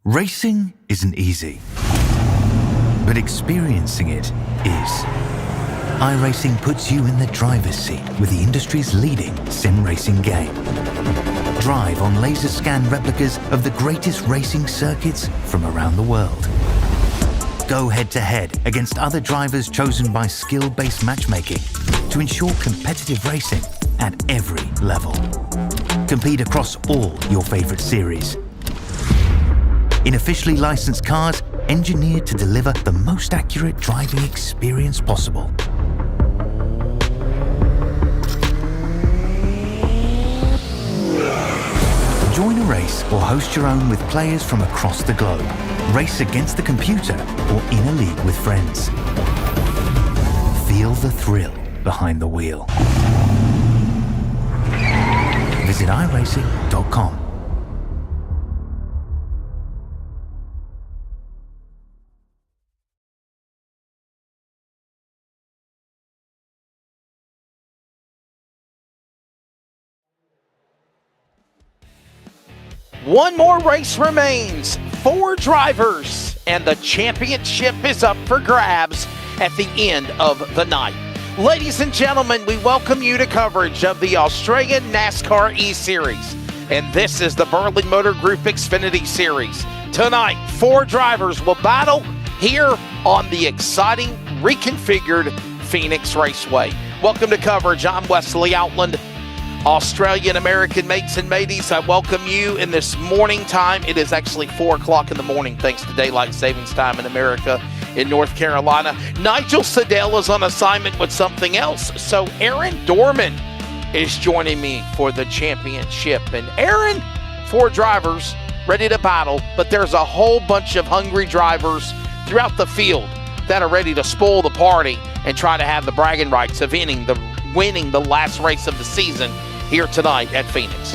Racing isn't easy, but experiencing it is. iRacing puts you in the driver's seat with the industry's leading sim racing game. Drive on laser scan replicas of the greatest racing circuits from around the world. Go head-to-head against other drivers chosen by skill-based matchmaking to ensure competitive racing at every level. Compete across all your favorite series. In officially licensed cars, engineered to deliver the most accurate driving experience possible. Join a race or host your own with players from across the globe. Race against the computer or in a league with friends. Feel the thrill behind the wheel. Visit iRacing.com. One more race remains, 4 drivers, and the championship is up for grabs at the end of the night. Ladies and gentlemen, we welcome you to coverage of the Australian NASCAR E-Series, and this is the Berlin Motor Group Xfinity Series. Tonight, 4 drivers will battle here on the exciting, reconfigured Phoenix Raceway. Welcome to coverage. I'm Wesley Outland. Australian-American mates and mateys, I welcome you in this morning time. It is actually 4 o'clock in the morning thanks to daylight savings time in America, in North Carolina. Nigel Siddell is on assignment with something else, so Aaron Dorman is joining me for the championship. And Aaron, 4 drivers ready to battle, but there's a whole bunch of hungry drivers throughout the field that are ready to spoil the party and try to have the bragging rights of winning the last race of the season here tonight at Phoenix.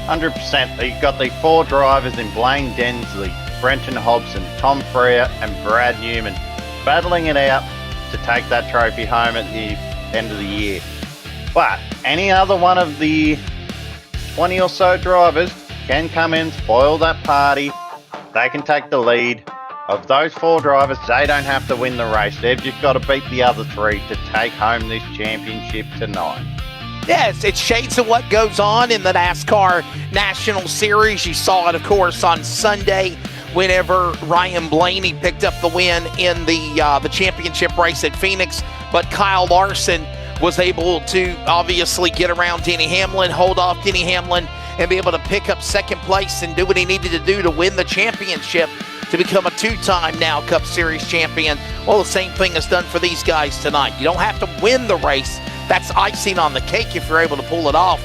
100%. You've got the 4 drivers in Blaine Densley, Brenton Hobson, Tom Freer and Brad Newman battling it out to take that trophy home at the end of the year. But any other one of the 20 or so drivers can come in, spoil that party. They can take the lead. Of those 4 drivers, they don't have to win the race. They've just got to beat the other 3 to take home this championship tonight. Yes, it's shades of what goes on in the NASCAR National Series. You saw it, of course, on Sunday whenever Ryan Blaney picked up the win in the championship race at Phoenix. But Kyle Larson was able to obviously get around Denny Hamlin, hold off Denny Hamlin, and be able to pick up second place and do what he needed to do to win the championship to become a 2-time now Cup Series champion. Well, the same thing is done for these guys tonight. You don't have to win the race. That's icing on the cake if you're able to pull it off,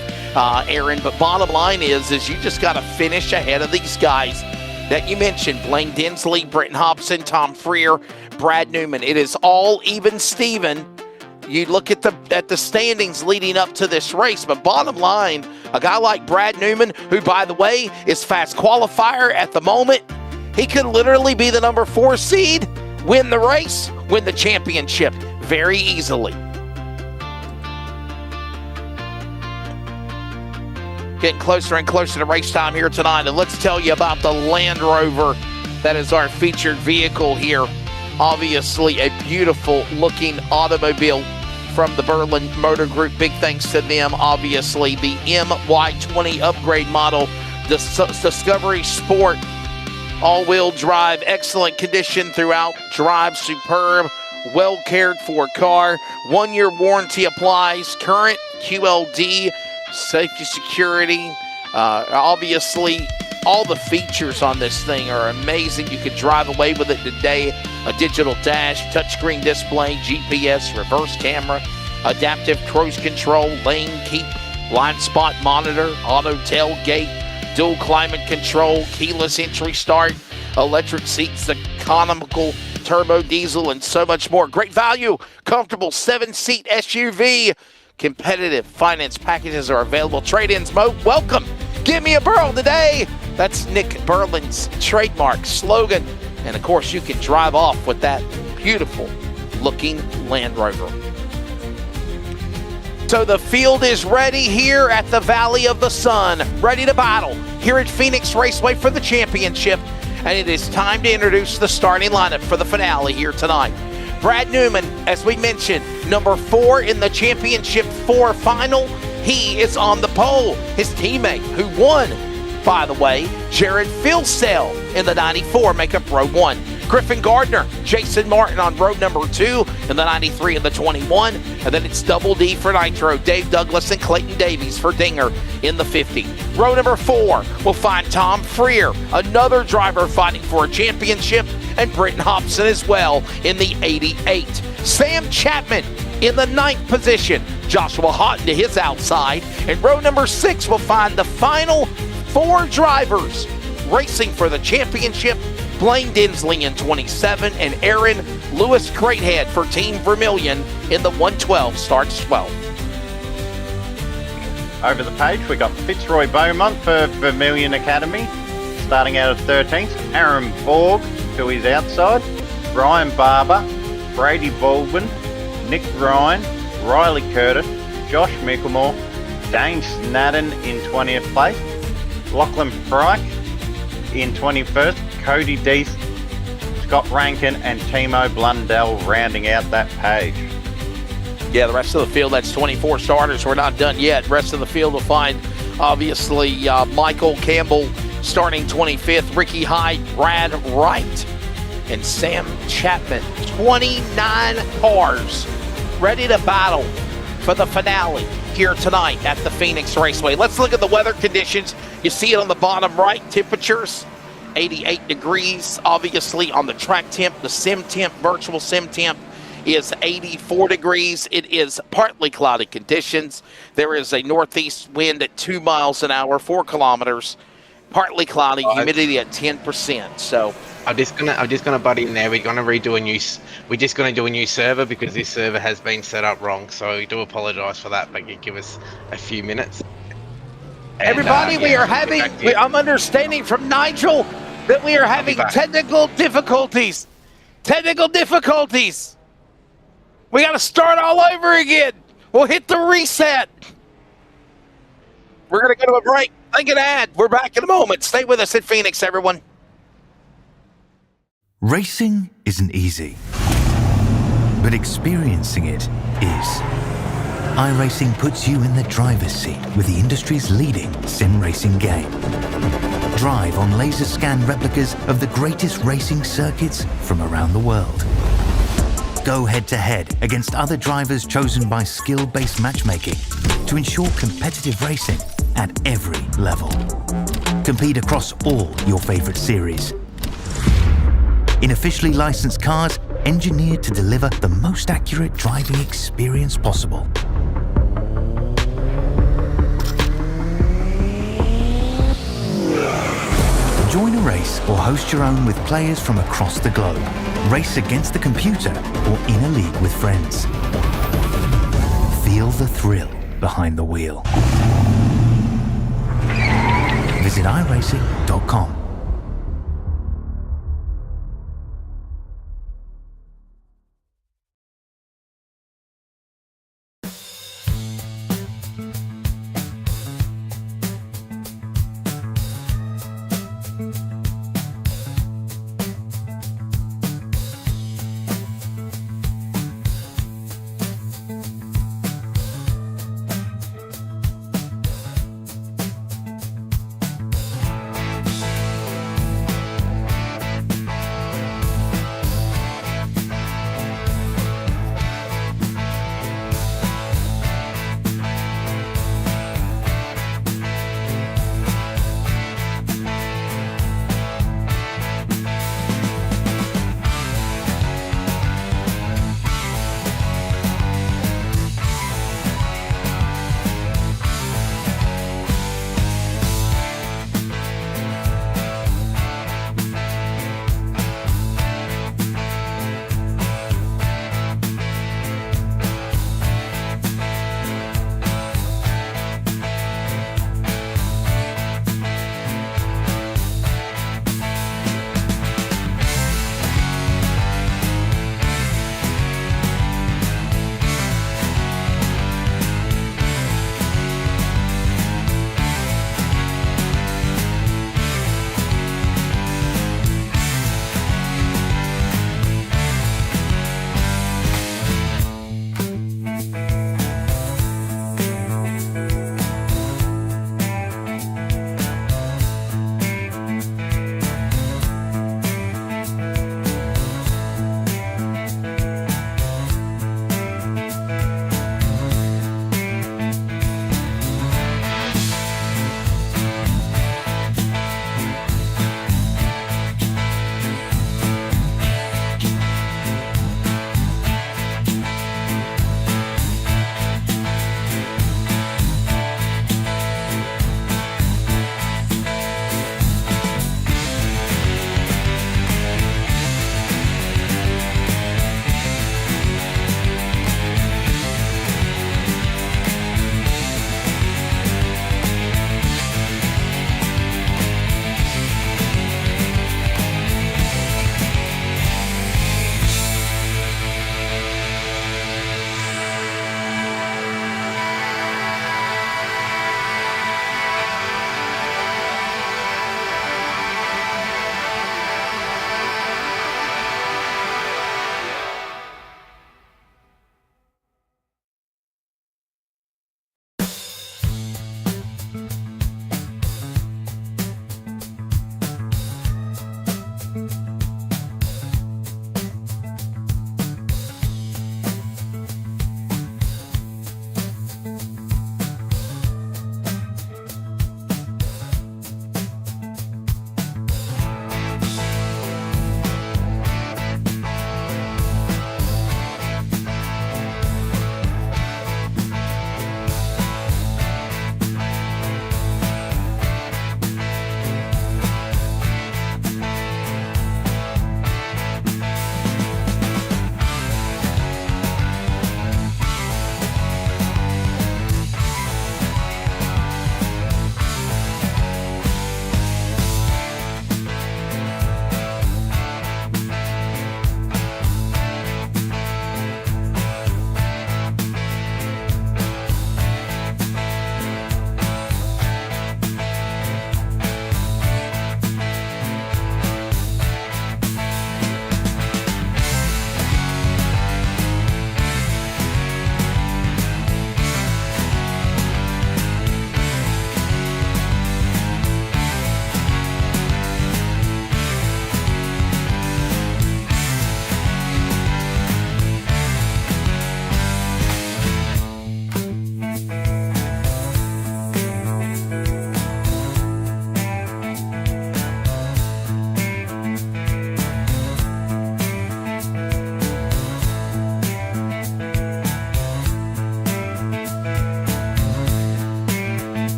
Aaron. But bottom line is you just got to finish ahead of these guys that you mentioned. Blaine Densley, Brenton Hobson, Tom Freer, Brad Newman. It is all even Steven. You look at the standings leading up to this race, but bottom line, a guy like Brad Newman, who, by the way, is fast qualifier at the moment, he could literally be the number 4 seed, win the race, win the championship very easily. Getting closer and closer to race time here tonight, and let's tell you about the Land Rover that is our featured vehicle here. Obviously, a beautiful looking automobile from the Berlin Motor Group. Big thanks to them. Obviously, the MY20 upgrade model, the Discovery Sport, all-wheel drive, excellent condition throughout, drive superb, well cared for car. 1-year warranty applies, current QLD, safety, security. Obviously, all the features on this thing are amazing. You could drive away with it today. A digital dash, touchscreen display, GPS, reverse camera, adaptive cruise control, lane keep, blind spot monitor, auto tailgate, dual climate control, keyless entry start, electric seats, economical turbo diesel, and so much more. Great value, comfortable 7-seat SUV. Competitive finance packages are available. Trade-ins, welcome. Give me a Burl today. That's Nick Berlin's trademark slogan. And, of course, you can drive off with that beautiful-looking Land Rover. So the field is ready here at the Valley of the Sun, ready to battle here at Phoenix Raceway for the championship. And it is time to introduce the starting lineup for the finale here tonight. Brad Newman, as we mentioned, number 4 in the Championship 4 final. He is on the pole. His teammate, who won, by the way, Jared Filsell in the 94, make up row 1. Griffin Gardner, Jason Martin on row number 2 in the 93 and the 21. And then it's Double D for Nitro, Dave Douglas and Clayton Davies for Dinger in the 50. Row number 4 will find Tom Freer, another driver fighting for a championship, and Brenton Hobson as well in the 88. Sam Chapman in the 9th position, Joshua Houghton to his outside. And row number 6 will find the final 4 drivers racing for the championship. Blaine Densley in 27 and Aaron Lewis Cratehead for Team Vermilion in the 112 starts 12. Over the page, we got Fitzroy Beaumont for Vermilion Academy, starting out at 13th. Aaron Borg to his outside. Ryan Barber, Brady Baldwin, Nick Ryan, Riley Curtis, Josh Micklemore, Dane Snadden in 20th place. Lachlan Frike in 21st. Cody Deese, Scott Rankin, and Timo Blundell rounding out that page. Yeah, the rest of the field, that's 24 starters. We're not done yet. Rest of the field will find, obviously, Michael Campbell starting 25th, Ricky Hyde, Brad Wright, and Sam Chapman. 29 cars ready to battle for the finale here tonight at the Phoenix Raceway. Let's look at the weather conditions. You see it on the bottom right, temperatures. 88 degrees, obviously, on the track temp. The sim temp, virtual sim temp, is 84 degrees. It is partly cloudy conditions. There is a northeast wind at 2 miles an hour, 4 kilometers. Partly cloudy, humidity at 10%. So I'm just gonna butt in there. We're gonna do a new server because this server has been set up wrong. So we do apologise for that, but you give us a few minutes. And, everybody, we are having. I'm understanding from Nigel that we are having technical difficulties. Technical difficulties. We got to start all over again. We'll hit the reset. We're going to go to a break. Take an ad. We're back in a moment. Stay with us at Phoenix, everyone. Racing isn't easy, but experiencing it is. iRacing puts you in the driver's seat with the industry's leading sim racing game. Drive on laser scan replicas of the greatest racing circuits from around the world. Go head to head against other drivers chosen by skill-based matchmaking to ensure competitive racing at every level. Compete across all your favorite series. In officially licensed cars, engineered to deliver the most accurate driving experience possible. Join a race or host your own with players from across the globe. Race against the computer or in a league with friends. Feel the thrill behind the wheel. Visit iRacing.com.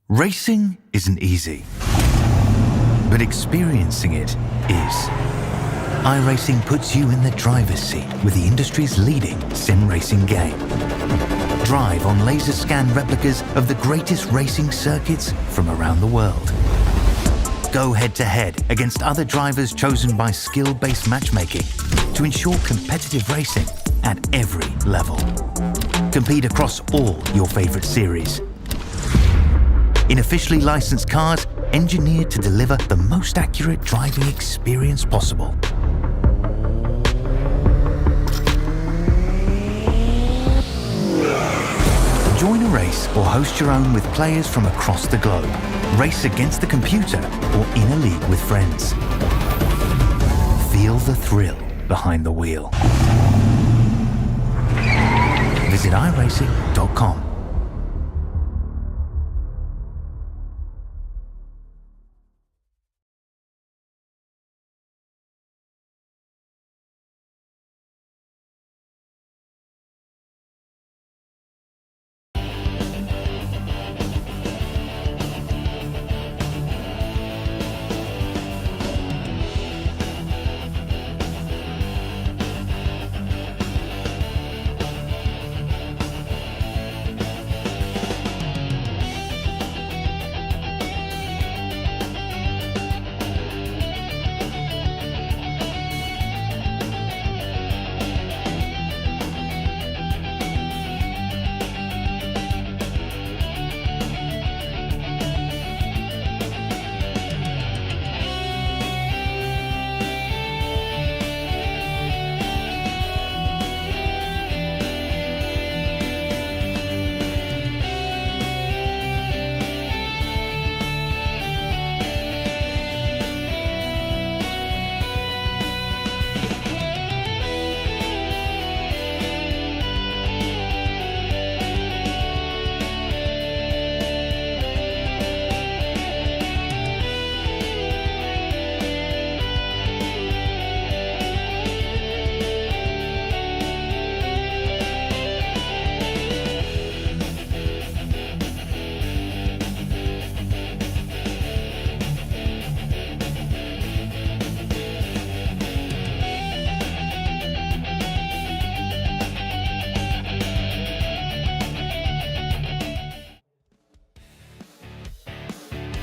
Racing isn't easy, but experiencing it is. iRacing puts you in the driver's seat with the industry's leading sim racing game. Drive on laser scan replicas of the greatest racing circuits from around the world. Go head-to-head against other drivers chosen by skill-based matchmaking to ensure competitive racing at every level. Compete across all your favorite series. In officially licensed cars, engineered to deliver the most accurate driving experience possible. Join a race or host your own with players from across the globe. Race against the computer or in a league with friends. Feel the thrill behind the wheel. Visit iRacing.com.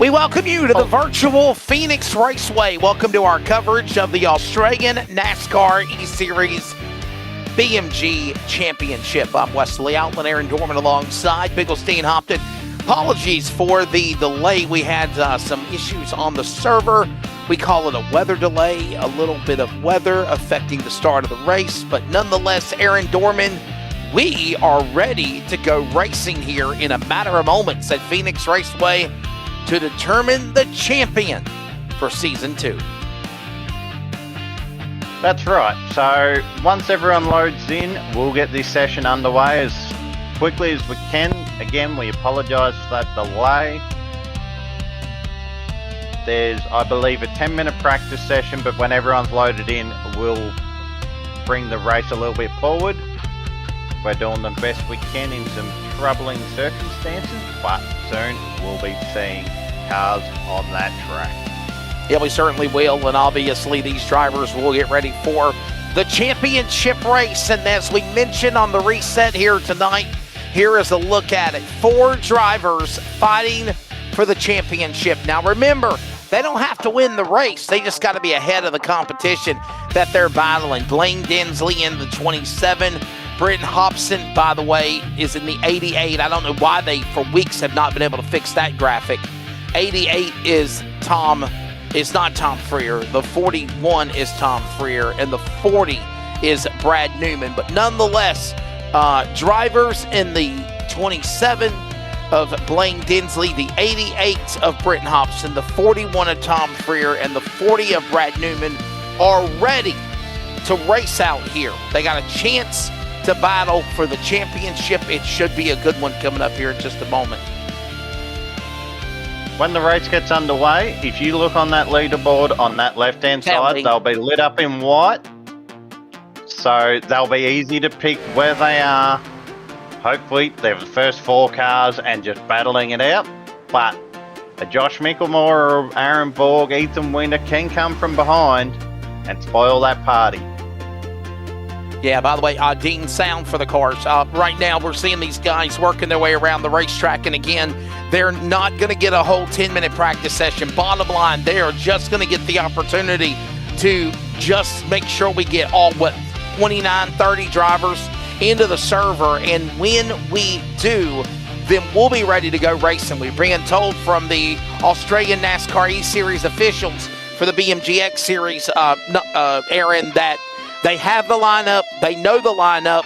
We welcome you to the virtual Phoenix Raceway. Welcome to our coverage of the Australian NASCAR E-Series BMG Championship. I'm Wesley Outland, Aaron Dorman alongside Bigglesteen Hopton. Apologies for the delay. We had some issues on the server. We call it a weather delay, a little bit of weather affecting the start of the race. But nonetheless, Aaron Dorman, we are ready to go racing here in a matter of moments at Phoenix Raceway to determine the champion for Season 2. That's right. So once everyone loads in, we'll get this session underway as quickly as we can. Again, we apologise for that delay. There's, I believe, a 10-minute practice session, but when everyone's loaded in, we'll bring the race a little bit forward. We're doing the best we can in some troubling circumstances, but soon we'll be seeing cars on that track. Yeah, we certainly will, and obviously these drivers will get ready for the championship race. And as we mentioned on the reset here tonight, here is a look at it. 4 drivers fighting for the championship. Now remember, they don't have to win the race. They just got to be ahead of the competition that they're battling. Blaine Densley in the 27. Brenton Hobson, by the way, is in the 88. I don't know why they, for weeks, have not been able to fix that graphic. 88 is not Tom Freer. The 41 is Tom Freer, and the 40 is Brad Newman. But nonetheless, drivers in the 27 of Blaine Densley, the 88 of Brenton Hobson, the 41 of Tom Freer, and the 40 of Brad Newman are ready to race out here. They got a chance to battle for the championship. It should be a good one coming up here in just a moment. When the race gets underway, if you look on that leaderboard on that left-hand side, they'll be lit up in white. So they'll be easy to pick where they are. Hopefully, they're the first 4 cars and just battling it out. But a Josh Mickelmore or Aaron Borg, Ethan Winter can come from behind and spoil that party. Yeah, by the way, Dean, sound for the cars. Right now, we're seeing these guys working their way around the racetrack. And again, they're not going to get a whole 10-minute practice session. Bottom line, they are just going to get the opportunity to just make sure we get all, 29, 30 drivers into the server. And when we do, then we'll be ready to go racing. We're being told from the Australian NASCAR E-Series officials for the BMG X-Series, Aaron, that they have the lineup. They know the lineup.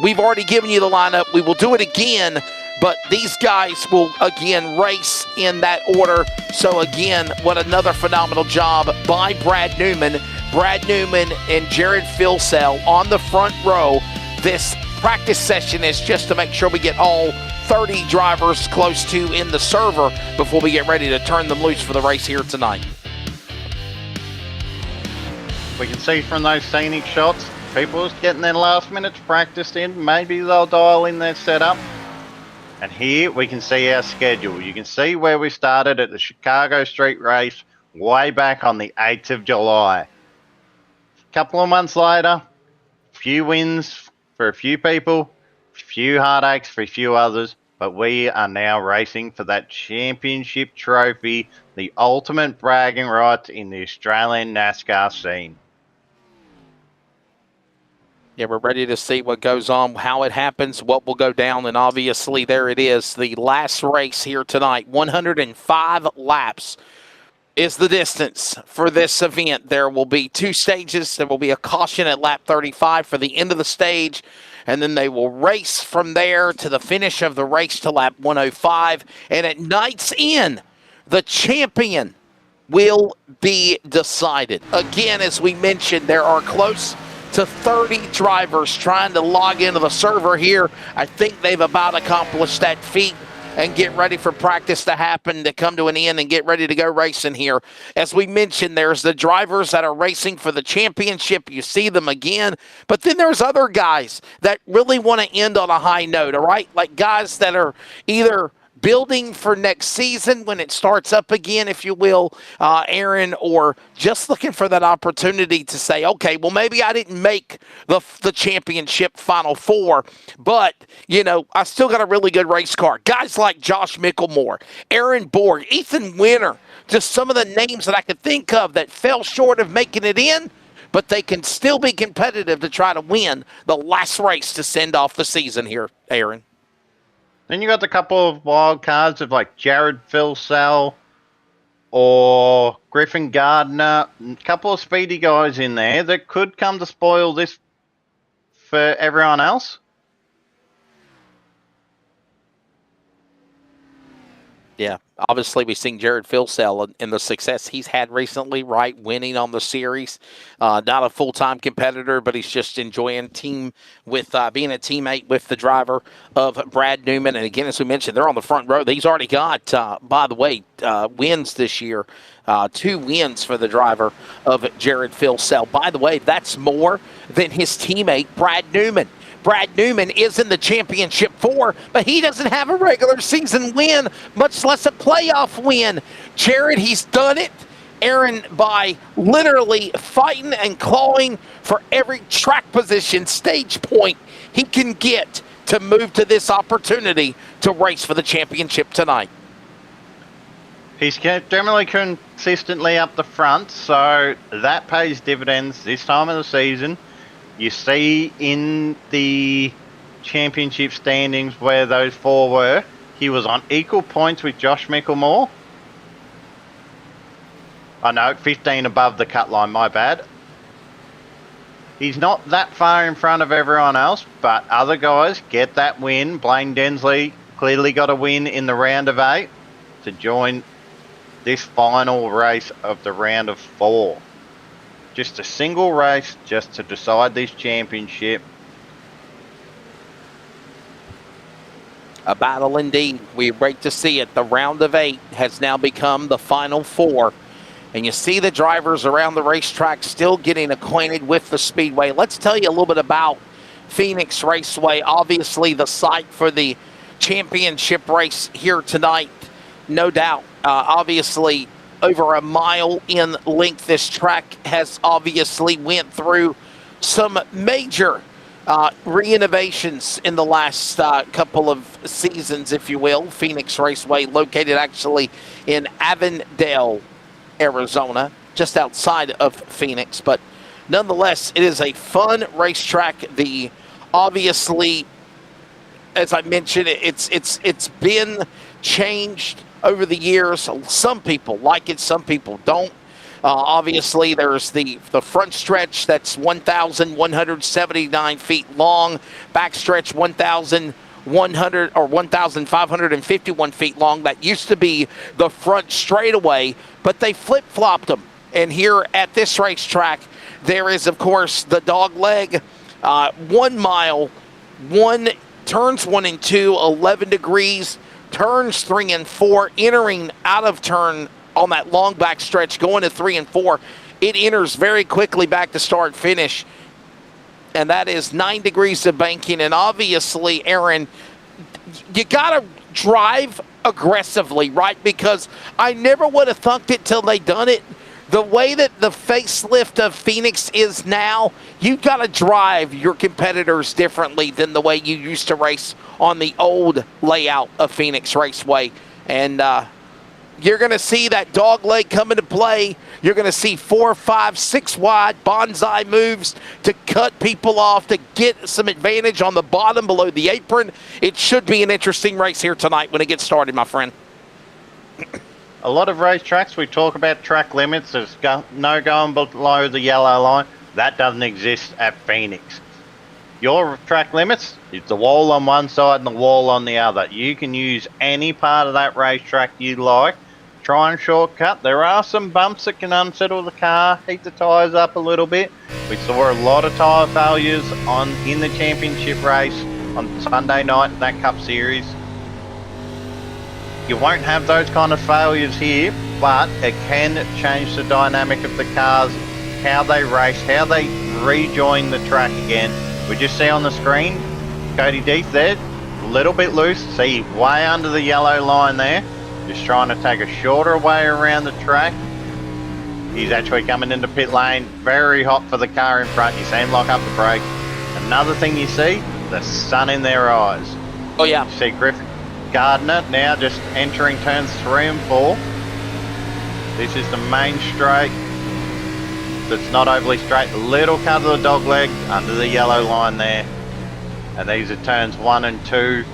We've already given you the lineup. We will do it again, but these guys will, again, race in that order. So, again, what another phenomenal job by Brad Newman. Brad Newman and Jared Filsell on the front row. This practice session is just to make sure we get all 30 drivers close to in the server before we get ready to turn them loose for the race here tonight. We can see from those scenic shots, people are getting their last minutes practiced in. Maybe they'll dial in their setup. And here we can see our schedule. You can see where we started at the Chicago Street Race way back on the 8th of July. A couple of months later, a few wins for a few people, a few heartaches for a few others, but we are now racing for that championship trophy, the ultimate bragging rights in the Australian NASCAR scene. Yeah, we're ready to see what goes on, how it happens, what will go down, and obviously there it is, the last race here tonight. 105 laps is the distance for this event. There will be 2 stages. There will be a caution at lap 35 for the end of the stage, and then they will race from there to the finish of the race to lap 105. And at night's end, the champion will be decided. Again, as we mentioned, there are close to 30 drivers trying to log into the server here. I think they've about accomplished that feat and get ready for practice to happen, to come to an end and get ready to go racing here. As we mentioned, there's the drivers that are racing for the championship. You see them again. But then there's other guys that really want to end on a high note, all right? Like guys that are either building for next season when it starts up again, if you will, Aaron, or just looking for that opportunity to say, okay, well, maybe I didn't make the championship Final Four, but, you know, I still got a really good race car. Guys like Josh Mickelmore, Aaron Borg, Ethan Winter, just some of the names that I could think of that fell short of making it in, but they can still be competitive to try to win the last race to send off the season here, Aaron. Then you got the couple of wild cards of like Jared Filsell or Griffin Gardner, a couple of speedy guys in there that could come to spoil this for everyone else. Yeah, obviously we've seen Jared Filsell in the success he's had recently, right? Winning on the series. Not a full-time competitor, but he's just enjoying being a teammate with the driver of Brad Newman. And again, as we mentioned, they're on the front row. He's already got, by the way, wins this year. 2 wins for the driver of Jared Filsell. By the way, that's more than his teammate, Brad Newman. Brad Newman is in the championship 4, but he doesn't have a regular season win, much less a playoff win. Jared, he's done it, Aaron, by literally fighting and clawing for every track position, stage point he can get to move to this opportunity to race for the championship tonight. He's generally consistently up the front, so that pays dividends this time of the season. You see in the championship standings where those 4 were, he was on equal points with Josh Mickelmore. I know, 15 above the cut line, my bad. He's not that far in front of everyone else, but other guys get that win. Blaine Densley clearly got a win in the round of 8 to join this final race of the round of 4. Just a single race just to decide this championship. A battle indeed. We wait to see it. The round of 8 has now become the final 4. And you see the drivers around the racetrack still getting acquainted with the speedway. Let's tell you a little bit about Phoenix Raceway. Obviously the site for the championship race here tonight. No doubt. Obviously over a mile in length, this track has obviously went through some major re-innovations in the last couple of seasons, if you will. Phoenix Raceway, located actually in Avondale, Arizona, just outside of Phoenix. But nonetheless, it is a fun racetrack. Obviously, as I mentioned, it's been changed over the years. Some people like it, some people don't. Obviously, there's the front stretch that's 1,179 feet long, back stretch 1,100 or 1,551 feet long. That used to be the front straightaway, but they flip-flopped them. And here at this racetrack, there is, of course, the dog leg, 1 mile, turns 1 and 2, 11 degrees, turns 3 and 4, entering out of turn on that long back stretch, going to 3 and 4. It enters very quickly back to start finish. And that is 9 degrees of banking. And obviously, Aaron, you got to drive aggressively, right? Because I never would have thunk it till they done it. The way that the facelift of Phoenix is now, you've got to drive your competitors differently than the way you used to race on the old layout of Phoenix Raceway. And you're going to see that dog leg come into play. You're going to see 4, 5, 6 wide bonsai moves to cut people off, to get some advantage on the bottom below the apron. It should be an interesting race here tonight when it gets started, my friend. A lot of racetracks, we talk about track limits. There's no going below the yellow line. That doesn't exist at Phoenix. Your track limits is the wall on one side and the wall on the other. You can use any part of that racetrack you like. Try and shortcut. There are some bumps that can unsettle the car, heat the tyres up a little bit. We saw a lot of tyre failures in the championship race on Sunday night in that Cup Series. You won't have those kind of failures here, but it can change the dynamic of the cars, how they race, how they rejoin the track again. We just see on the screen, Cody Deeth there, a little bit loose. See, way under the yellow line there. Just trying to take a shorter way around the track. He's actually coming into pit lane, very hot for the car in front. You see him lock up the brake. Another thing you see, the sun in their eyes. Oh, yeah. You see Griffin Gardner now just entering turns 3 and 4. This is the main straight. That's not overly straight. A little cut of the dog leg under the yellow line there. And these are turns 1 and 2.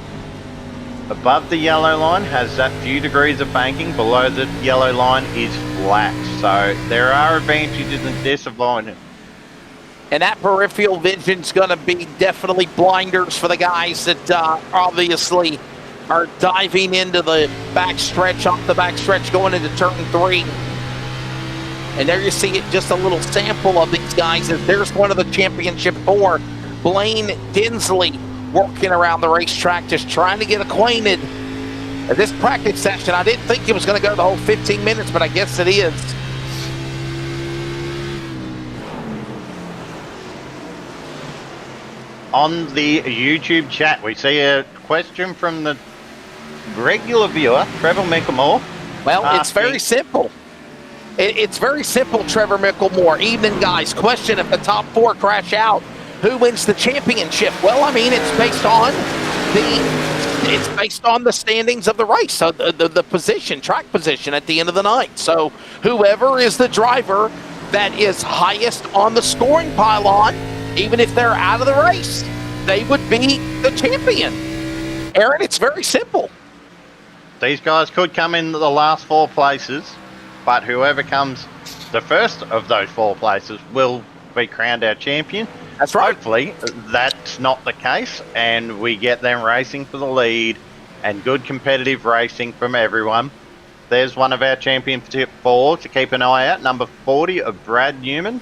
Above the yellow line has that few degrees of banking. Below the yellow line is flat. So there are advantages and disadvantages. And that peripheral vision's going to be definitely blinders for the guys that obviously are diving into the backstretch, off the backstretch, going into turn 3. And there you see it, just a little sample of these guys. There's one of the championship 4, Blaine Densley, working around the racetrack, just trying to get acquainted. This practice session, I didn't think it was going to go the whole 15 minutes, but I guess it is. On the YouTube chat, we see a question from the regular viewer, Trevor Micklemore. Well, it's very simple. It's very simple, Trevor Micklemore. Evening, guys. Question: if the top 4 crash out, who wins the championship? Well, I mean, it's based on the standings of the race, so the position, track position at the end of the night. So whoever is the driver that is highest on the scoring pylon, even if they're out of the race, they would be the champion. Aaron, it's very simple. These guys could come in the last 4 places, but whoever comes the first of those 4 places will be crowned our champion. That's right. Hopefully that's not the case, and we get them racing for the lead and good competitive racing from everyone. There's one of our championship 4 to keep an eye out, number 40 of Brad Newman.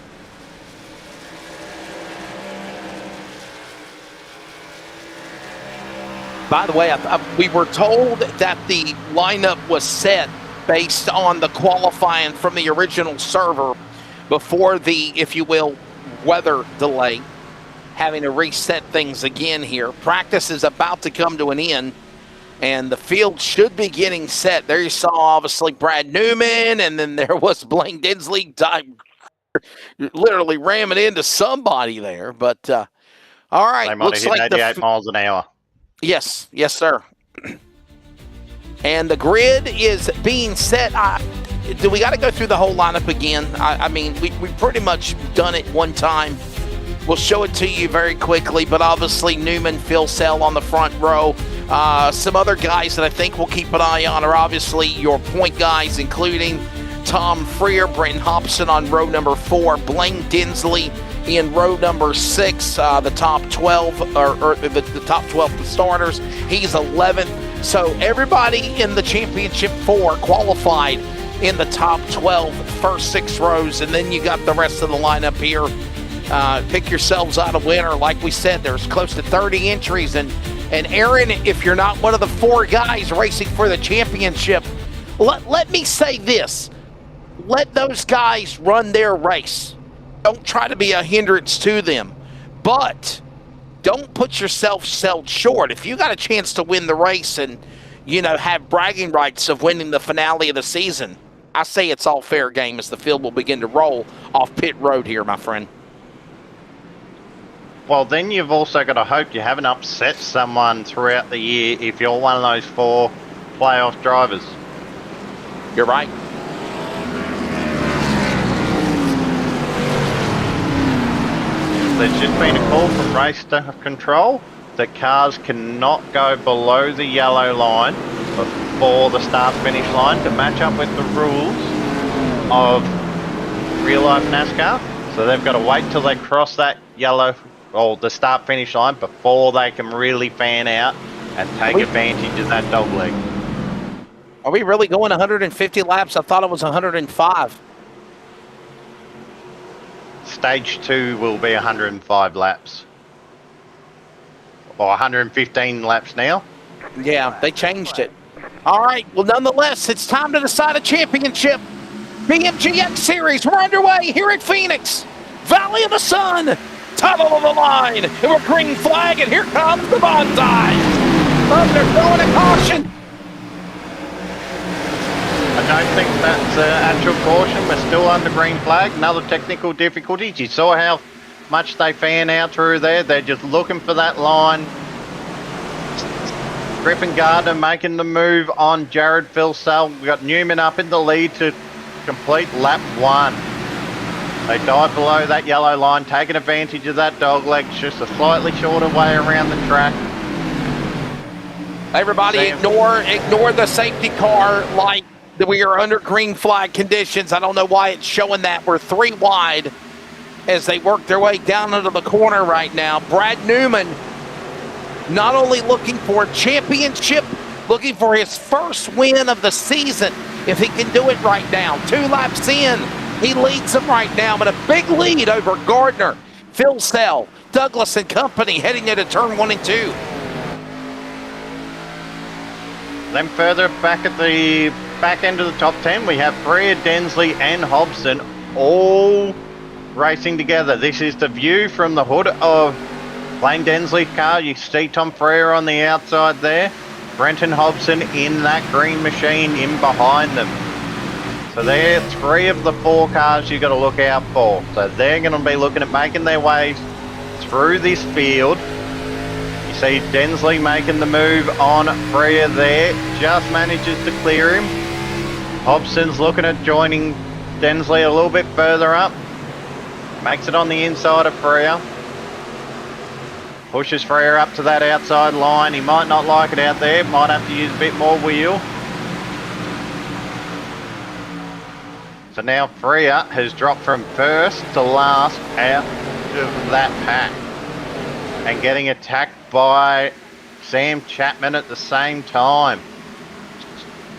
By the way, we were told that the lineup was set based on the qualifying from the original server before the, if you will, weather delay, having to reset things again here. Practice is about to come to an end, and the field should be getting set. There you saw, obviously, Brad Newman, and then there was Blaine Densley literally ramming into somebody there. But, all right. They might have hit 88 miles an hour. Yes, sir. And the grid is being set. Do we got to go through the whole lineup again? I mean, we pretty much done it one time. We'll show it to you very quickly, but obviously Newman, Phil Sell on the front row. Some other guys that I think we'll keep an eye on are obviously your point guys, including Tom Freer, Brenton Hobson on row number 4, Blaine Densley in row number 6, the top 12 or the top 12 starters. He's 11th. So everybody in the championship 4 qualified in the top 12, first 6 rows, and then you got the rest of the lineup here. Pick yourselves out a winner. Like we said, there's close to 30 entries, and Aaron, if you're not one of the 4 guys racing for the championship, let me say this: let those guys run their race. Don't try to be a hindrance to them, but don't put yourself sold short. If you got a chance to win the race and, have bragging rights of winning the finale of the season, I say it's all fair game as the field will begin to roll off pit road here, my friend. Well, then you've also got to hope you haven't upset someone throughout the year if you're one of those 4 playoff drivers. You're right. There's just been a call from race control that cars cannot go below the yellow line before the start-finish line to match up with the rules of real-life NASCAR. So they've got to wait till they cross that yellow or the start-finish line before they can really fan out and take advantage of that dog leg. Are we really going 150 laps? I thought it was 105. Stage 2 will be 105 laps. Or 115 laps now. Yeah, they changed it. All right, well, nonetheless, it's time to decide a championship. BMG X-Series, we're underway here at Phoenix. Valley of the Sun, title of the line. And we're green flag, and here comes the bonsai. Oh, they're throwing a caution. I don't think that's actual caution. We're still under green flag. Another technical difficulties. You saw how much they fan out through there. They're just looking for that line. Griffin Gardner making the move on Jared Philsell. We've got Newman up in the lead to complete lap 1. They dive below that yellow line, taking advantage of that dog leg. It's just a slightly shorter way around the track. Everybody ignore the safety car like we are under green flag conditions. I don't know why it's showing that. We're 3 wide as they work their way down into the corner right now. Brad Newman not only looking for championship looking for his first win of the season. If he can do it right now, 2 laps in, he leads them right now, but a big lead over Gardner, Phil Sell, Douglas and company heading into turn 1 and 2. Then further back at the back end of the top 10, we have Freya, Densley and Hobson all racing together. This is the view from the hood of Blaine Densley's car. You see Tom Freya on the outside there. Brenton Hobson in that green machine in behind them. So they're 3 of the 4 cars you got to look out for. So they're going to be looking at making their way through this field. You see Densley making the move on Freya there. Just manages to clear him. Hobson's looking at joining Densley a little bit further up. Makes it on the inside of Freya. Pushes Freya up to that outside line. He might not like it out there. Might have to use a bit more wheel. So now Freya has dropped from first to last out of that pack. And getting attacked by Sam Chapman at the same time.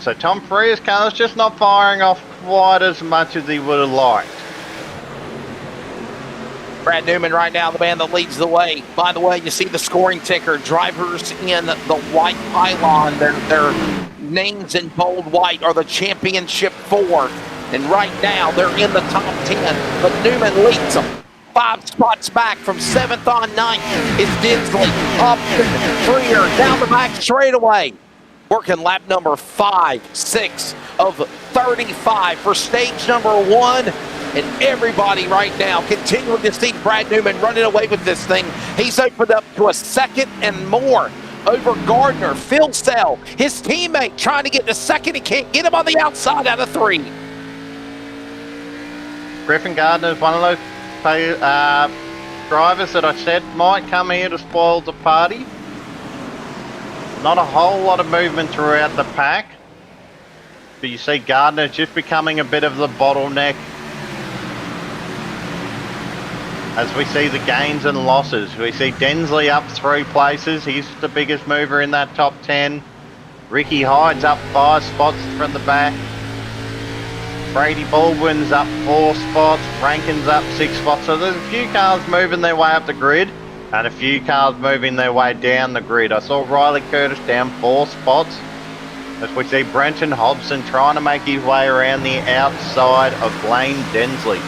So Tom Freya's car is just not firing off quite as much as he would have liked. Brad Newman right now, the man that leads the way. By the way, you see the scoring ticker. Drivers in the white pylon, their names in bold white are the championship 4. And right now, they're in the top 10. But Newman leads them. 5 spots back from 7th on 9th is Densley. Hobson, Freer, down the back straightaway. Working lap number 5, 6 of 35 for stage number 1. And everybody right now continuing to see Brad Newman running away with this thing. He's opened up to a 2nd and more over Gardner. Phil Sell, his teammate, trying to get to 2nd. He can't get him on the outside out of 3. Griffin Gardner is one of those drivers that I said might come here to spoil the party. Not a whole lot of movement throughout the pack. But you see Gardner just becoming a bit of the bottleneck. As we see the gains and losses, we see Densley up 3 places. He's the biggest mover in that top 10. Ricky Hyde's up 5 spots from the back. Brady Baldwin's up 4 spots. Rankin's up 6 spots. So there's a few cars moving their way up the grid and a few cars moving their way down the grid. I saw Riley Curtis down 4 spots. As we see Brenton Hobson trying to make his way around the outside of Blaine Densley.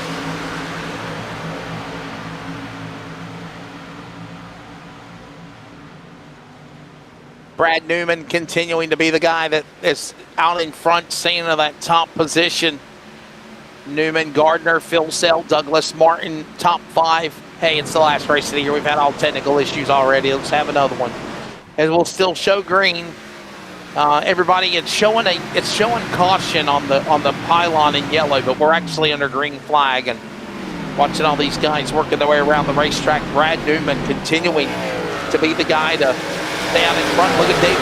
Brad Newman continuing to be the guy that is out in front, staying in that top position. Newman, Gardner, Phil Sell, Douglas Martin, top 5. Hey, it's the last race of the year. We've had all technical issues already. Let's have another one. And we'll still show green. Everybody, it's showing caution on the pylon in yellow, but we're actually under green flag. And watching all these guys working their way around the racetrack. Brad Newman continuing to be the guy to stay out in front. Look at Dave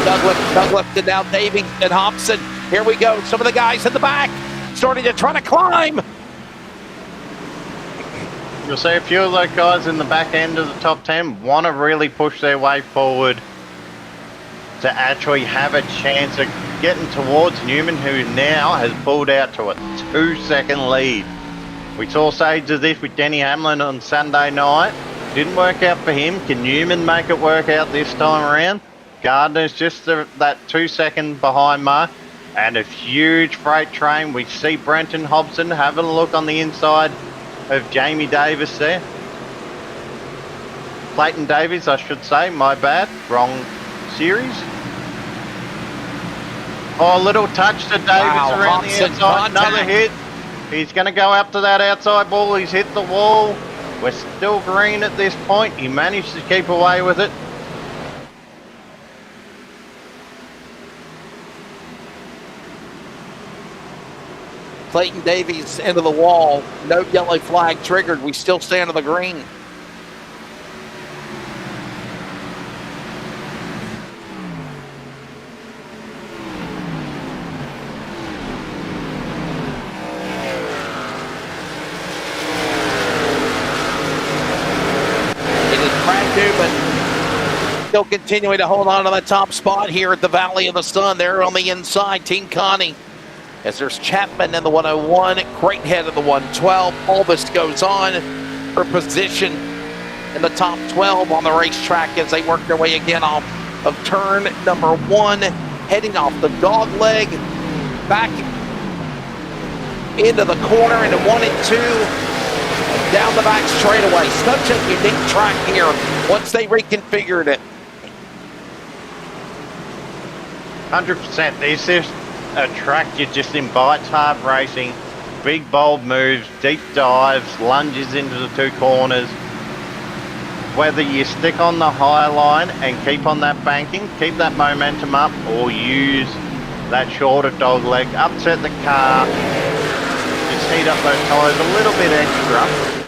Douglas to now Davey and Hobson. Here we go. Some of the guys in the back starting to try to climb. You'll see a few of those guys in the back end of the top 10 want to really push their way forward to actually have a chance of getting towards Newman, who now has pulled out to a 2-second lead. We saw shades of this with Denny Hamlin on Sunday night. Didn't work out for him. Can Newman make it work out this time around? Gardner's just that 2-second behind mark. And a huge freight train. We see Brenton Hobson having a look on the inside of Jamie Davis there. Clayton Davies, I should say. My bad. Wrong series. Oh, a little touch to Davis around Hobson, the outside. Another hit. He's going to go up to that outside ball. He's hit the wall. We're still green at this point. He managed to keep away with it. Clayton Davies into the wall. No yellow flag triggered. We still stay under the green. still continuing to hold on to the top spot here at the Valley of the Sun. They're on the inside, Team Connie. As there's Chapman in the 101, Greathead in the 112. Albus goes on for position in the top 12 on the racetrack as they work their way again off of turn number 1, heading off the dog leg, back into the corner into 1 and 2, down the back straightaway. Such a unique track here once they reconfigured it. 100%. This is a track that just invites hard racing, big bold moves, deep dives, lunges into the 2 corners. Whether you stick on the high line and keep on that banking, keep that momentum up, or use that shorter dog leg, upset the car, just heat up those tyres a little bit extra.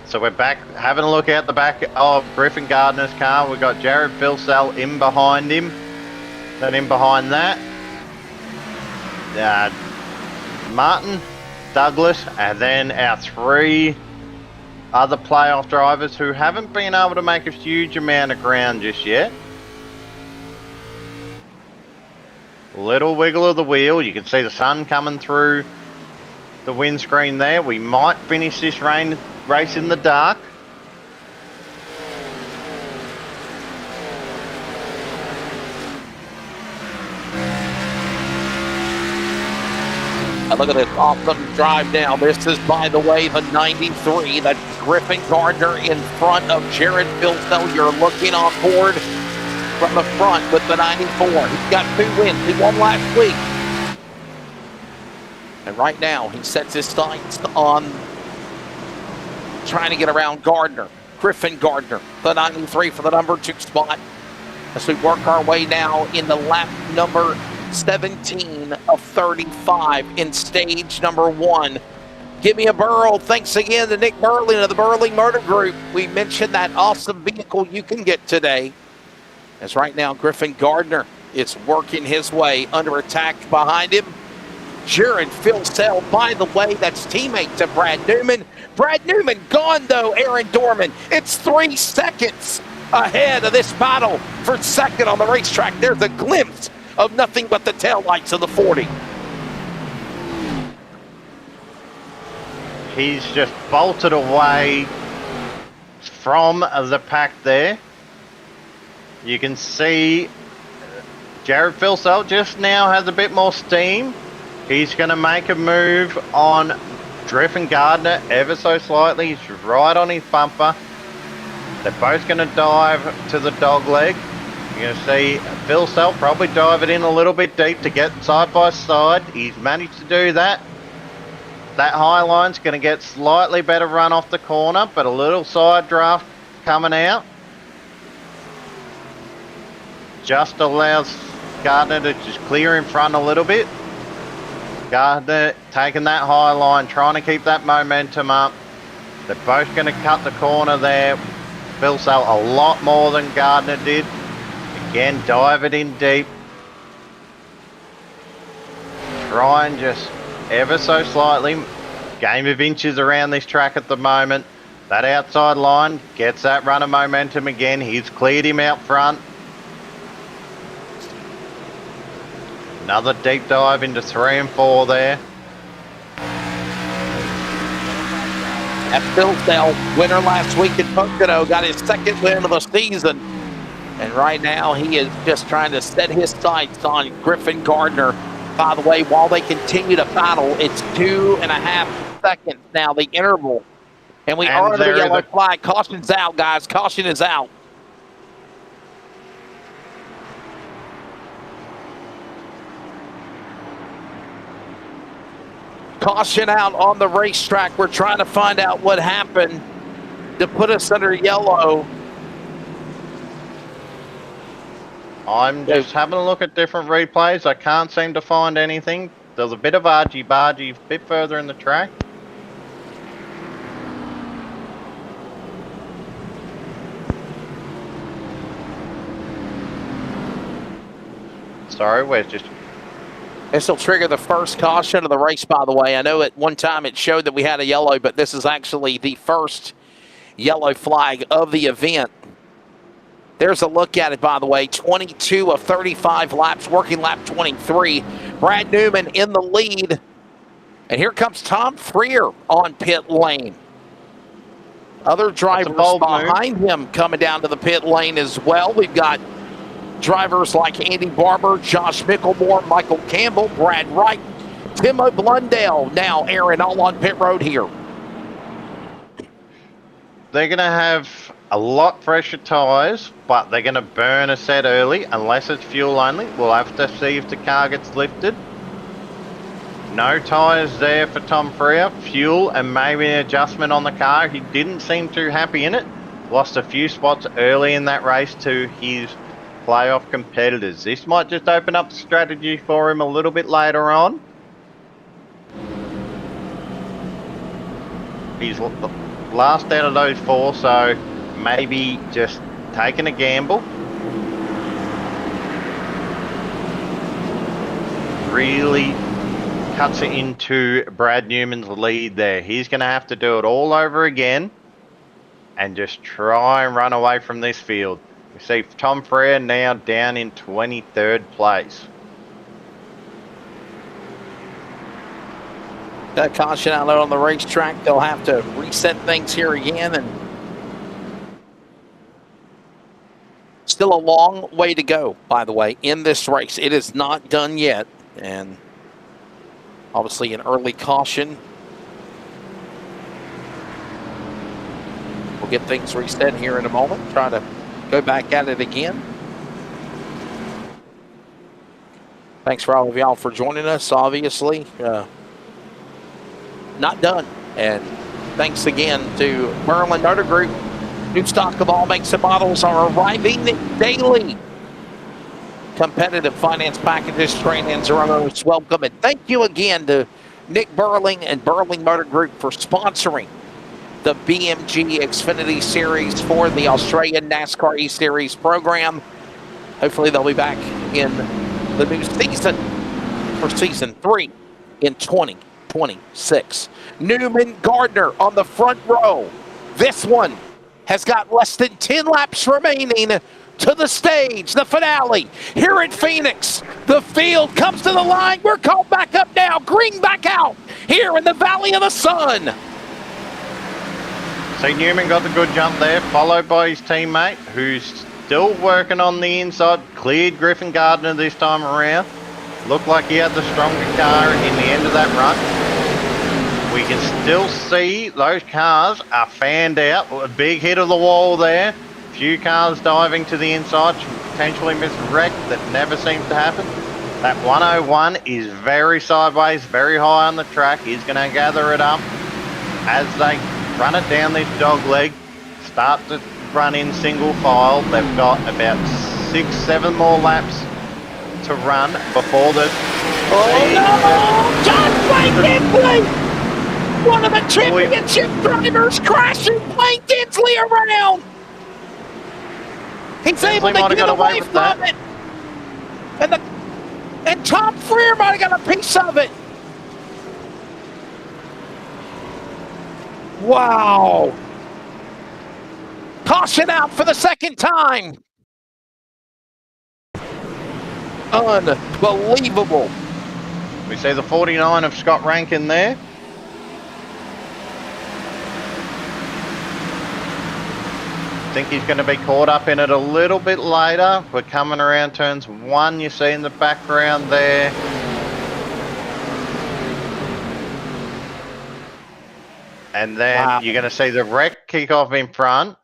So we're back having a look out the back of Griffin Gardner's car. We've got Jared Filsell in behind him. Then in behind that, Martin, Douglas, and then our 3 other playoff drivers who haven't been able to make a huge amount of ground just yet. Little wiggle of the wheel. You can see the sun coming through the windscreen there. We might finish this race in the dark. And look at this awesome drive down. This is, by the way, the 93. That's Griffin Gardner in front of Jared Filsell. You're looking on board from the front with the 94. He's got 2 wins. He won last week. And right now, he sets his sights on trying to get around Gardner. Griffin Gardner, the 93 for the number 2 spot. As we work our way now into lap number 17 of 35 in stage number 1. Give me a Burrow. Thanks again to Nick Burley of the Burley Motor Group. We mentioned that awesome vehicle you can get today. As right now, Griffin Gardner is working his way under attack behind him. Jared Filsell, by the way, that's teammate to Brad Newman. Brad Newman gone, though, Aaron Dorman. It's 3 seconds ahead of this battle for second on the racetrack. There's a glimpse of nothing but the taillights of the 40. He's just bolted away from the pack there. You can see Jared Filsell just now has a bit more steam. He's going to make a move on Griffin Gardner ever so slightly. He's right on his bumper. They're both going to dive to the dog leg. You're going to see Filsell probably dive it in a little bit deep to get side by side. He's managed to do that. That high line's going to get slightly better run off the corner, but a little side draft coming out. Just allows Gardner to just clear in front a little bit. Gardner taking that high line, trying to keep that momentum up. They're both going to cut the corner there. Filsell a lot more than Gardner did. Again, dive it in deep. Try and just ever so slightly. Game of inches around this track at the moment. That outside line gets that run of momentum again. He's cleared him out front. Another deep dive into 3 and 4 there. At Filsell, winner last week at Pocono, got his 2nd win of the season. And right now, he is just trying to set his sights on Griffin Gardner. By the way, while they continue to battle, it's 2.5 seconds now, the interval. And we are under the yellow flag. Caution's out, guys. Caution is out. Caution out on the racetrack. We're trying to find out what happened to put us under yellow. I'm just having a look at different replays. I can't seem to find anything. There's a bit of argy-bargy a bit further in the track. Sorry, we're just... This will trigger the first caution of the race, by the way. I know at one time it showed that we had a yellow, but this is actually the first yellow flag of the event. There's a look at it, by the way. 22 of 35 laps, working lap 23. Brad Newman in the lead. And here comes Tom Freer on pit lane. Other drivers behind him coming down to the pit lane as well. We've got drivers like Andy Barber, Josh Mickelmore, Michael Campbell, Brad Wright, Timo Blundell, now Aaron, all on pit road here. They're going to have a lot fresher tyres, but they're going to burn a set early unless it's fuel only. We'll have to see if the car gets lifted. No tyres there for Tom Freer. Fuel and maybe an adjustment on the car. He didn't seem too happy in it. Lost a few spots early in that race to his playoff competitors. This might just open up the strategy for him a little bit later on. He's last out of those four, so maybe just taking a gamble. Really cuts it into Brad Newman's lead there. He's going to have to do it all over again and just try and run away from this field. You see Tom Freer now down in 23rd place. That caution out there on the racetrack. They'll have to reset things here again, and still a long way to go, by the way, in this race. It is not done yet, and obviously an early caution. We'll get things reset here in a moment. Try to go back at it again. Thanks for all of y'all for joining us, obviously. Not done. And thanks again to Merlin Motor Group. New stock of all makes and models are arriving daily. Competitive finance packages, trade-ins are most welcome. And thank you again to Nick Burling and Burling Motor Group for sponsoring the BMG Xfinity Series for the Australian NASCAR E-Series program. Hopefully they'll be back in the new season for season 3 in 2026. Newman Gardner on the front row. This one has got less than 10 laps remaining to the stage, the finale here at Phoenix. The field comes to the line. We're called back up now. Green back out here in the Valley of the Sun. So Newman got the good jump there, followed by his teammate, who's still working on the inside. Cleared Griffin Gardner this time around. Looked like he had the stronger car in the end of that run. We can still see those cars are fanned out. A big hit of the wall there. Few cars diving to the inside, potentially miss a wreck. That never seems to happen. That 101 is very sideways, very high on the track. He's going to gather it up as they run it down this dog leg. Start to run in single file. They've got about 6-7 more laps to run before the... Oh no! John Blaine Densley! One of the championship drivers crashing Blaine Densley around! He's able to get away from it. And Tom Freer might have got a piece of it. Wow. Caution out for the second time. Unbelievable. We see the 49 of Scott Rankin there. I think he's going to be caught up in it a little bit later. We're coming around turns 1, you see in the background there. And then you're going to see the wreck kick off in front.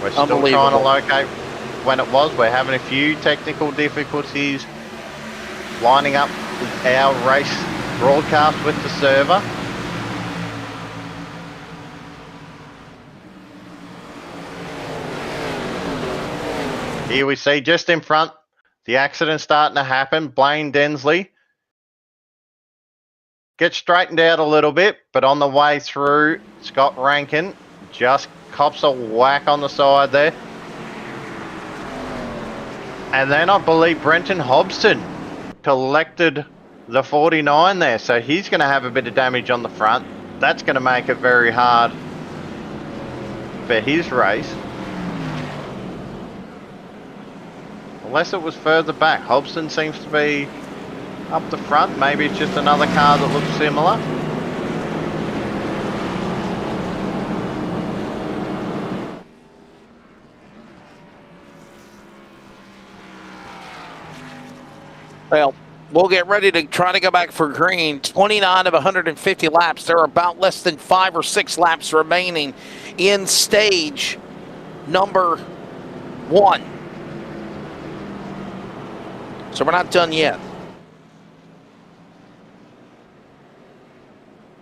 We're still trying to locate when it was. We're having a few technical difficulties lining up our race broadcast with the server. Here we see just in front, the accident starting to happen. Blaine Densley gets straightened out a little bit, but on the way through, Scott Rankin just cops a whack on the side there. And then I believe Brenton Hobson collected the 49 there, so he's going to have a bit of damage on the front. That's going to make it very hard for his race. Unless it was further back. Hobson seems to be up the front. Maybe it's just another car that looks similar. Well, we'll get ready to try to go back for green. 29 of 150 laps. There are about less than 5 or 6 laps remaining in stage number 1. So we're not done yet.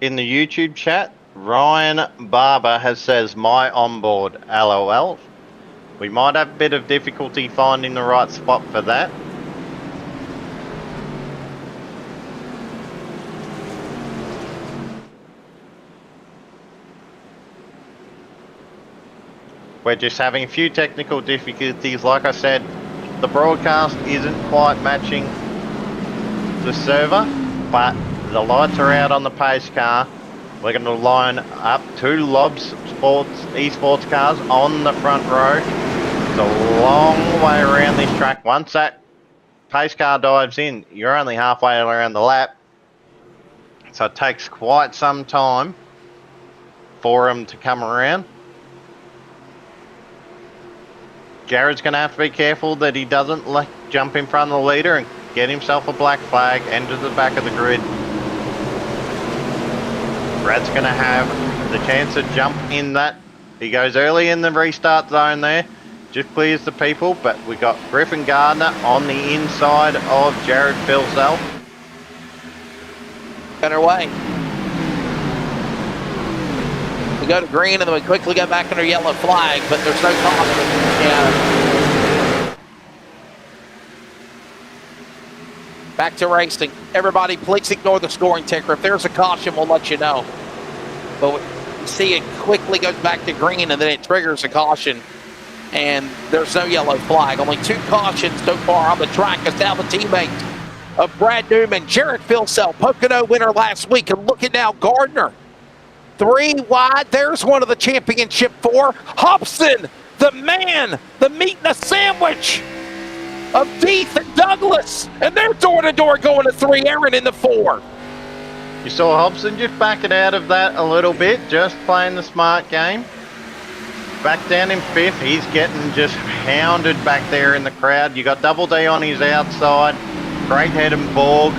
In the YouTube chat, Ryan Barber says, my onboard, LOL. We might have a bit of difficulty finding the right spot for that. We're just having a few technical difficulties. Like I said, the broadcast isn't quite matching the server, but the lights are out on the pace car. We're going to line up 2 Lobs esports cars on the front row. It's a long way around this track. Once that pace car dives in, you're only halfway around the lap. So it takes quite some time for them to come around. Jared's going to have to be careful that he doesn't jump in front of the leader and get himself a black flag, enter the back of the grid. Brad's going to have the chance to jump in that. He goes early in the restart zone there, just clears the people, but we got Griffin Gardner on the inside of Jared Filsell. Better way. We go to green and then we quickly go back under yellow flag, but there's no caution. Yeah. Back to racing. Everybody, please ignore the scoring ticker. If there's a caution, we'll let you know. But you see it quickly goes back to green and then it triggers a caution. And there's no yellow flag. Only 2 cautions so far on the track. It's now the teammate of Brad Newman, Jared Filsell, Pocono winner last week. And look at now, Gardner. 3 wide. There's one of the championship 4. Hobson, the man, the meat in a sandwich of Deeth and Douglas. And they're door-to-door going to 3. Aaron in the 4. You saw Hobson just backing out of that a little bit, just playing the smart game. Back down in 5th. He's getting just hounded back there in the crowd. You got Double D on his outside. Great Head and Borg.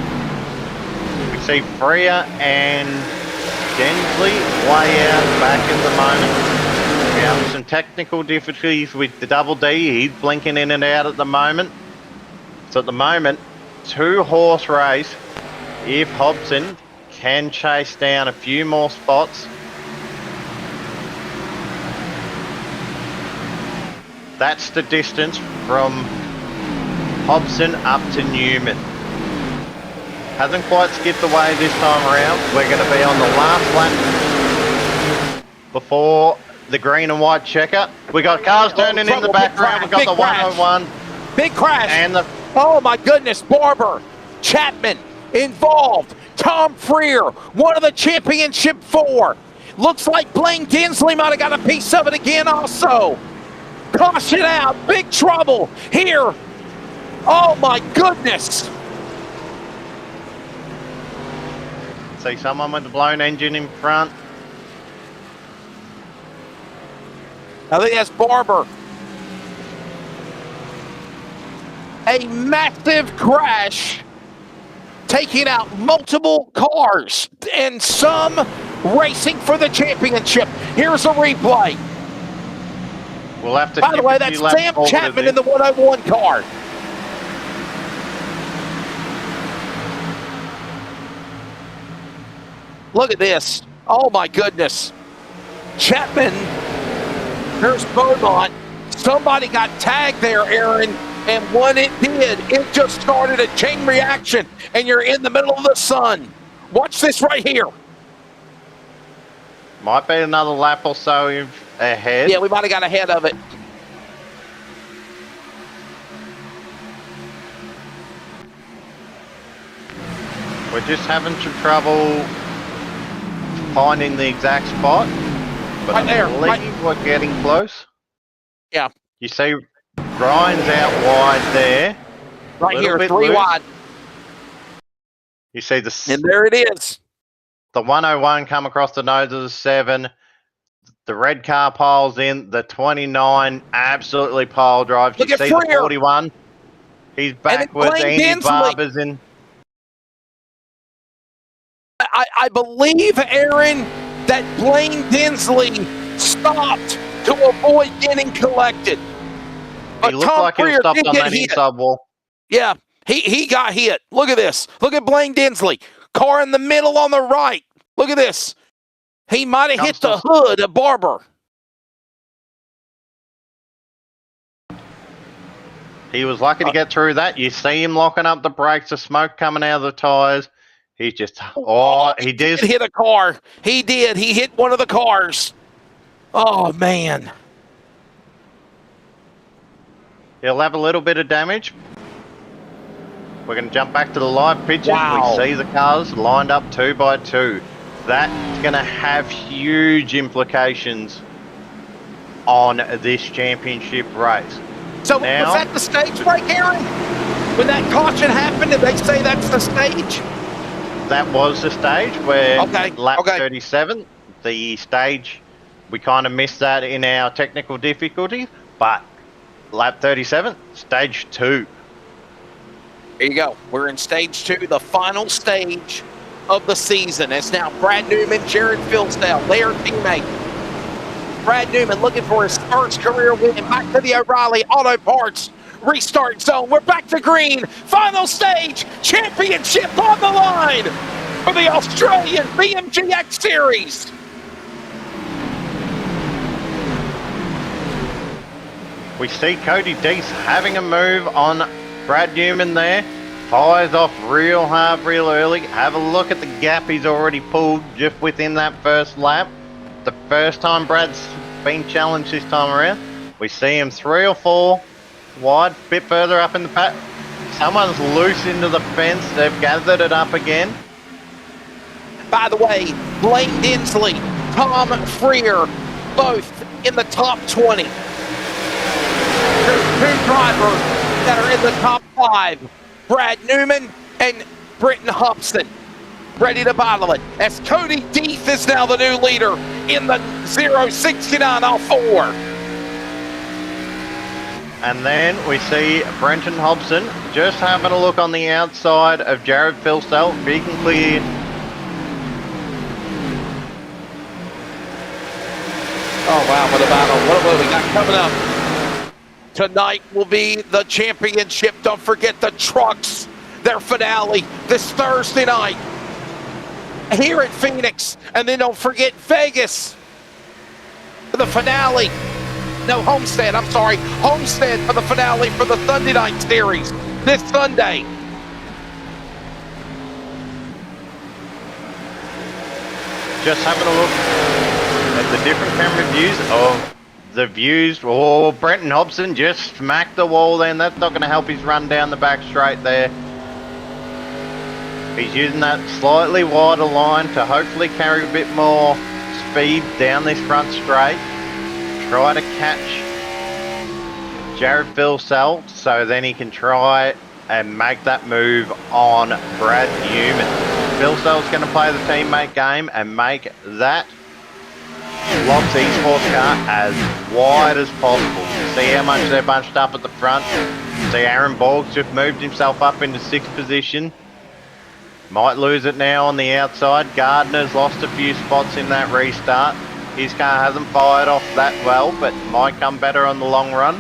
We see Freya and Densley way out back at the moment. We have some technical difficulties with the Double D. He's blinking in and out at the moment. So at the moment, 2-horse race. If Hobson can chase down a few more spots, that's the distance from Hobson up to Newman. Hasn't quite skipped away this time around. We're going to be on the last lap before the green and white checker. We got cars turning in the background. We've got the 101. Big crash. And the... Oh my goodness, Barber, Chapman involved. Tom Freer, one of the championship 4. Looks like Blaine Densley might have got a piece of it again also. Caution out, big trouble here. Oh my goodness. See someone with the blown engine in front. I think that's Barber. A massive crash, taking out multiple cars and some racing for the championship. Here's a replay. We'll have to. By the way, that's Sam Chapman in the 101 car. Look at this. Oh my goodness. Chapman, here's Beaumont. Somebody got tagged there, Aaron, and when it did, it just started a chain reaction, and you're in the middle of the sun. Watch this right here. Might be another lap or so ahead. Yeah, we might have got ahead of it. We're just having some trouble finding the exact spot, but Right there, I believe we're getting close. Yeah. You see Ryan's out wide there. Right Little here, bit 3 loose. wide. You see And there it is. the 101 come across the nose of the 7. The red car piles in. The 29 absolutely pile drives. Look You at see the Freer. 41. He's then backwards. Blaine Andy Densley. Barber's in. I believe, Aaron, that Blaine Densley stopped to avoid getting collected. He looked Tom like he was Freer stopped did on get that hit. inside wall. Yeah, he got hit. Look at this. Look at Blaine Densley. Car in the middle on the right. Look at this. He might have hit the hood of Barber. He was lucky to get through that. You see him locking up the brakes, the smoke coming out of the tires. He's just, he did hit a car. He did. He hit one of the cars. Oh, man. He'll have a little bit of damage. We're going to jump back to the live pictures. Wow. We see the cars lined up 2 by 2. That's going to have huge implications on this championship race. So Now, was that the stage break, Aaron? When that caution happened, did they say that's the stage? that was the stage where lap okay. 37, the stage, we kind of missed that in our technical difficulty, but lap 37, stage 2. There you go. We're in stage 2, the final stage of the season. It's now Brad Newman, Jared Filsdale, their teammate. Brad Newman looking for his first career win. Back to the O'Reilly Auto Parts restart zone. We're back to green. Final stage. Championship on the line for the Australian BMG X-Series. We see Cody Deese having a move on Brad Newman there. Fires off real hard, real early. Have a look at the gap he's already pulled just within that first lap. The first time Brad's been challenged this time around. We see him 3 or 4 wide, a bit further up in the pack. Someone's loose into the fence. They've gathered it up again. By the way, Blaine Densley, Tom Freer, both in the top 20. There's 2 drivers that are in the top 5. Brad Newman and Brenton Hobson ready to battle it as Cody Deese is now the new leader in the 069 off 4. And then we see Brenton Hobson just having a look on the outside of Jared Filsdale. Big and clear. Oh wow, what a battle. What we got coming up. Tonight will be the championship. Don't forget the trucks, their finale this Thursday night here at Phoenix. And then don't forget Vegas for the finale. No, Homestead, I'm sorry. Homestead for the finale for the Sunday night series this Sunday. Just having a look at the different camera views of the views. Oh, Brenton Hobson just smacked the wall then. That's not going to help his run down the back straight there. He's using that slightly wider line to hopefully carry a bit more speed down this front straight. Try to catch Jared Filsdale so then he can try and make that move on Brad Newman. Filsdale's going to play the teammate game and make that Lots Esports car as wide as possible. See how much they're bunched up at the front. See Aaron Borg's just moved himself up into 6th position. Might lose it now on the outside. Gardner's lost a few spots in that restart. His car hasn't fired off that well, but might come better on the long run.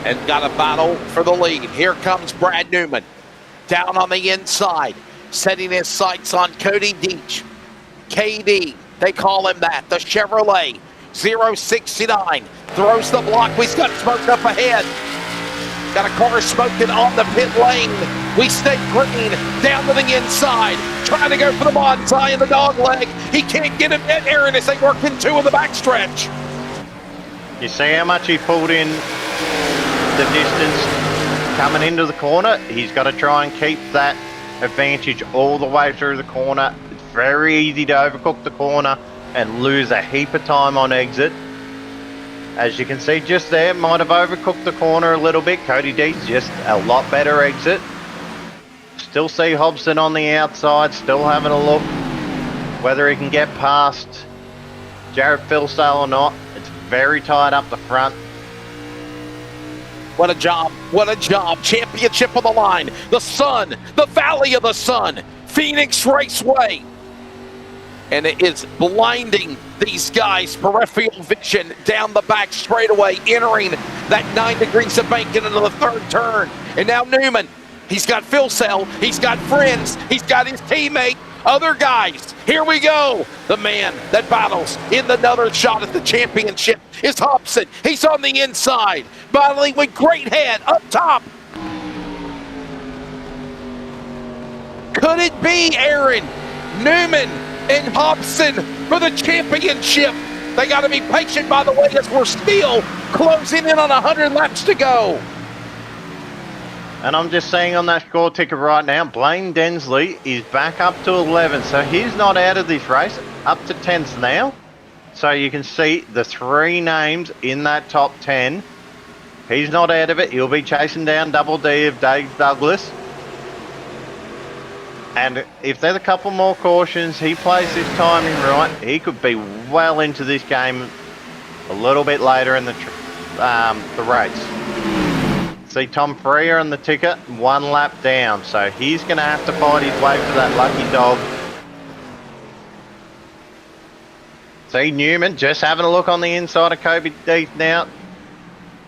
And got a battle for the lead. Here comes Brad Newman. Down on the inside, setting his sights on Cody Deese. KD, they call him that. The Chevrolet 069 throws the block. We've got smoked up ahead. Got a car smoking on the pit lane. We stay green down to the inside. Trying to go for the bonsai in the dog leg. He can't get him yet, Aaron, as they work in 2 in the backstretch. You see how much he pulled in the distance coming into the corner. He's got to try and keep that advantage all the way through the corner. It's very easy to overcook the corner and lose a heap of time on exit. As you can see just there, might have overcooked the corner a little bit. Cody D's just a lot better exit. Still see Hobson on the outside, still having a look whether he can get past Jared Philsale or not. It's very tight up the front. What a job. What a job. Championship on the line. The sun, the Valley of the Sun, Phoenix Raceway. And it is blinding these guys' peripheral vision down the back straightaway, entering that 9 degrees of banking into the third turn. And now Newman, he's got Philsale, he's got friends, he's got his teammate, other guys. Here we go. The man that battles in another shot at the championship is Hobson. He's on the inside, battling with great head up top. Could it be, Aaron? Newman and Hobson for the championship. They got to be patient, by the way, as we're still closing in on 100 laps to go. And I'm just saying on that score ticker right now, Blaine Densley is back up to 11. So he's not out of this race, up to 10th now. So you can see the 3 names in that top 10. He's not out of it. He'll be chasing down Double D of Dave Douglas. And if there's a couple more cautions, he plays this timing right, he could be well into this game a little bit later in the race. See Tom Freer on the ticket, 1 lap down, so he's going to have to fight his way for that lucky dog. See Newman just having a look on the inside of Kobe Deep now.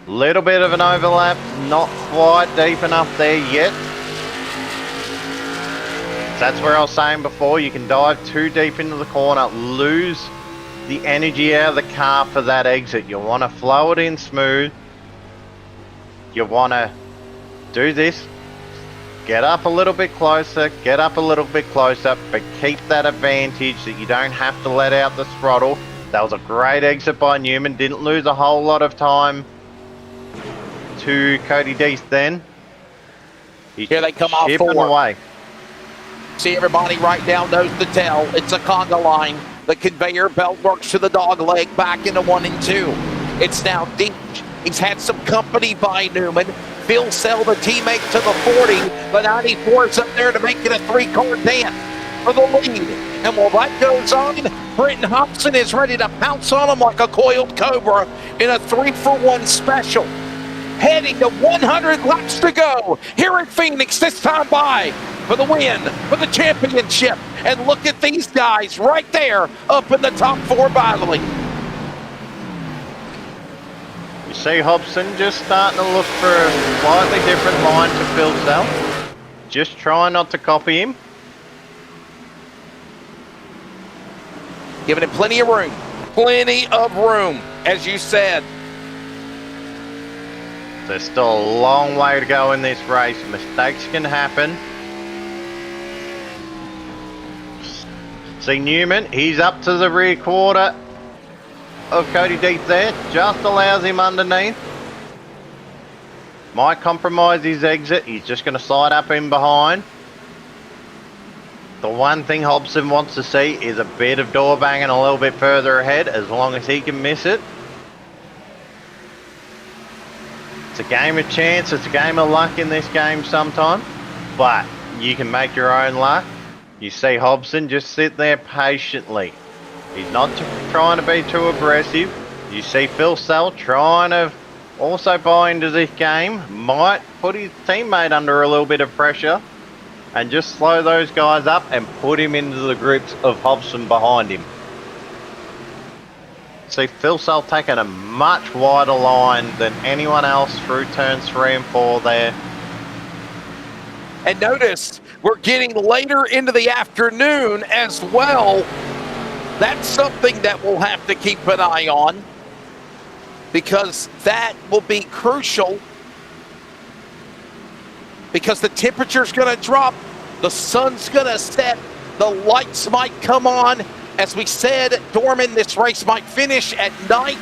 Little bit of an overlap, not quite deep enough there yet. That's where I was saying before, you can dive too deep into the corner, lose the energy out of the car for that exit. You want to flow it in smooth. You want to do this, get up a little bit closer, but keep that advantage that you don't have to let out the throttle. That was a great exit by Newman, didn't lose a whole lot of time to Cody Deese then. Here they come off chipping away. See, everybody right now knows the tell. It's a conga line. The conveyor belt works to the dog leg back into 1 and 2. It's now deep. He's had some company by Newman. Philsale, the teammate, to the 40. The 94 is up there to make it a 3-car dance for the lead. And while that goes on, Brenton Hobson is ready to pounce on him like a coiled cobra in a 3-for-1 special. Heading to 100 laps to go here at Phoenix, this time by for the win, for the championship. And look at these guys right there up in the top 4 battling. You see Hobson just starting to look for a slightly different line to Philsale. Just try not to copy him. Giving him plenty of room. Plenty of room, as you said. There's still a long way to go in this race. Mistakes can happen. See Newman, he's up to the rear quarter of Cody Deep there. Just allows him underneath. Might compromise his exit. He's just going to slide up in behind. The one thing Hobson wants to see is a bit of door banging a little bit further ahead, as long as he can miss it. It's a game of chance, it's a game of luck in this game sometimes, but you can make your own luck. You see Hobson just sit there patiently. He's not trying to be too aggressive. You see Philsale trying to also buy into this game, might put his teammate under a little bit of pressure and just slow those guys up and put him into the grips of Hobson behind him. See Philsale taking a much wider line than anyone else through turns 3 and 4 there. And notice, we're getting later into the afternoon as well. That's something that we'll have to keep an eye on, because that will be crucial, because the temperature's going to drop, the sun's going to set, the lights might come on. As we said, Dorman, this race might finish at night.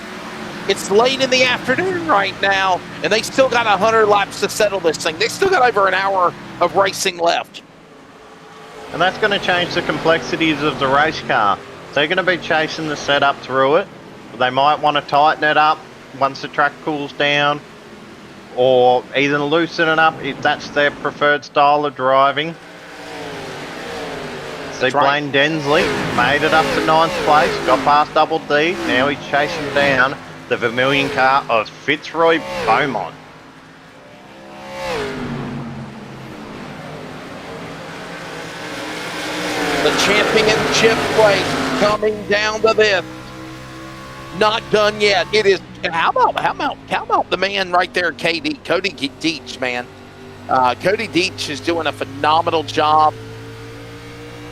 It's late in the afternoon right now, and they still got 100 laps to settle this thing. They still got over an hour of racing left. And that's going to change the complexities of the race car. They're going to be chasing the setup through it. They might want to tighten it up once the track cools down, or either loosen it up if that's their preferred style of driving. See, Blaine Densley made it up to 9th place, got past Double D. Now he's chasing down the Vermilion car of Fitzroy Beaumont. The championship race coming down to this. Not done yet. It is. How about the man right there, Cody Deitch, man. Cody Deitch is doing a phenomenal job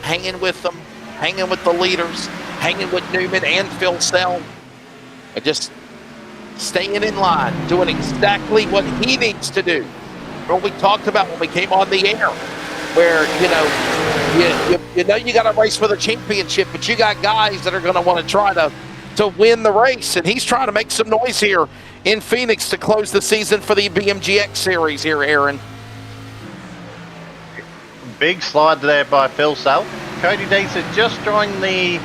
hanging with them, hanging with the leaders, hanging with Newman and Phil Sell, and just staying in line, doing exactly what he needs to do. What we talked about when we came on the air, where you got to race for the championship, but you got guys that are going to want to try to win the race, and he's trying to make some noise here in Phoenix to close the season for the BMG X-Series here, Aaron. Big slide there by Phil Sell. Cody Deitch has just joined the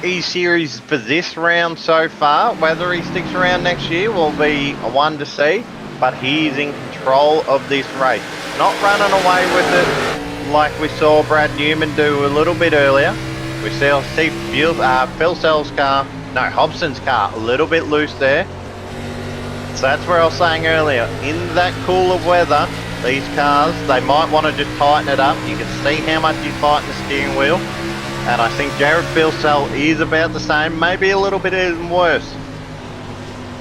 E-Series for this round so far. Whether he sticks around next year will be a one to see, but he's in control of this race. Not running away with it like we saw Brad Newman do a little bit earlier. We see Phil Sell's car, no, Hobson's car, a little bit loose there. So that's where I was saying earlier, in that cooler weather, these cars, they might want to just tighten it up. You can see how much you tighten the steering wheel. And I think Jared Phil Sell is about the same, maybe a little bit even worse.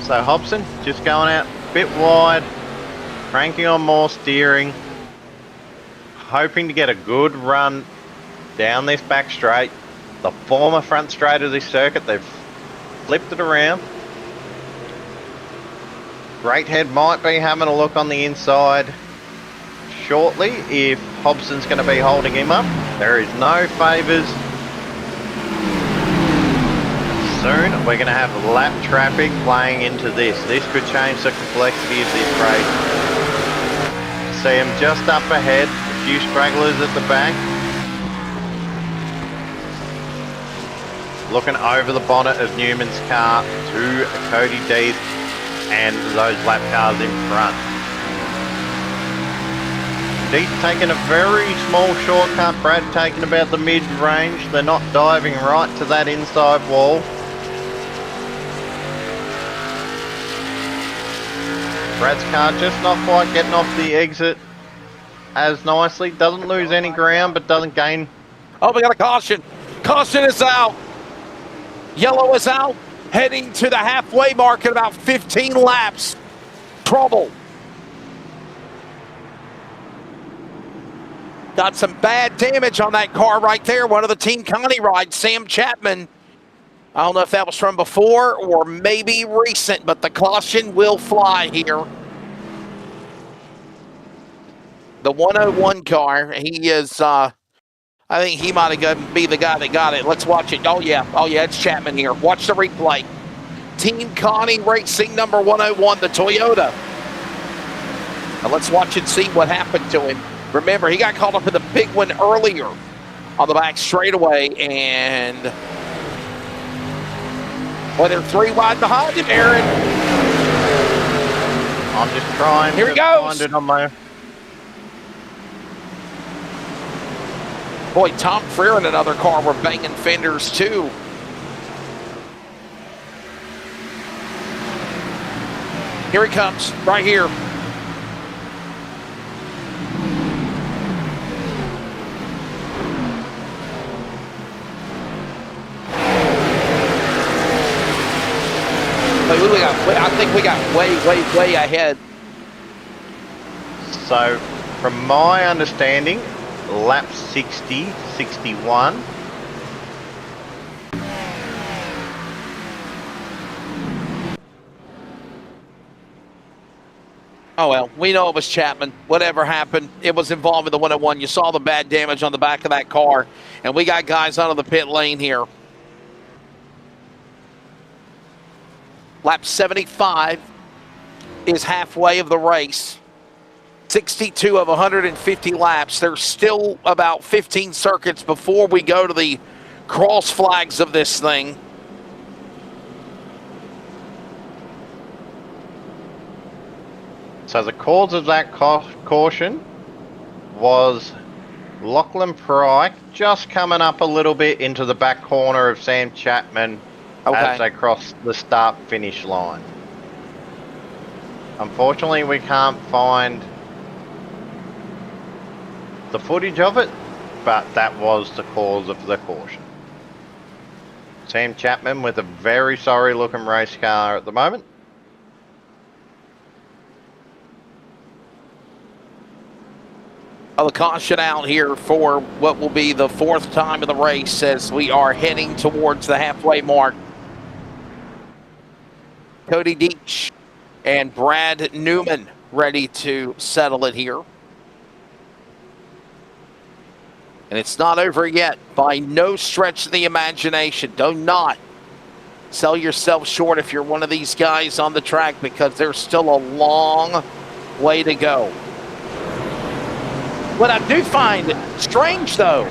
So Hobson just going out a bit wide, cranking on more steering, hoping to get a good run down this back straight. The former front straight of this circuit, they've flipped it around. Greathead might be having a look on the inside shortly if Hobson's going to be holding him up. There is no favours. Soon we're going to have lap traffic playing into this. This could change the complexity of this race. See him just up ahead, a few stragglers at the back. Looking over the bonnet of Newman's car to Cody Deitch and those lap cars in front. Deitch taking a very small shortcut, Brad taking about the mid-range. They're not diving right to that inside wall. Brad's car just not quite getting off the exit as nicely. Doesn't lose any ground, but doesn't gain. Oh, we got a caution. Caution is out. Yellow is out. Heading to the halfway mark at about 15 laps. Trouble. Got some bad damage on that car right there. One of the Team Connie rides, Sam Chapman. I don't know if that was from before or maybe recent, but the caution will fly here. The 101 car, he is, I think he might have be the guy that got it. Let's watch it. Oh, yeah, it's Chapman here. Watch the replay. Team Connie Racing number 101, the Toyota. Now let's watch and see what happened to him. Remember, he got caught up in the big one earlier on the back straightaway, and well, they're 3 wide behind him, Aaron. I'm just trying Here to he goes. find it on my... Boy, Tom Freer and another car were banging fenders too. Here he comes, right here. I think we got way ahead. So, from my understanding, lap 60, 61. Oh, well, we know it was Chapman. Whatever happened, it was involved in the 101. You saw the bad damage on the back of that car, and we got guys out of the pit lane here. Lap 75 is halfway of the race. 62 of 150 laps. There's still about 15 circuits before we go to the cross flags of this thing. So the cause of that caution was Lachlan Pryke just coming up a little bit into the back corner of Sam Chapman as they cross the start-finish line. Unfortunately, we can't find the footage of it, but that was the cause of the caution. Sam Chapman with a very sorry-looking race car at the moment. The caution out here for what will be the fourth time of the race as we are heading towards the halfway mark. Cody Deitch and Brad Newman ready to settle it here. And it's not over yet by no stretch of the imagination. Do not sell yourself short if you're one of these guys on the track, because there's still a long way to go. What I do find strange, though,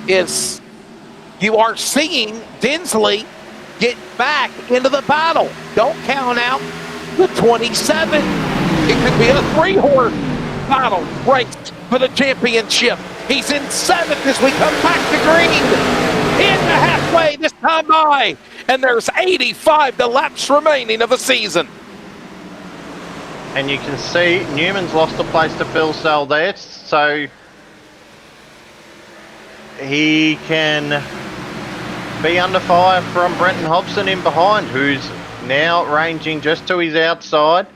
is you are seeing Densley get back into the battle. Don't count out the 27. It could be a three-horse battle race for the championship. He's in seventh as we come back to green. In the halfway this time by. And there's 85 laps remaining of the season. And you can see Newman's lost a place to Phil Sell there, so he can be under fire from Brenton Hobson in behind, who's now ranging just to his outside.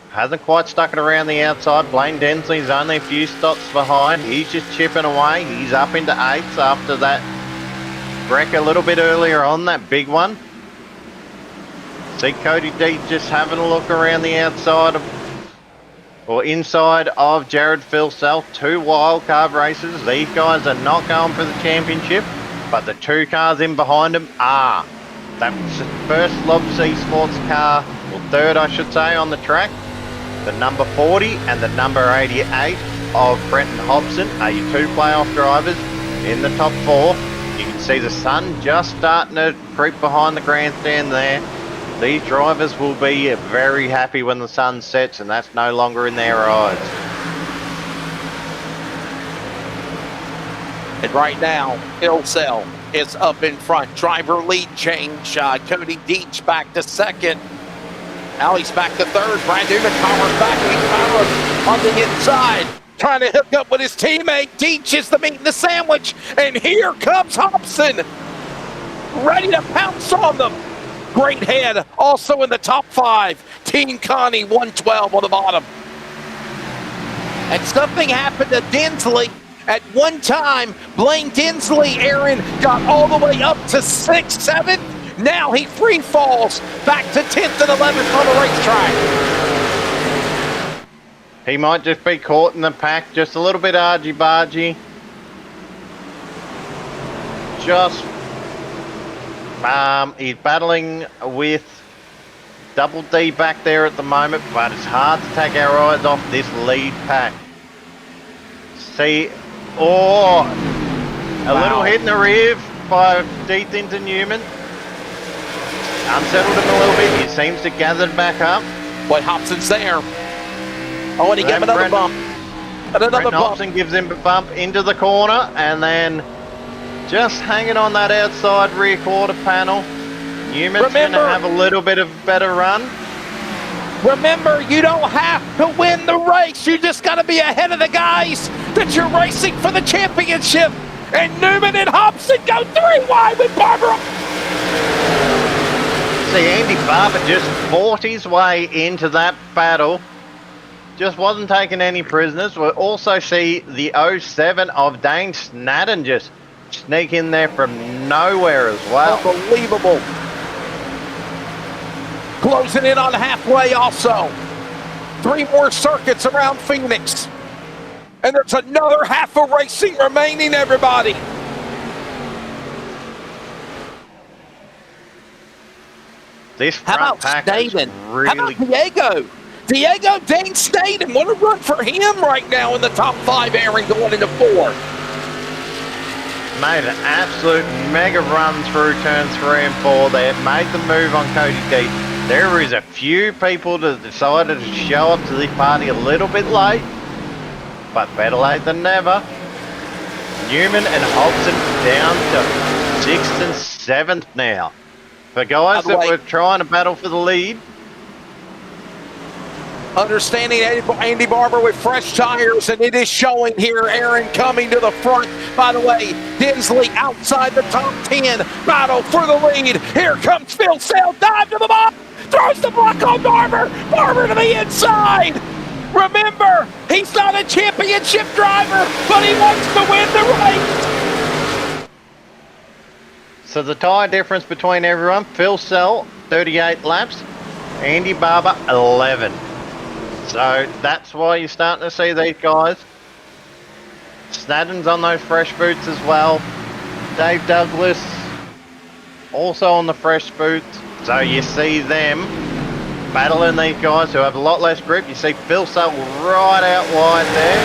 Hasn't quite stuck it around the outside. Blaine Densley's only a few stops behind. He's just chipping away. He's up into eighths after that wreck a little bit earlier on, that big one. See Cody Deitch just having a look around the outside of, or inside of Jared Philsell. Two wildcard races. These guys are not going for the championship, but the two cars in behind them are. That was the first Lob C Sports car, or third I should say, on the track. The number 40 and the number 88 of Brenton Hobson are your two playoff drivers in the top four. You can see the sun just starting to creep behind the grandstand there. These drivers will be very happy when the sun sets, and that's no longer in their eyes. And right now, Philsell is up in front. Driver lead change. Cody Deitch back to second. Now he's back to third. Brad Newman powers back. He's powered on the inside, trying to hook up with his teammate. Deitch is the meat in the sandwich. And here comes Hobson, ready to pounce on them. Great head, also in the top five. Team Connie, 112 on the bottom. And something happened to Densley. At one time, Blaine Densley, Aaron, got all the way up to 6th, 7th. Now he free falls back to 10th and 11th on the racetrack. He might just be caught in the pack, just a little bit argy-bargy. Just he's battling with Double D back there at the moment, but it's hard to take our eyes off this lead pack. See, a little hit in the rear by deep into Newman. Unsettled him a little bit. He seems to gather back up. But Hobson's there. Oh, and he gave another bump. And another Brenton bump. Hobson gives him a bump into the corner, and then just hanging on that outside rear quarter panel. Newman's going to have a little bit of better run. Remember, you don't have to win the race. You just got to be ahead of the guys that you're racing for the championship. And Newman and Hobson go 3 wide with Barber. See, Andy Barber just fought his way into that battle. Just wasn't taking any prisoners. We'll also see the 07 of Dane Snadden just sneak in there from nowhere as well. Unbelievable. Closing in on halfway also. 3 more circuits around Phoenix. And there's another half of racing remaining, everybody. This How front about pack is Staden? How really about Diego? Diego Dane Staden. What a run for him right now in the top 5, Aaron, going into 4. made an absolute mega run through turns 3 and 4 there. Made the move on Cody D. There is a few people that decided to show up to this party a little bit late, but better late than never. Newman and Hobson down to 6th and 7th now. For guys that were trying to battle for the lead. Understanding Andy Barber with fresh tires, and it is showing here. Aaron coming to the front. By the way, Densley outside the top 10. Battle for the lead. Here comes Phil Sale. Dive to the bottom. Throws the block on Barber. Barber to the inside. Remember, he's not a championship driver, but he wants to win the race. So the tyre difference between everyone, Phil Sell, 38 laps, Andy Barber, 11. So that's why you're starting to see these guys. Snadden's on those fresh boots as well. Dave Douglas, also on the fresh boots. So you see them battling these guys who have a lot less grip. You see Phil Sell right out wide there.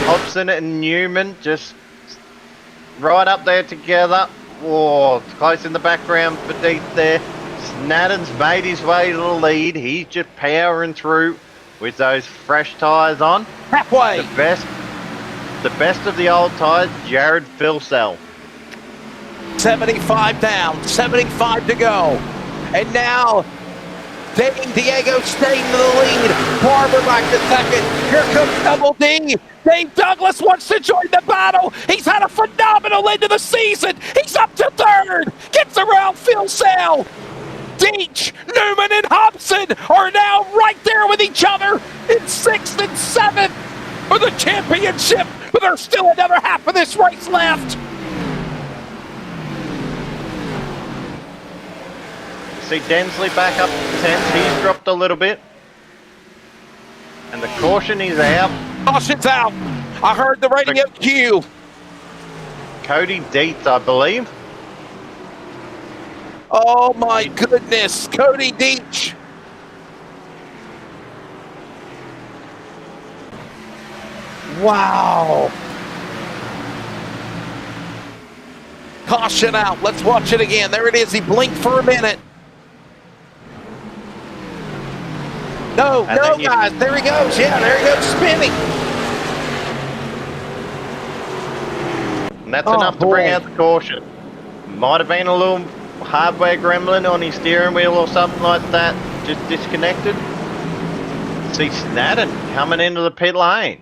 Hobson and Newman just right up there together. Oh, it's close in the background for Deep there. Snadden's made his way to the lead. He's just powering through with those fresh tyres on. Halfway. The best of the old tyres, Jared Phil Sell. 75 down, 75 to go. And now, Diego staying to the lead. Barber back to second. Here comes Double D. Dave Douglas wants to join the battle. He's had a phenomenal end of the season. He's up to 3rd. Gets around Phil Sale. Deach, Newman, and Hobson are now right there with each other in 6th and 7th for the championship. But there's still another half of this race left. See Densley back up to 10th. He's dropped a little bit. And the caution is out. Caution's out. I heard the radio cue. Cody Dietz, I believe. Oh my goodness, Cody Deach. Wow. Caution out. Let's watch it again. There it is. He blinked for a minute. No, guys. There he goes. Yeah, there he goes, spinning. And that's enough to bring out the caution. Might have been a little hardware gremlin on his steering wheel or something like that. Just disconnected. See Snadden coming into the pit lane.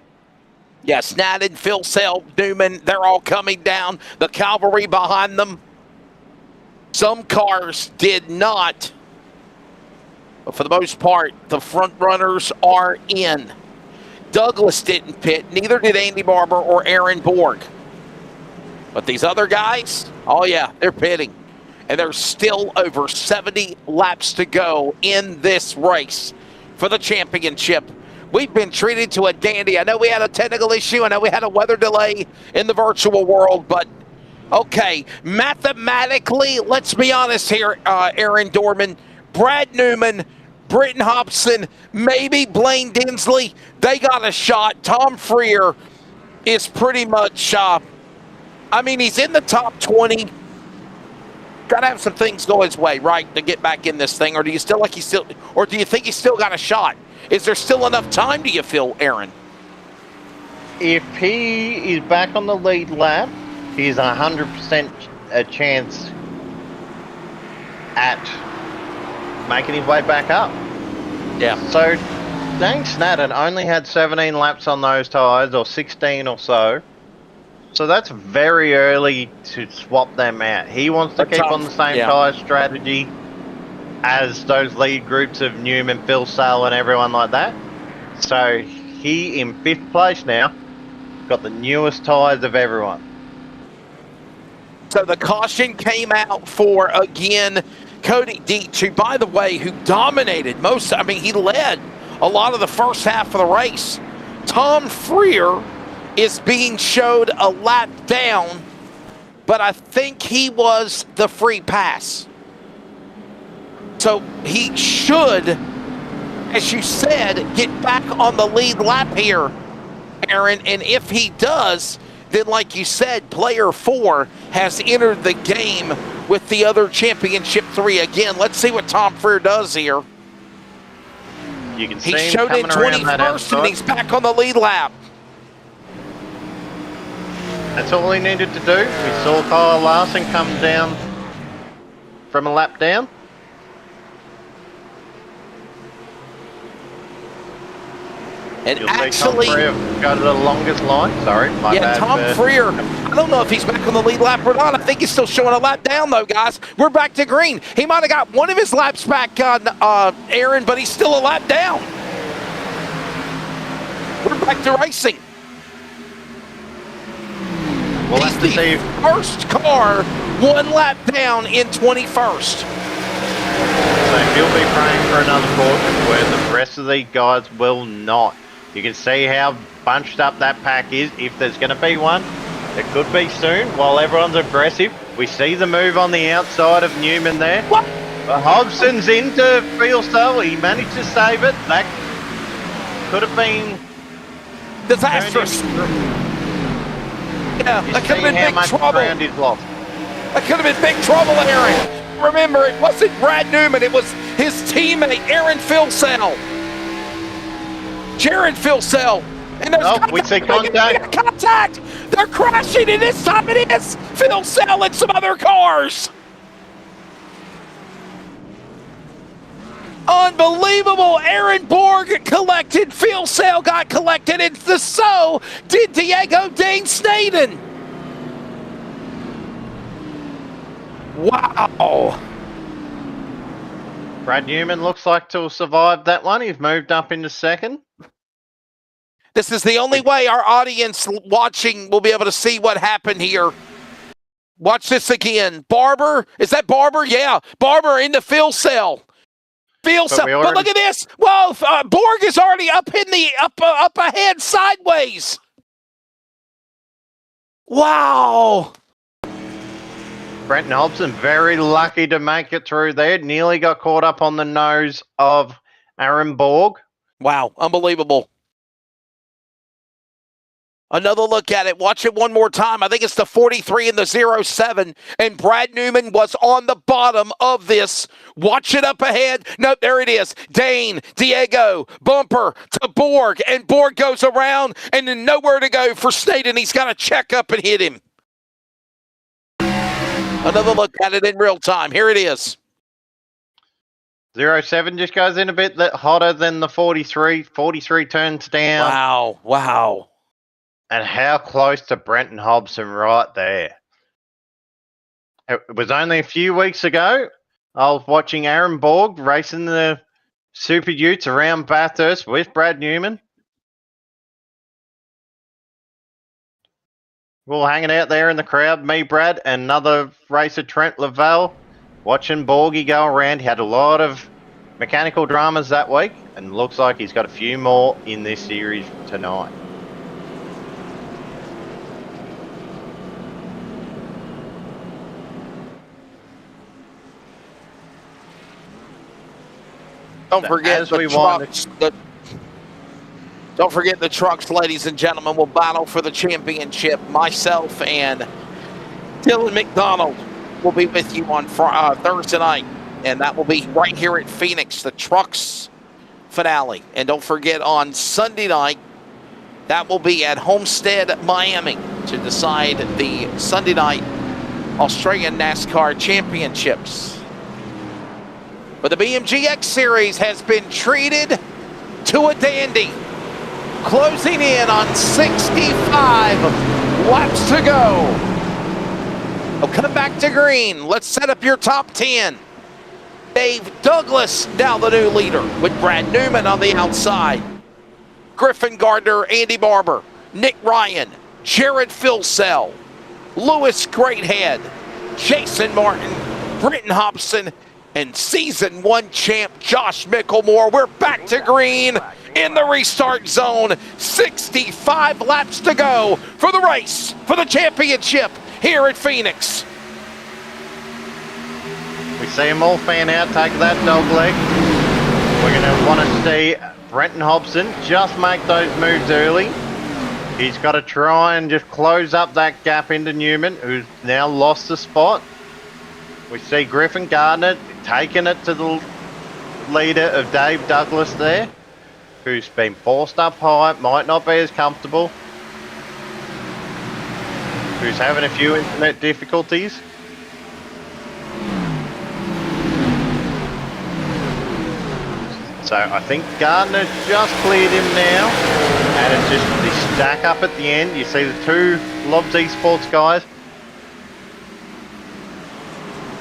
Yeah, Snadden, Phil Sale, Newman, they're all coming down. The cavalry behind them. Some cars did not. But for the most part, the front runners are in. Douglas didn't pit. Neither did Andy Barber or Aaron Borg. But these other guys, oh yeah, they're pitting. And there's still over 70 laps to go in this race for the championship. We've been treated to a dandy. I know we had a technical issue. I know we had a weather delay in the virtual world, but okay, mathematically, let's be honest here, Aaron Dorman, Brad Newman, Brenton Hobson, maybe Blaine Densley, they got a shot. Tom Freer is pretty much, he's in the top 20. Got to have some things go his way, right, to get back in this thing, or do you think he's still got a shot? Is there still enough time, do you feel, Aaron? If he is back on the lead lap, he's 100% a chance at making his way back up. Yeah. So, Dane Snadden only had 17 laps on those tyres, or 16 or so. So that's very early to swap them out. He wants to keep on the same tyre strategy as those lead groups of Newman, Phil Sale and everyone like that. So he in 5th place now, got the newest tyres of everyone. So the caution came out for, again, Cody Deach, who, by the way, who dominated he led a lot of the first half of the race. Tom Freer is being showed a lap down, but I think he was the free pass. So he should, as you said, get back on the lead lap here, Aaron. And if he does, then like you said, player 4 has entered the game with the other championship 3 again. Let's see what Tom Freer does here. You can see He him showed in coming around that 21st, outside. and he's back on the lead lap. That's all he needed to do. We saw Kyle Larson come down from a lap down. And You'll actually, see Tom Freer go to the longest line. Sorry, my yeah, bad. Tom Freer, I don't know if he's back on the lead lap or not. I think he's still showing a lap down, though, guys. We're back to green. He might have got one of his laps back on Aaron, but he's still a lap down. We're back to racing. We'll He's have to the see. first car 1 lap down in 21st. So he'll be praying for another caution where the rest of the guys will not. You can see how bunched up that pack is. If there's going to be one, it could be soon. While everyone's aggressive, we see the move on the outside of Newman there. What? But Hobson's into field style. He managed to save it. That could have been Disastrous. Yeah, that could have been big trouble. Ground is lost. That could have been big trouble, Aaron. Remember, it wasn't Brad Newman. It was his teammate, Aaron Filsell. Jared Filsell. And there's We see contact. Contact! They're crashing, and this time it is Filsell and some other cars. Unbelievable. Aaron Borg collected. Filsell got collected, and so did Diego Dane Snaden. Wow. Brad Newman looks like to have survived that one. He's moved up into second. This is the only way our audience watching will be able to see what happened here. Watch this again. Barber, is that Barber? Yeah, Barber in the field cell. But look at this. Well, Borg is already up in the up ahead sideways. Wow. Brenton Hobson very lucky to make it through there. Nearly got caught up on the nose of Aaron Borg. Wow, unbelievable. Another look at it. Watch it one more time. I think it's the 43 and the 07. And Brad Newman was on the bottom of this. Watch it up ahead. Nope, there it is. Dane, Diego, bumper to Borg. And Borg goes around and then nowhere to go for Snaden. He's got to check up and hit him. Another look at it in real time. Here it is. 07 just goes in a bit hotter than the 43. 43 turns down. Wow, wow. And how close to Brenton Hobson right there. It was only a few weeks ago. I was watching Aaron Borg racing the Super Utes around Bathurst with Brad Newman. We were hanging out there in the crowd, me, Brad, and another racer, Trent Lavelle, watching Borgie go around. He had a lot of mechanical dramas that week, and looks like he's got a few more in this series tonight. Don't forget the trucks. Don't forget the trucks, ladies and gentlemen, will battle for the championship. Myself and Dylan McDonald will be with you on Thursday night, and that will be right here at Phoenix, the trucks finale. And don't forget on Sunday night, that will be at Homestead, Miami, to decide the Sunday night Australian NASCAR Championships. But the BMG X-Series has been treated to a dandy. Closing in on 65 laps to go. Oh, come back to green. Let's set up your top 10. Dave Douglas now the new leader with Brad Newman on the outside. Griffin Gardner, Andy Barber, Nick Ryan, Jared Filsell, Lewis Greathead, Jason Martin, Brenton Hobson, and Season 1 champ Josh Mickelmore. We're back to green in the restart zone. 65 laps to go for the race for the championship here at Phoenix. We see them all fan out, take that dog leg. We're going to want to see Brenton Hobson just make those moves early. He's got to try and just close up that gap into Newman, who's now lost the spot. We see Griffin Gardner taking it to the leader of Dave Douglas there, who's been forced up high, might not be as comfortable, who's having a few internet difficulties. So I think Gardner just cleared him now, and it's just the stack up at the end. You see the two Lobs Esports guys.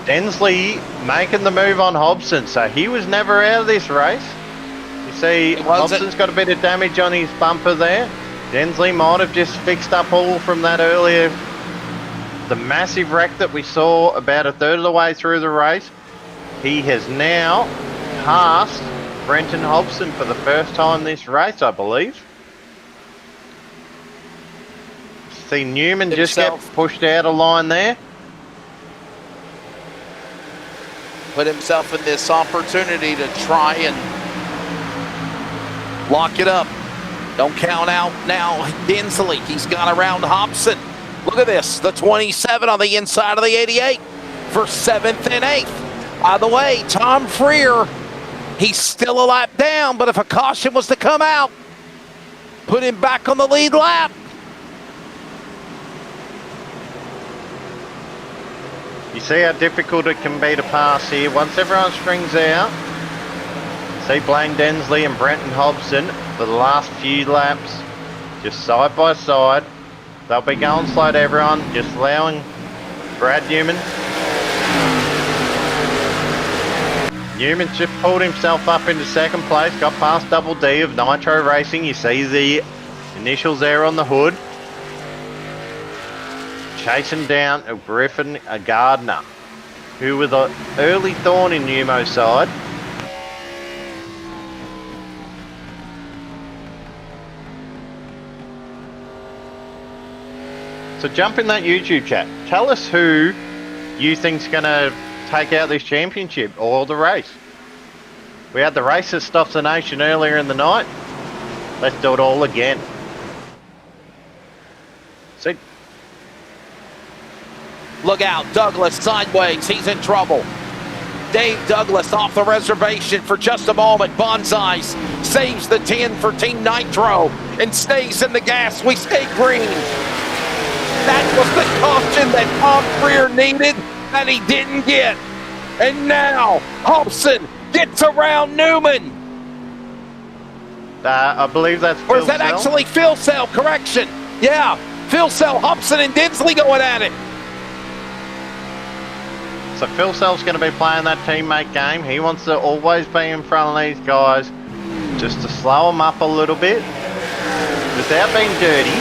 Densley making the move on Hobson, so he was never out of this race. You see Hobson's got a bit of damage on his bumper there. Densley might have just fixed up all from that earlier, the massive wreck that we saw about a third of the way through the race. He has now passed Brenton Hobson for the first time this race, I believe. See Newman just get pushed out of line there. Put himself in this opportunity to try and lock it up. Don't count out now Densley. He's gone around Hobson. Look at this, the 27 on the inside of the 88 for 7th and 8th. By the way, Tom Freer, he's still a lap down, but if a caution was to come out, put him back on the lead lap. You see how difficult it can be to pass here. Once everyone strings out, see Blaine Densley and Brenton Hobson for the last few laps, just side by side. They'll be going slow to everyone, just allowing Brad Newman. Newman's just pulled himself up into second place, got past Double D of Nitro Racing. You see the initials there on the hood. Chasing down a Griffin Gardner, who was an early thorn in Numo's side. So jump in that YouTube chat. Tell us who you think's going to take out this championship or the race. We had the race that stops the nation earlier in the night. Let's do it all again. See. Look out, Douglas sideways, he's in trouble. Dave Douglas off the reservation for just a moment. Bonsais saves the 10 for Team Nitro and stays in the gas. We stay green. That was the caution that Tom Freer needed that he didn't get. And now Hobson gets around Newman. I believe that's Or is that actually Phil Cell? Correction. Yeah, Phil Cell, Hobson and Densley going at it. So Phil Cell's going to be playing that teammate game. He wants to always be in front of these guys just to slow them up a little bit without being dirty.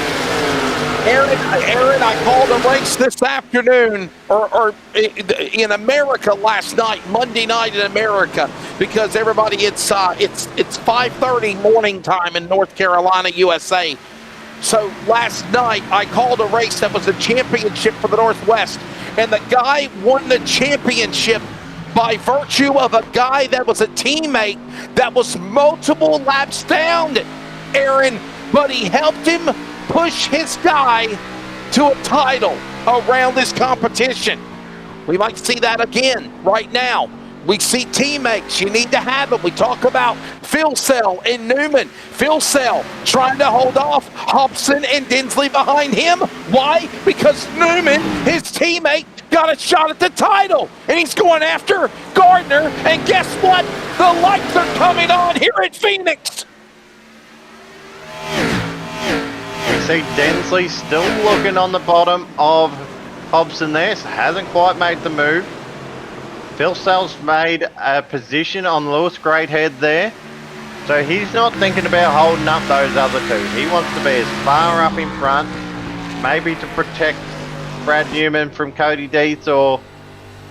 Aaron, I called a race this afternoon, or in America last night, Monday night in America, because everybody, it's 5:30 morning time in North Carolina, USA. So last night I called a race that was a championship for the Northwest, and the guy won the championship by virtue of a guy that was a teammate that was multiple laps down, Aaron, but he helped him push his guy to a title around this competition. We might see that again right now. We see teammates, you need to have them. We talk about Phil Cell and Newman. Phil Cell trying to hold off Hobson and Densley behind him. Why? Because Newman, his teammate, got a shot at the title. And he's going after Gardner. And guess what? The lights are coming on here at Phoenix. We see Densley still looking on the bottom of Hobson there. So hasn't quite made the move. Phil Cell's made a position on Lewis Greathead there. So he's not thinking about holding up those other two. He wants to be as far up in front, maybe to protect Brad Newman from Cody Dietz or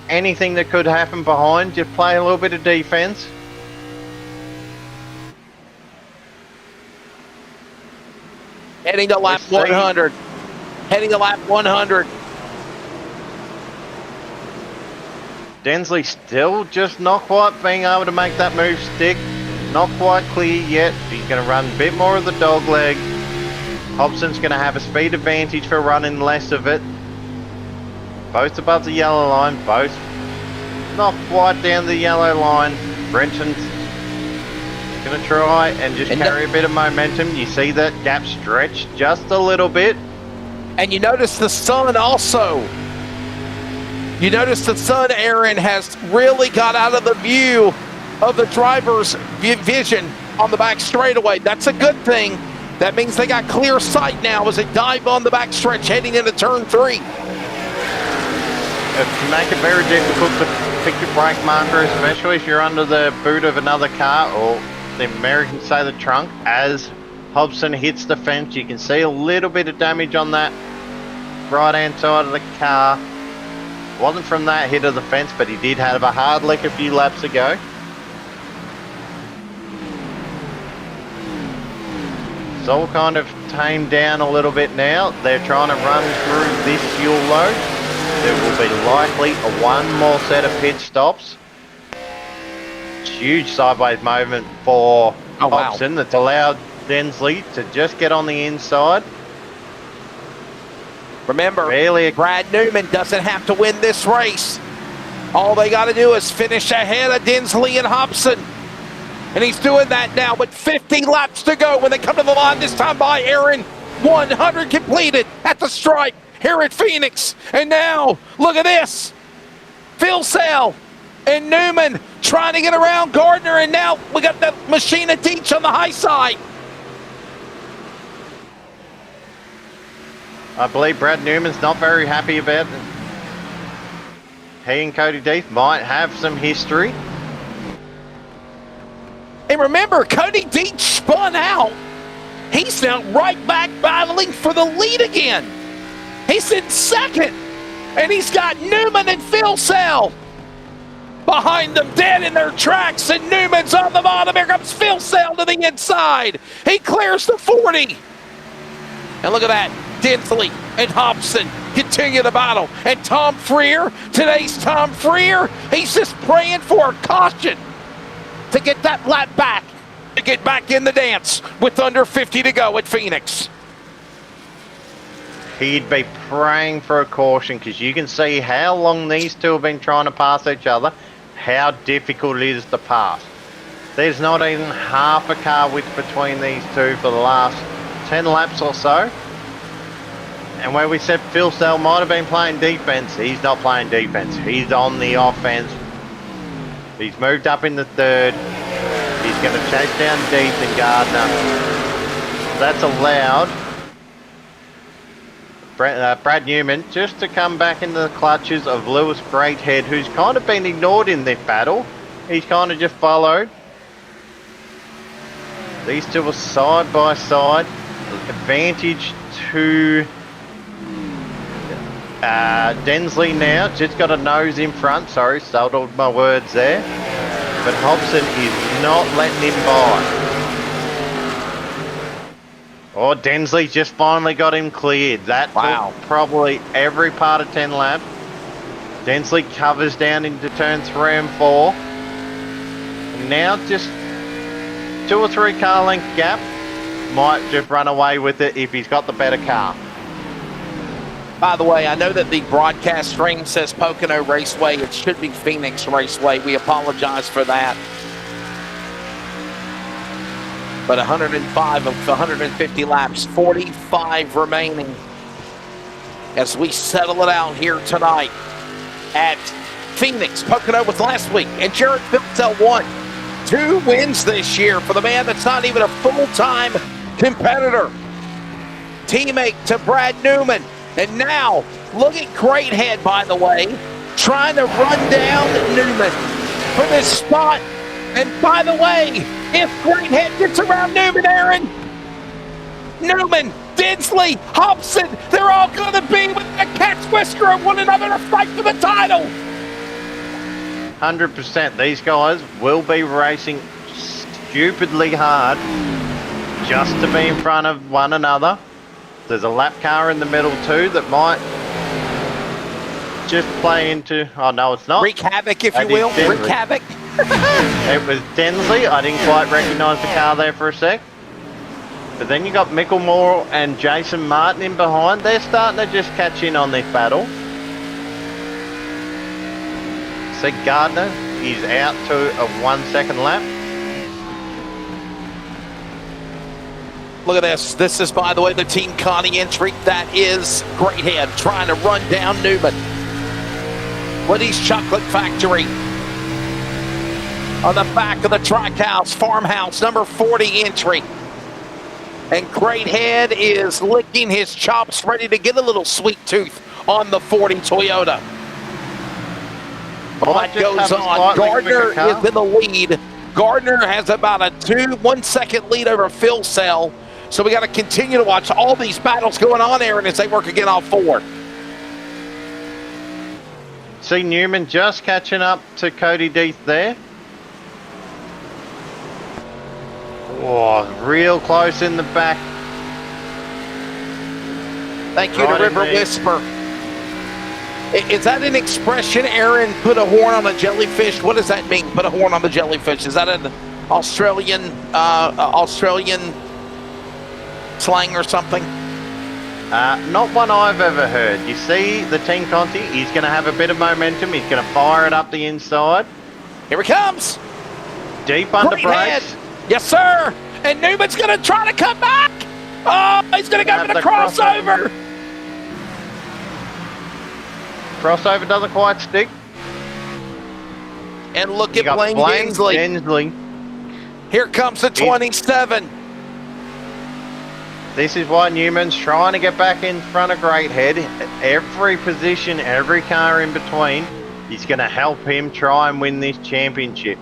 anything that could happen behind. Just play a little bit of defense. Heading to lap 100. Heading to lap 100. Densley still just not quite being able to make that move stick. Not quite clear yet. He's going to run a bit more of the dog leg. Hobson's going to have a speed advantage for running less of it. Both above the yellow line, both not quite down the yellow line. Brenton's going to try and just carry a bit of momentum. You see that gap stretch just a little bit. And you notice the sun also. You notice the sun, Aaron, has really got out of the view of the driver's vision on the back straightaway. That's a good thing. That means they got clear sight now as they dive on the back stretch heading into turn 3. It can make it very difficult to pick your brake marker, especially if you're under the boot of another car, or the Americans say the trunk. As Hobson hits the fence, you can see a little bit of damage on that right hand side of the car. Wasn't from that hit of the fence, but he did have a hard lick a few laps ago. It's all kind of tamed down a little bit now. They're trying to run through this fuel load. There will be likely one more set of pit stops. Huge sideways movement for Hobson that's allowed Densley to just get on the inside. Remember, Brad Newman doesn't have to win this race. All they got to do is finish ahead of Densley and Hobson. And he's doing that now with 50 laps to go when they come to the line this time by Aaron. 100 completed at the stripe here at Phoenix. And now, look at this. Phil Sale and Newman trying to get around Gardner. And now we got the machine of Deech on the high side. I believe Brad Newman's not very happy about it. He and Cody Deeth might have some history. And remember, Cody Deech spun out. He's now right back battling for the lead again. He's in second. And he's got Newman and Phil Sale behind them, dead in their tracks. And Newman's on the bottom. Here comes Phil Sale to the inside. He clears the 40. And look at that. Densley and Hobson continue the battle. And Tom Freer, today's Tom Freer, he's just praying for a caution to get that lap back, to get back in the dance with under 50 to go at Phoenix. He'd be praying for a caution because you can see how long these two have been trying to pass each other, how difficult it is to pass. There's not even half a car width between these two for the last 10 laps or so. And where we said Phil Sale might have been playing defense, he's not playing defense. He's on the offense. He's moved up in the third. He's going to chase down Deeth and Gardner. That's allowed Brad Newman just to come back into the clutches of Lewis Greathead, who's kind of been ignored in this battle. He's kind of just followed. These two are side by side. Advantage to Densley now, just got a nose in front. Sorry, stuttered my words there. But Hobson is not letting him by. Oh, Densley just finally got him cleared. That took probably every part of 10 laps. Densley covers down into turn 3 and 4. And now just 2 or 3 car length gap. Might just run away with it if he's got the better car. By the way, I know that the broadcast stream says Pocono Raceway. It should be Phoenix Raceway. We apologize for that. But 105 of 150 laps, 45 remaining as we settle it out here tonight at Phoenix. Pocono was last week, and Jared Philsell won 2 wins this year for the man that's not even a full-time competitor. Teammate to Brad Newman. And now, look at Greathead, by the way, trying to run down Newman for this spot. And by the way, if Greathead gets around Newman, Aaron, Newman, Densley, Hobson, they're all going to be with a cat's whisker of one another to fight for the title. 100%. These guys will be racing stupidly hard just to be in front of one another. There's a lap car in the middle too that might just play into... Oh, no, it's not. Wreak havoc, if That you is will. Densley. Wreak havoc. It was Densley. I didn't quite recognise the car there for a sec. But then you got Micklemore and Jason Martin in behind. They're starting to just catch in on this battle. See, Gardner is out to a 1 second lap. Look at this. This is, by the way, the Team Connie entry. That is Greathead trying to run down Newman. Woody's Chocolate Factory. On the back of the Trackhouse Farmhouse, number 40 entry. And Greathead is licking his chops, ready to get a little sweet tooth on the 40 Toyota. Well, that goes on. Gardner is in the lead. Gardner has about a 1 second lead over Phil Sell. So we got to continue to watch all these battles going on, Aaron, as they work again off 4. See Newman just catching up to Cody Death there. Oh, real close in the back. Thank you to River Whisper. Is that an expression, Aaron? Put a horn on a jellyfish? What does that mean? Put a horn on the jellyfish. Is that an Australian slang or something? Not one I've ever heard. You see the Team Conti, he's going to have a bit of momentum. He's going to fire it up the inside. Here he comes. Deep under brakes. Yes, sir. And Newman's going to try to come back. Oh, he's going to go for the crossover. Crossover doesn't quite stick. And look at Blaine Densley. Here comes the 27. This is why Newman's trying to get back in front of Greathead. Every position, every car in between is going to help him try and win this championship.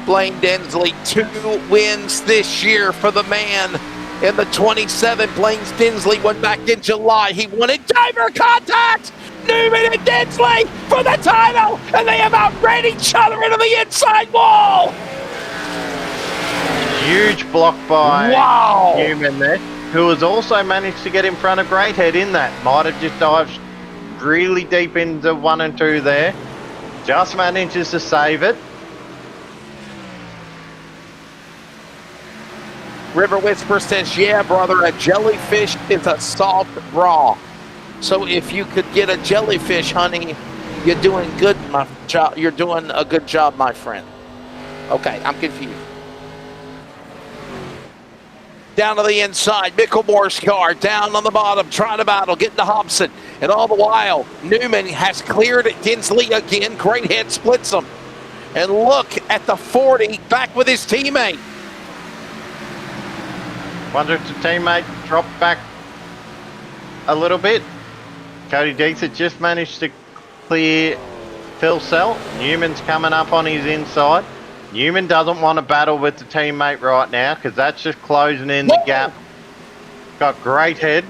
Blaine Densley, 2 wins this year for the man in the 27. Blaine Densley won back in July. He wanted driver contact. Newman and Densley for the title, and they have outran each other into the inside wall. Huge block by Newman there, who has also managed to get in front of Greathead in that. Might have just dived really deep into 1 and 2 there. Just manages to save it. River Whisper says, yeah, brother, a jellyfish is a soft raw. So if you could get a jellyfish, honey, you're doing good, you're doing a good job, my friend. Okay, I'm confused. Down to the inside, Micklemore's car down on the bottom, trying to battle, getting to Hobson. And all the while, Newman has cleared Densley again. Greathead splits them. And look at the 40 back with his teammate. Wonder if the teammate dropped back a little bit. Cody Deeks had just managed to clear Phil Sell. Newman's coming up on his inside. Newman doesn't want to battle with the teammate right now because that's just closing in the gap. Got Greathead.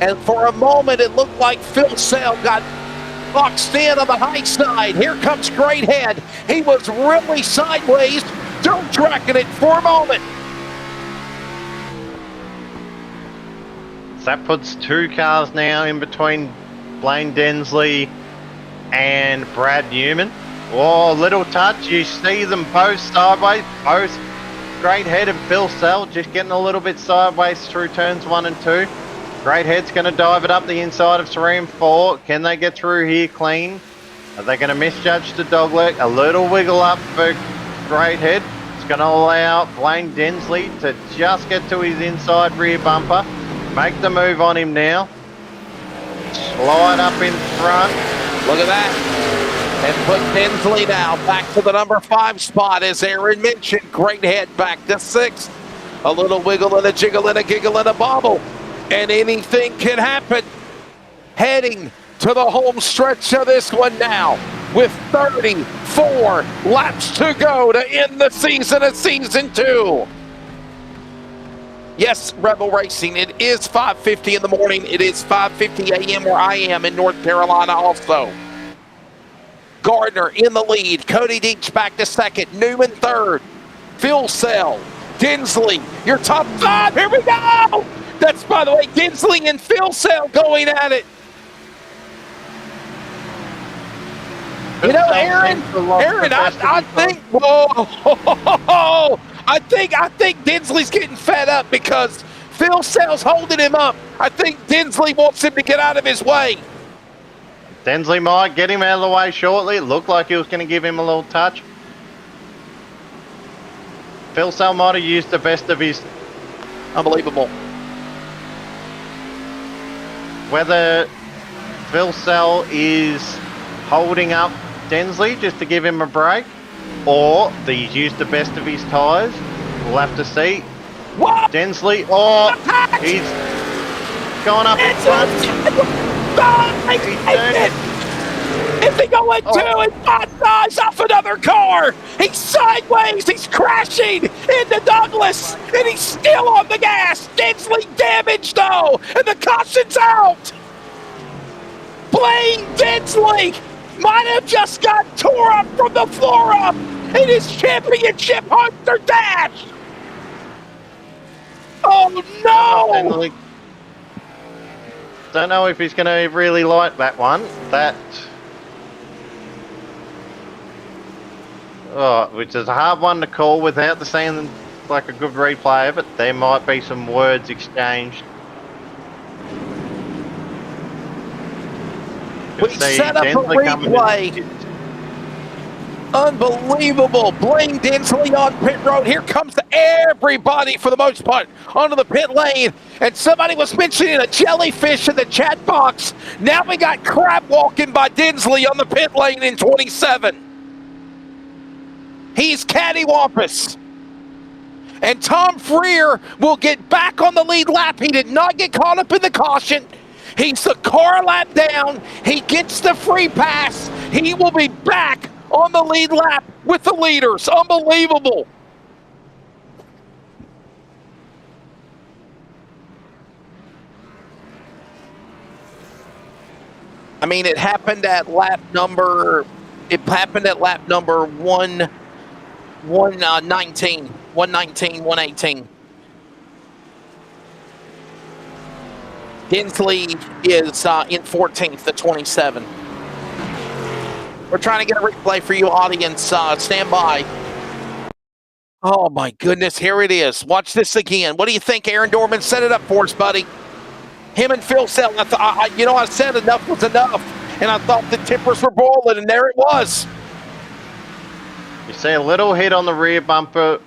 And for a moment, it looked like Phil Sell got boxed in on the high side. Here comes Greathead. He was really sideways, dirt tracking it for a moment. So that puts 2 cars now in between Blaine Densley and Brad Newman. Oh, little touch. You see them both sideways. Both Greathead and Phil Sell just getting a little bit sideways through turns 1 and 2. Greathead's going to dive it up the inside of 3 and 4. Can they get through here clean? Are they going to misjudge the dogleg? A little wiggle up for Greathead. It's going to allow Blaine Densley to just get to his inside rear bumper. Make the move on him now. Slide up in front. Look at that. And put Densley now back to the number 5 spot, as Aaron mentioned. Greathead back to 6. A little wiggle and a jiggle and a giggle and a bobble. And anything can happen. Heading to the home stretch of this one now, with 34 laps to go to end the season of Season 2. Yes, Rebel Racing, it is 5:50 in the morning. It is 5:50 a.m. where I am in North Carolina also. Gardner in the lead. Cody Deeks back to 2nd. Newman 3rd. Phil Sell. Densley, your top 5. Here we go. That's, by the way, Densley and Phil Sell going at it. You know, Aaron, I think, whoa, I think Densley's getting fed up because Phil Sell's holding him up. I think Densley wants him to get out of his way. Densley might get him out of the way shortly. It looked like he was going to give him a little touch. Phil Sell might have used the best of his... Unbelievable. Whether Phil Sell is holding up Densley just to give him a break, or he's used the best of his tyres, we'll have to see. What? Densley, he's gone up in front. Is he going to? And dives off another car. He's sideways. He's crashing into Douglas, and he's still on the gas. Densley damaged though, and the caution's out. Blaine Densley might have just got tore up from the floor up in his championship Hunter dash. Oh no! Don't know if he's going to really like that one. Which is a hard one to call without the saying like a good replay, but there might be some words exchanged. We set up a replay. Unbelievable. Blaine Densley on pit road. Here comes everybody, for the most part, onto the pit lane. And somebody was mentioning a jellyfish in the chat box. Now we got crab walking by Densley on the pit lane in 27. He's cattywampus. And Tom Freer will get back on the lead lap. He did not get caught up in the caution. He's the car lap down. He gets the free pass. He will be back on the lead lap with the leaders. Unbelievable. I mean, it happened at lap number 119, 118. Densley is in 14th at 27. We're trying to get a replay for you, audience. Stand by. Oh, my goodness. Here it is. Watch this again. What do you think, Aaron Dorman? Set it up for us, buddy. Him and Phil Sell. I said enough was enough, and I thought the tippers were boiling, and there it was. You see a little hit on the rear bumper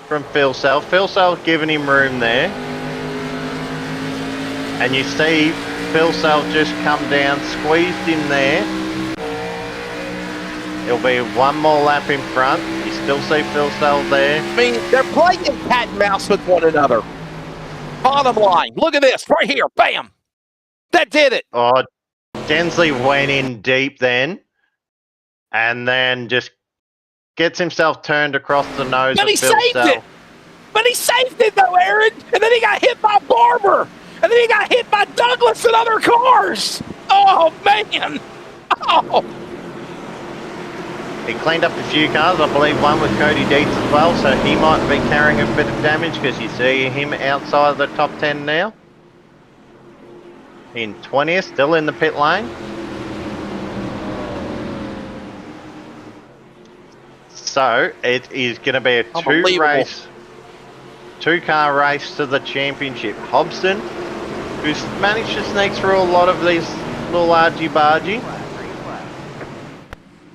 from Phil Sell. Phil Sell's giving him room there. And you see Phil Sell just come down, squeezed in there. It'll be one more lap in front. You still see Phil Sell there. I mean, they're playing cat and mouse with one another. Bottom line, look at this right here. Bam. That did it. Oh, Densley went in deep then. And then just gets himself turned across the nose of Phil Sell. But he saved it though, Aaron. And then he got hit by Barber. And then he got hit by Douglas and other cars. Oh, man. Oh. He cleaned up a few cars, I believe one with Cody Dietz as well, so he might be carrying a bit of damage because you see him outside of the top 10 now. In 20th, still in the pit lane. So it is going to be a two-car race to the championship. Hobson, who's managed to sneak through a lot of these little argy-bargy.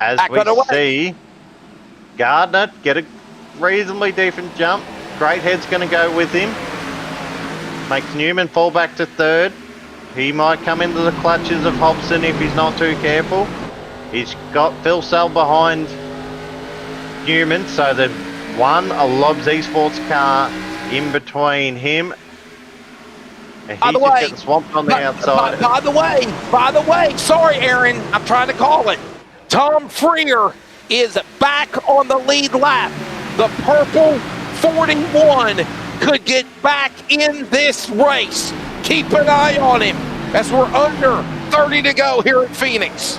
As we see Gardner get a reasonably decent jump. Greathead's going to go with him. Makes Newman fall back to third. He might come into the clutches of Hobson if he's not too careful. He's got Phil Sell behind Newman, so there's a Lobbs Esports car in between him. And he's just getting swamped on the outside. By the way, sorry, Aaron, I'm trying to call it. Tom Freer is back on the lead lap. The purple 41 could get back in this race. Keep an eye on him as we're under 30 to go here at Phoenix.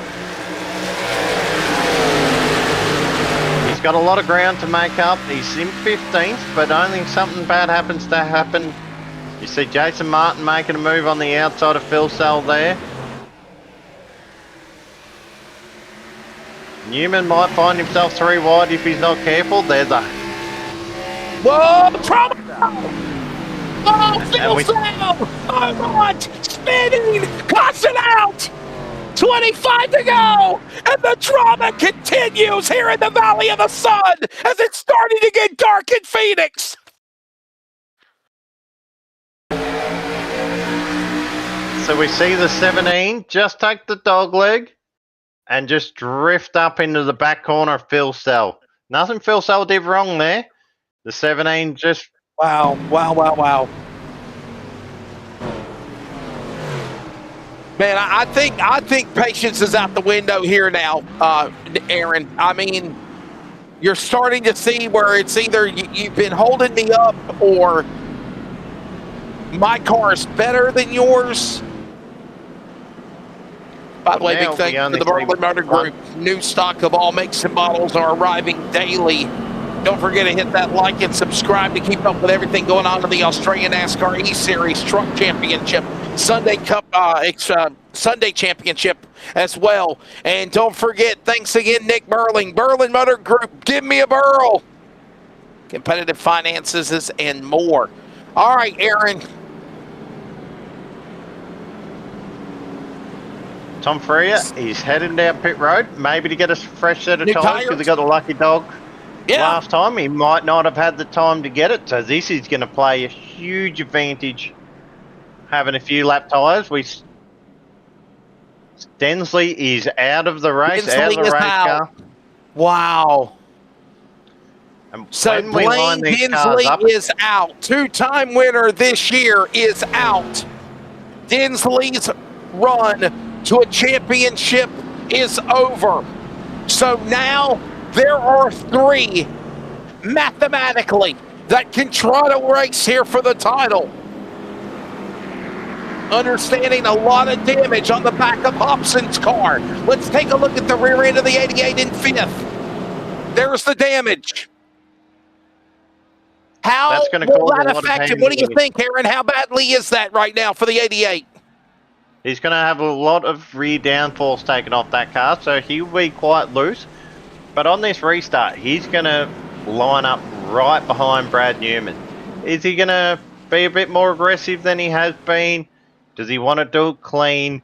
He's got a lot of ground to make up. He's in 15th, but only something bad happens to happen You see Jason Martin making a move on the outside of Phil Sell there. Newman might find himself 3 wide if he's not careful. There's a... Whoa, trouble! Oh, Phil Sell! Oh, what? Spinning! Caution out! 25 to go! And the drama continues here in the Valley of the Sun as it's starting to get dark in Phoenix. So we see the 17 just take the dog leg and just drift up into the back corner of Phil Sell. Nothing Phil Sell did wrong there. The 17 just... Wow. Man, I think patience is out the window here now, Aaron. I mean, you're starting to see where it's either you've been holding me up or my car is better than yours. By the way, big thank you to the Berlin Motor Group. New stock of all makes and models are arriving daily. Don't forget to hit that like and subscribe to keep up with everything going on in the Australian NASCAR E-Series Truck Championship, Sunday Cup, Sunday Championship as well. And don't forget, thanks again, Nick Burling, Berlin Motor Group. Give me a Burl. Competitive finances and more. All right, Aaron. Tom Freya, he's heading down pit road, maybe to get a fresh set of tires because he got a lucky dog last time. He might not have had the time to get it, so this is going to play a huge advantage having a few lap tires. Densley is out of the race, out of the race car. Wow. And so Blaine Densley is out. 2-time winner this year is out. Densley's run to a championship is over. So now there are 3 mathematically that can try to race here for the title. Understanding a lot of damage on the back of Hobson's car. Let's take a look at the rear end of the 88 in 5th. There's the damage. How will that affect him? What do you think, Aaron? How badly is that right now for the 88? He's going to have a lot of rear downforce taken off that car, so he'll be quite loose. But on this restart, he's going to line up right behind Brad Newman. Is he going to be a bit more aggressive than he has been? Does he want to do it clean?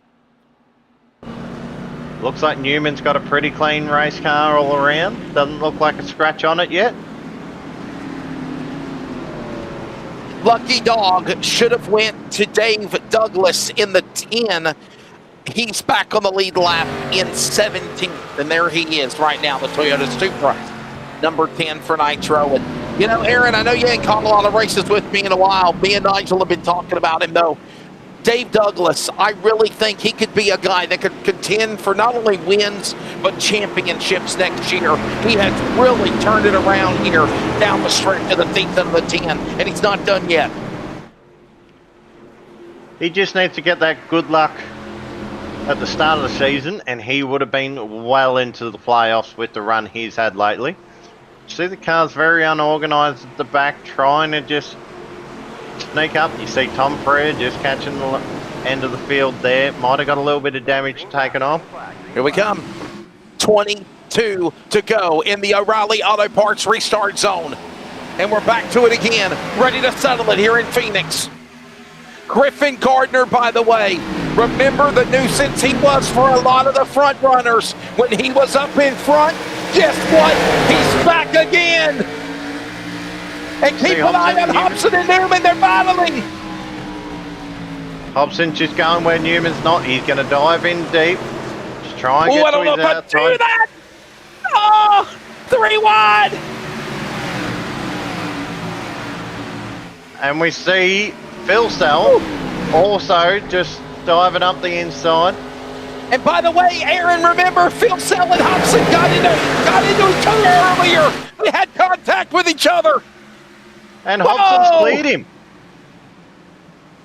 Looks like Newman's got a pretty clean race car all around. Doesn't look like a scratch on it yet. Lucky dog should have went to Dave Douglas in the 10. He's back on the lead lap in 17th, and there he is right now, the Toyota Supra, number 10 for Nitro. And, you know, Aaron, I know you ain't caught a lot of races with me in a while. Me and Nigel have been talking about him, though. Dave Douglas, I really think he could be a guy that could contend for not only wins, but championships next year. He has really turned it around here down the stretch of the 10th and the 10, and he's not done yet. He just needs to get that good luck at the start of the season, and he would have been well into the playoffs with the run he's had lately. See, the car's very unorganised at the back, trying to just sneak up. You see Tom Freya just catching the end of the field there. Might have got a little bit of damage taken off. Here we come. 22 to go in the O'Reilly Auto Parts restart zone. And we're back to it again, ready to settle it here in Phoenix. Griffin Gardner, by the way, remember the nuisance he was for a lot of the front runners when he was up in front? Guess what? He's back again. And keep an eye on Hobson and Newman. They're battling. Hobson's just going where Newman's not. He's going to dive in deep. Just try and get to his outside. Do that. Oh, 3 wide. And we see Phil Sell also just diving up the inside. And by the way, Aaron, remember Phil Sell and Hobson got into each other earlier. They had contact with each other. And Hobson's cleared him.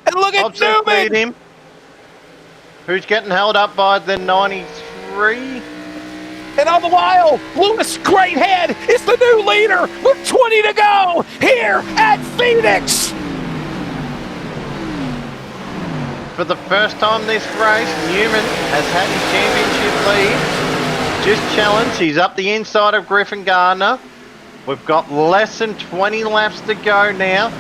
And look at Hobson Newman. cleared him. Who's getting held up by the 93. And all the while, Lewis Greathead is the new leader with 20 to go here at Phoenix. for the first time this race, Newman has had his championship lead. Just challenged. He's up the inside of Griffin Gardner. We've got less than 20 laps to go now.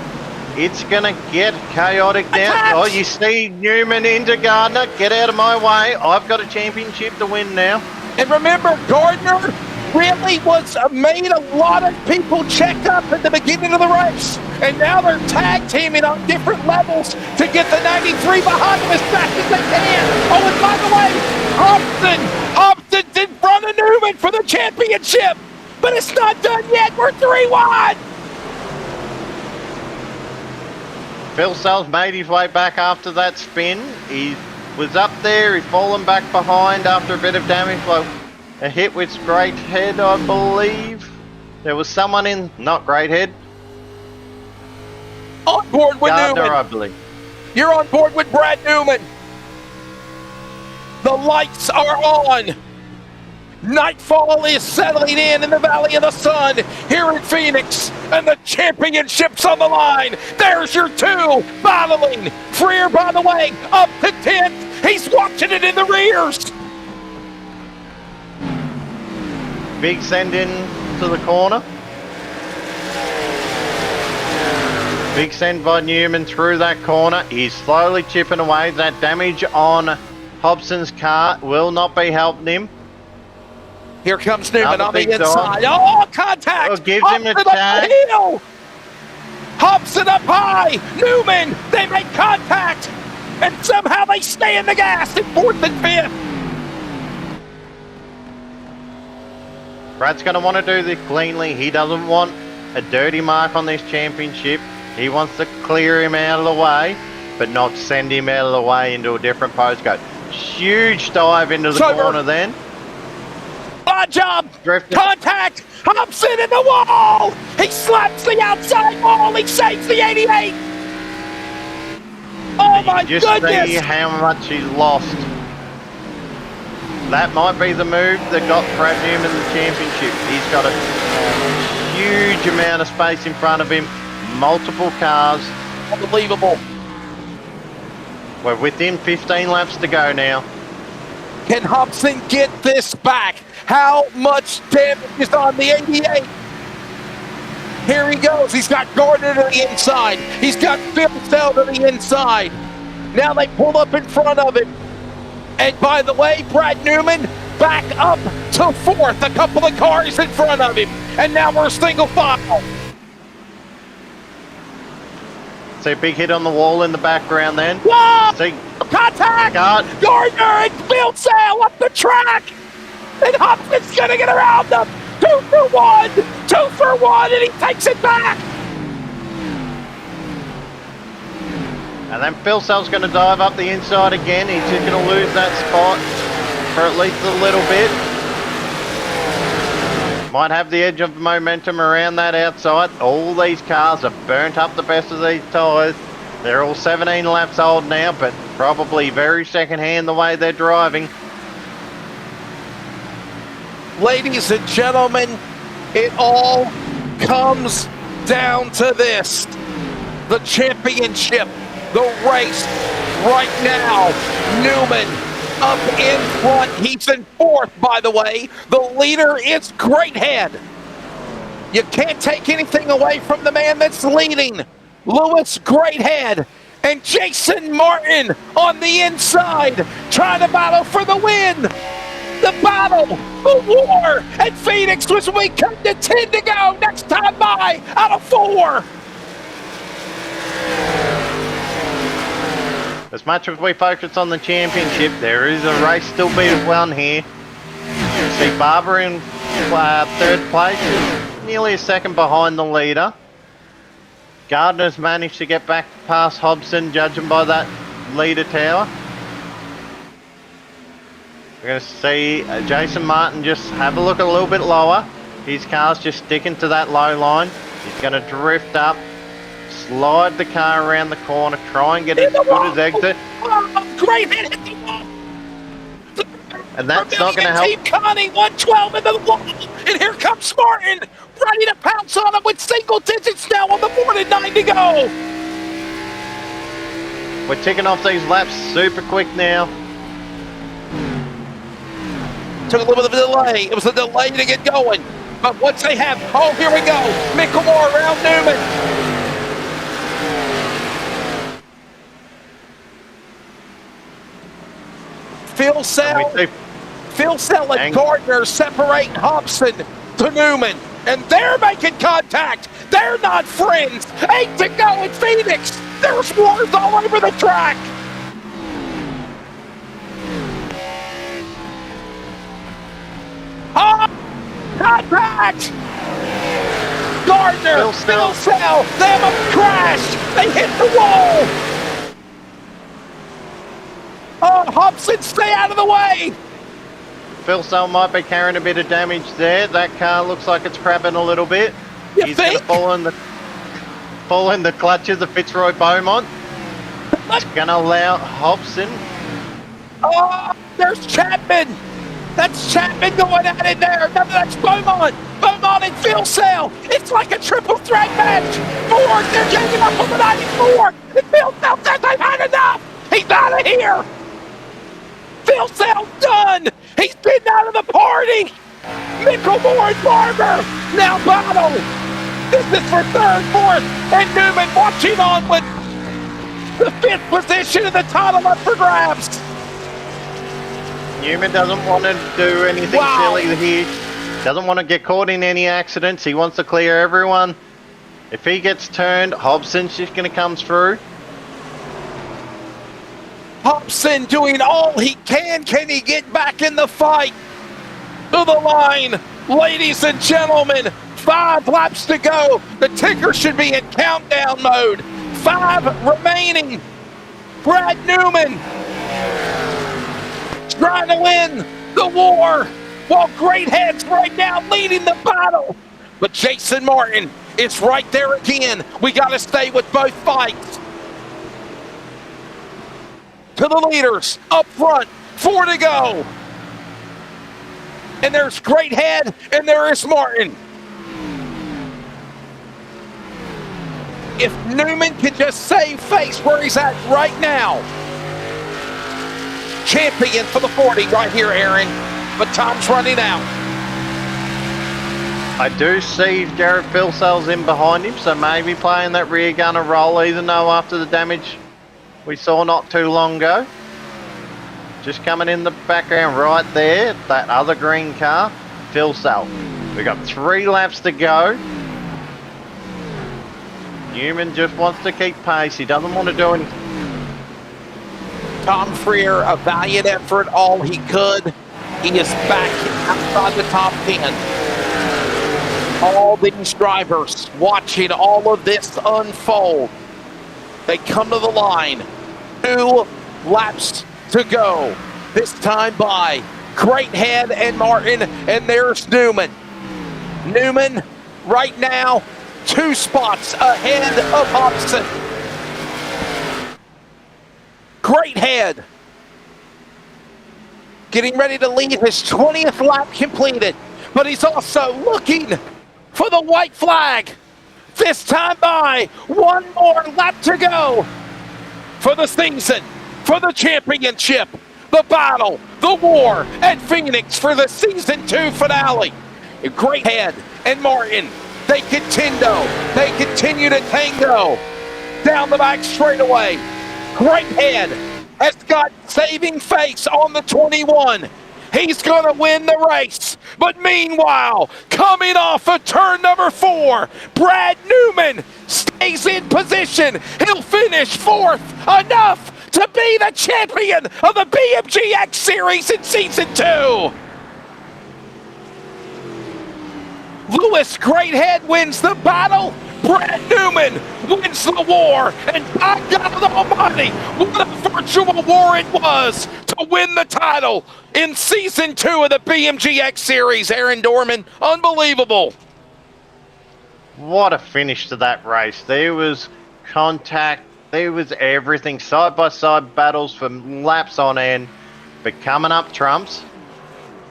It's going to get chaotic now. Attacks! Oh, you see Newman into Gardner. Get out of my way. I've got a championship to win now. And remember, Gardner really made a lot of people check up at the beginning of the race. And now they're tag teaming on different levels to get the 93 behind them as fast as they can. Oh, and by the way, Hobson's in front of Newman for the championship. But it's not done yet. We're 3-1. Phil Sells made his way back after that spin. He was up there. He's fallen back behind after a bit of damage. Well, a hit with Great Head, I believe. There was someone in, not Great Head. On board with Gardner, Newman. I believe. You're on board with Brad Newman. The lights are on. Nightfall is settling in the Valley of the Sun here in Phoenix, and the championship's on the line. There's your two battling. Freer, by the way, up to 10th. He's watching it in the rears. Big send in to the corner. Big send by Newman through that corner. He's slowly chipping away. That damage on Hobson's car will not be helping him. Here comes Newman Another on the big inside. dog. Oh, contact! Oh, gives him a Hobson up tag. the hill. Hobson up high. Newman, they make contact. And somehow they stay in the gas in 4th and 5th. Brad's going to want to do this cleanly. He doesn't want a dirty mark on this championship. He wants to clear him out of the way, but not send him out of the way into a different postcode. Huge dive into the corner then. Odd job. Drifted. Contact. Hobson in the wall. He slaps the outside wall. He saves the 88. Oh my Just goodness. see how much he's lost. That might be the move that got Brad Newman the championship. He's got a huge amount of space in front of him. Multiple cars. Unbelievable. We're within 15 laps to go now. Can Hobson get this back? How much damage is on the 88? Here he goes. He's got Gardner to the inside. He's got Phil Sell to the inside. Now they pull up in front of him. And by the way, Brad Newman back up to 4th. A couple of cars in front of him. And now we're single file. See a big hit on the wall in the background then. Whoa! See, Contact! Gardner and Phil Sell up the track! And Hobson's gonna get around them! 2 for 1! 2 for 1, and he takes it back! and then Phil Sell's going to dive up the inside again. He's just going to lose that spot for at least a little bit. Might have the edge of momentum around that outside. All these cars have burnt up the best of these tyres. They're all 17 laps old now, but probably very second-hand the way they're driving. Ladies and gentlemen, it all comes down to this. The championship, the race right now. Newman up in front. He's in 4th, by the way. The leader is Greathead. You can't take anything away from the man that's leading. Lewis Greathead and Jason Martin on the inside, trying to battle for the win. The battle, the war at Phoenix was we come to 10 to go. Next time by out of 4. As much as we focus on the championship, there is a race still being won here. You see Barber in 3rd place, nearly a second behind the leader. Gardner's managed to get back past Hobson, judging by that leader tower. We're going to see Jason Martin just have a look a little bit lower. His car's just sticking to that low line. He's going to drift up, slide the car around the corner, try and get as good as exit. Oh, great hit the wall. And that's not going to help. Team Connie, 112 in the wall. And here comes Martin, ready to pounce on him with single digits now on the board at 9 to go. We're ticking off these laps super quick now. Took a little bit of a delay. It was a delay to get going. But once they have, oh, here we go. Mickelmore around Newman. Phil Sell and Gardner separating Hobson to Newman. And they're making contact. They're not friends. 8 to go in Phoenix. There's wars all over the track. Oh, contact! Gardner, Phil Sell, they have a crash. They hit the wall. Oh, Hobson, stay out of the way. Phil Sell might be carrying a bit of damage there. That car looks like it's crabbing a little bit. He's going to fall in the clutches of Fitzroy Beaumont. It's going to allow Hobson. Oh, there's Chapman. That's Chapman going at it there. No, that's Beaumont. Beaumont and Phil Sell. It's like a triple threat match. Ford, they're taking up on the 94. And Phil Sell says they've had enough. He's out of here. Phil Sell done. He's been out of the party. Mickelmore and Barber now battle. This is for third, fourth, and Newman watching on with the 5th position in the title up for grabs. Newman doesn't want to do anything silly here. Doesn't want to get caught in any accidents. He wants to clear everyone. If he gets turned, Hobson's just going to come through. Hobson doing all he can. Can he get back in the fight? To the line, ladies and gentlemen. 5 laps to go. The ticker should be in countdown mode. 5 remaining. Brad Newman trying to win the war, while Great Head's right now leading the battle. But Jason Martin is right there again. We got to stay with both fights. To the leaders up front, 4 to go. And there's Great Head, and there is Martin. If Newman can just save face where he's at right now. Champion for the 40 right here, Aaron. But time's running out. I do see Jared Philsells in behind him, so maybe playing that rear gunner role, even though after the damage we saw not too long ago. Just coming in the background right there, that other green car, Philsell. We've got 3 laps to go. Newman just wants to keep pace. He doesn't want to do anything. Tom Freer, a valiant effort, all he could. He is back outside the top 10. All these drivers watching all of this unfold. They come to the line. 2 laps to go. This time by Great Head and Martin, and there's Newman. Newman right now 2 spots ahead of Hobson. Great Head getting ready to lead his 20th lap completed, but he's also looking for the white flag. This time by 1 more lap to go for the season, for the championship, the battle, the war at Phoenix for the season 2 finale. Great Head and Martin, they continue to tango down the back straightaway. Great Head has got saving face on the 21. He's going to win the race. But meanwhile, coming off of turn number 4, Brad Newman stays in position. He'll finish 4th, enough to be the champion of the BMG X-Series in Season 2. Lewis Greathead wins the battle. Brad Newman wins the war. And by God Almighty, what a virtual war it was to win the title in Season 2 of the BMG X-Series. Aaron Dorman, unbelievable. What a finish to that race. There was contact. There was everything. Side-by-side battles for laps on end. But coming up trumps,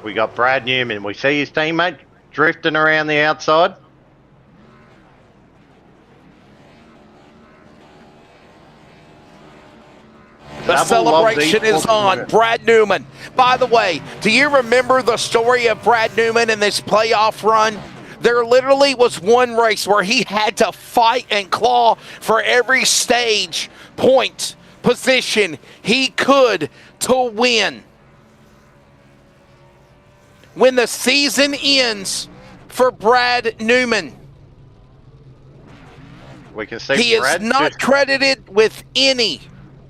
we got Brad Newman. We see his teammate drifting around the outside. The Double loves celebration is equal on. quarter. Brad Newman. By the way, do you remember the story of Brad Newman in this playoff run? There literally was one race where he had to fight and claw for every stage, point, position he could to win. When the season ends for Brad Newman, We can see he is Brad not just- credited with any.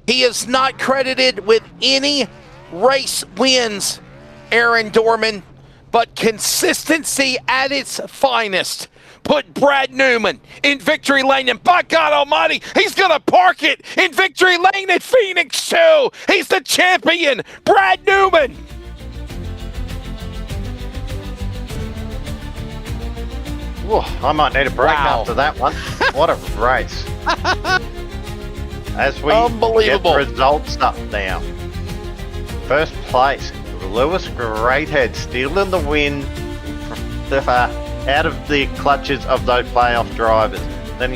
He is not credited with any race wins, Aaron Dorman, but consistency at its finest put Brad Newman in victory lane. And by God Almighty, he's going to park it in victory lane at Phoenix too. He's the champion, Brad Newman. Whoa, I might need a break Wow. after that one. What a race. As we Unbelievable. get the results up now. First place, Lewis Greathead stealing the win out of the clutches of those playoff drivers. Then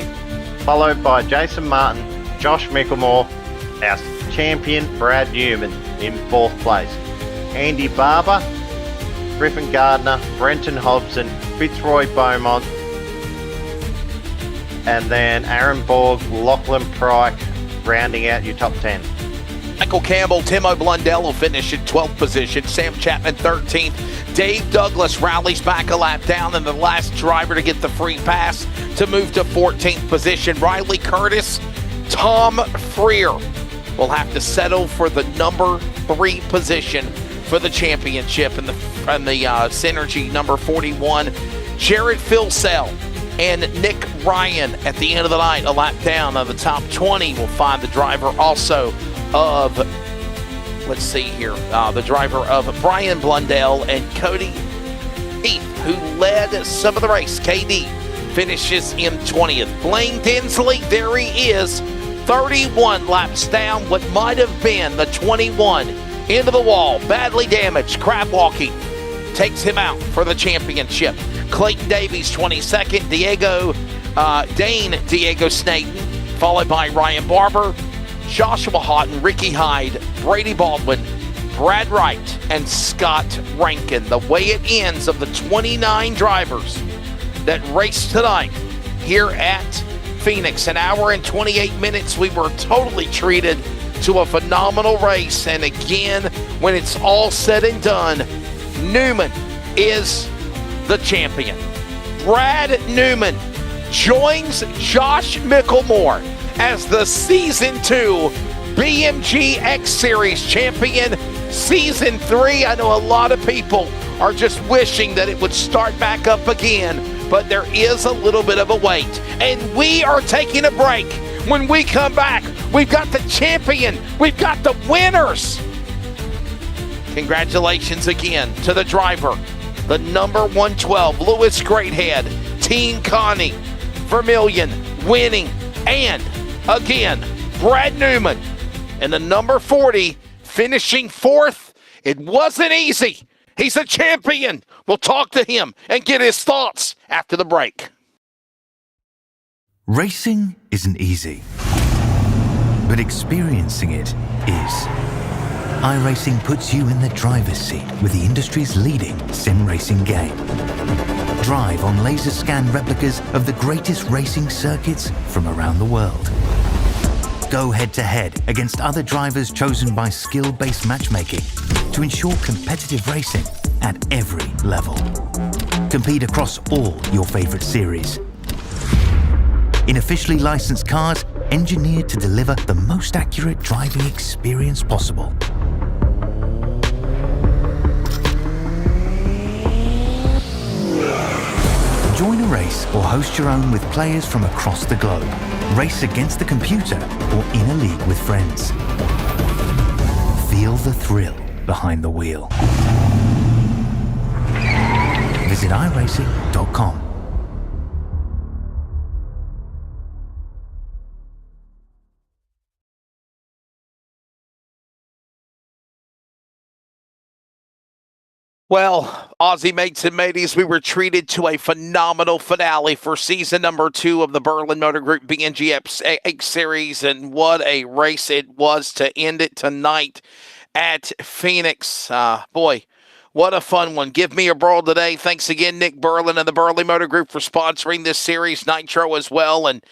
followed by Jason Martin, Josh Micklemore, our champion Brad Newman in fourth place. Andy Barber, Griffin Gardner, Brenton Hobson, Fitzroy Beaumont, and then Aaron Borg, Lachlan Pryke, rounding out your top 10. Michael Campbell, Timo Blundell will finish in 12th position. Sam Chapman 13th. Dave Douglas rallies back a lap down and the last driver to get the free pass to move to 14th position. Riley Curtis, Tom Freer will have to settle for the number 3 position for the championship in the Synergy number 41. Jared Filsell and Nick Ryan at the end of the night, a lap down of the top 20 will find the driver also of, let's see here, the driver of Brian Blundell and Cody Heath, who led some of the race. KD finishes in 20th. Blaine Densley, there he is, 31 laps down, what might have been the 21, into the wall, badly damaged, crab walking, takes him out for the championship. Clayton Davies, 22nd, Diego Snayton, followed by Ryan Barber, Joshua Houghton, Ricky Hyde, Brady Baldwin, Brad Wright, and Scott Rankin. The way it ends of the 29 drivers that raced tonight here at Phoenix. An hour and 28 minutes. We were totally treated to a phenomenal race. And again, when it's all said and done, Newman is the champion. Brad Newman joins Josh Micklemore as the Season 2 BMG X-Series Champion. Season 3, I know a lot of people are just wishing that it would start back up again, but there is a little bit of a wait. And we are taking a break. When we come back, we've got the champion, we've got the winners. Congratulations again to the driver, the number 112, Lewis Greathead, Team Connie, Vermillion, winning, and again, Brad Newman, and the number 40, finishing 4th. It wasn't easy. He's a champion. We'll talk to him and get his thoughts after the break. Racing isn't easy, but experiencing it is. iRacing puts you in the driver's seat with the industry's leading sim racing game. Drive on laser scan replicas of the greatest racing circuits from around the world. Go head-to-head against other drivers chosen by skill-based matchmaking to ensure competitive racing at every level. Compete across all your favorite series. In officially licensed cars, engineered to deliver the most accurate driving experience possible. Join a race or host your own with players from across the globe. Race against the computer or in a league with friends. Feel the thrill behind the wheel. Visit iRacing.com. Well, Aussie mates and mateys, we were treated to a phenomenal finale for season number 2 of the Berlin Motor Group BMG X-Series, and what a race it was to end it tonight at Phoenix. Boy, what a fun one. Give me a brawl today. Thanks again, Nick Berlin and the Berlin Motor Group for sponsoring this series, Nitro as well, and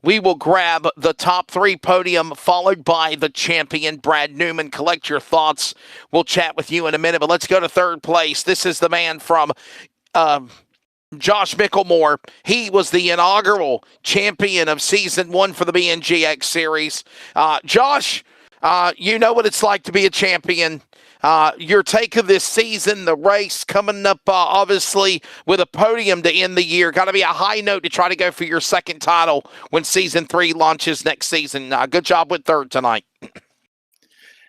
we will grab the top 3 podium, followed by the champion, Brad Newman. Collect your thoughts. We'll chat with you in a minute, but let's go to third place. This is the man from Josh Micklemore. He was the inaugural champion of Season 1 for the BMG X-Series. Josh, you know what it's like to be a champion. Your take of this season, the race coming up, obviously, with a podium to end the year. Got to be a high note to try to go for your second title when Season 3 launches next season. Good job with third tonight.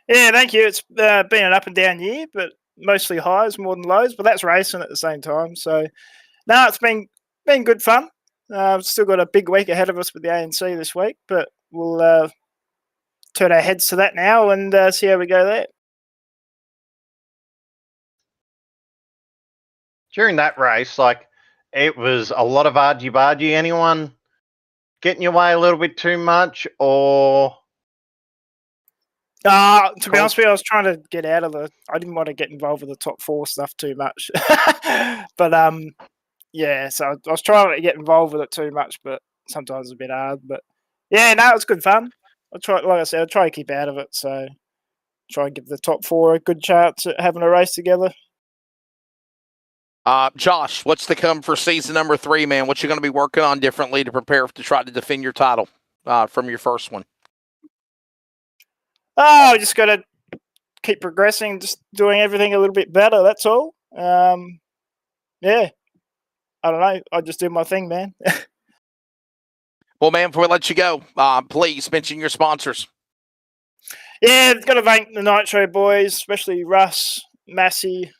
Yeah, thank you. It's been an up and down year, but mostly highs more than lows, but that's racing at the same time. So, no, it's been good fun. Still got a big week ahead of us with the ANC this week, but we'll turn our heads to that now and see how we go there. During that race, it was a lot of argy-bargy. Anyone getting your way a little bit too much, or? To be honest with you, I was trying to get out of I didn't want to get involved with the top 4 stuff too much. But, yeah, so I was trying to get involved with it too much, but sometimes it's a bit hard. But, yeah, no, it's good fun. Like I said, I try to keep out of it, so try and give the top 4 a good chance at having a race together. Josh, what's to come for season number 3, man? What you going to be working on differently to prepare to try to defend your title from your first one? Oh, I just got to keep progressing, just doing everything a little bit better. That's all. Yeah, I don't know. I just do my thing, man. Well, man, before we let you go, please mention your sponsors. Yeah, got to thank the Nitro boys, especially Russ, Massey,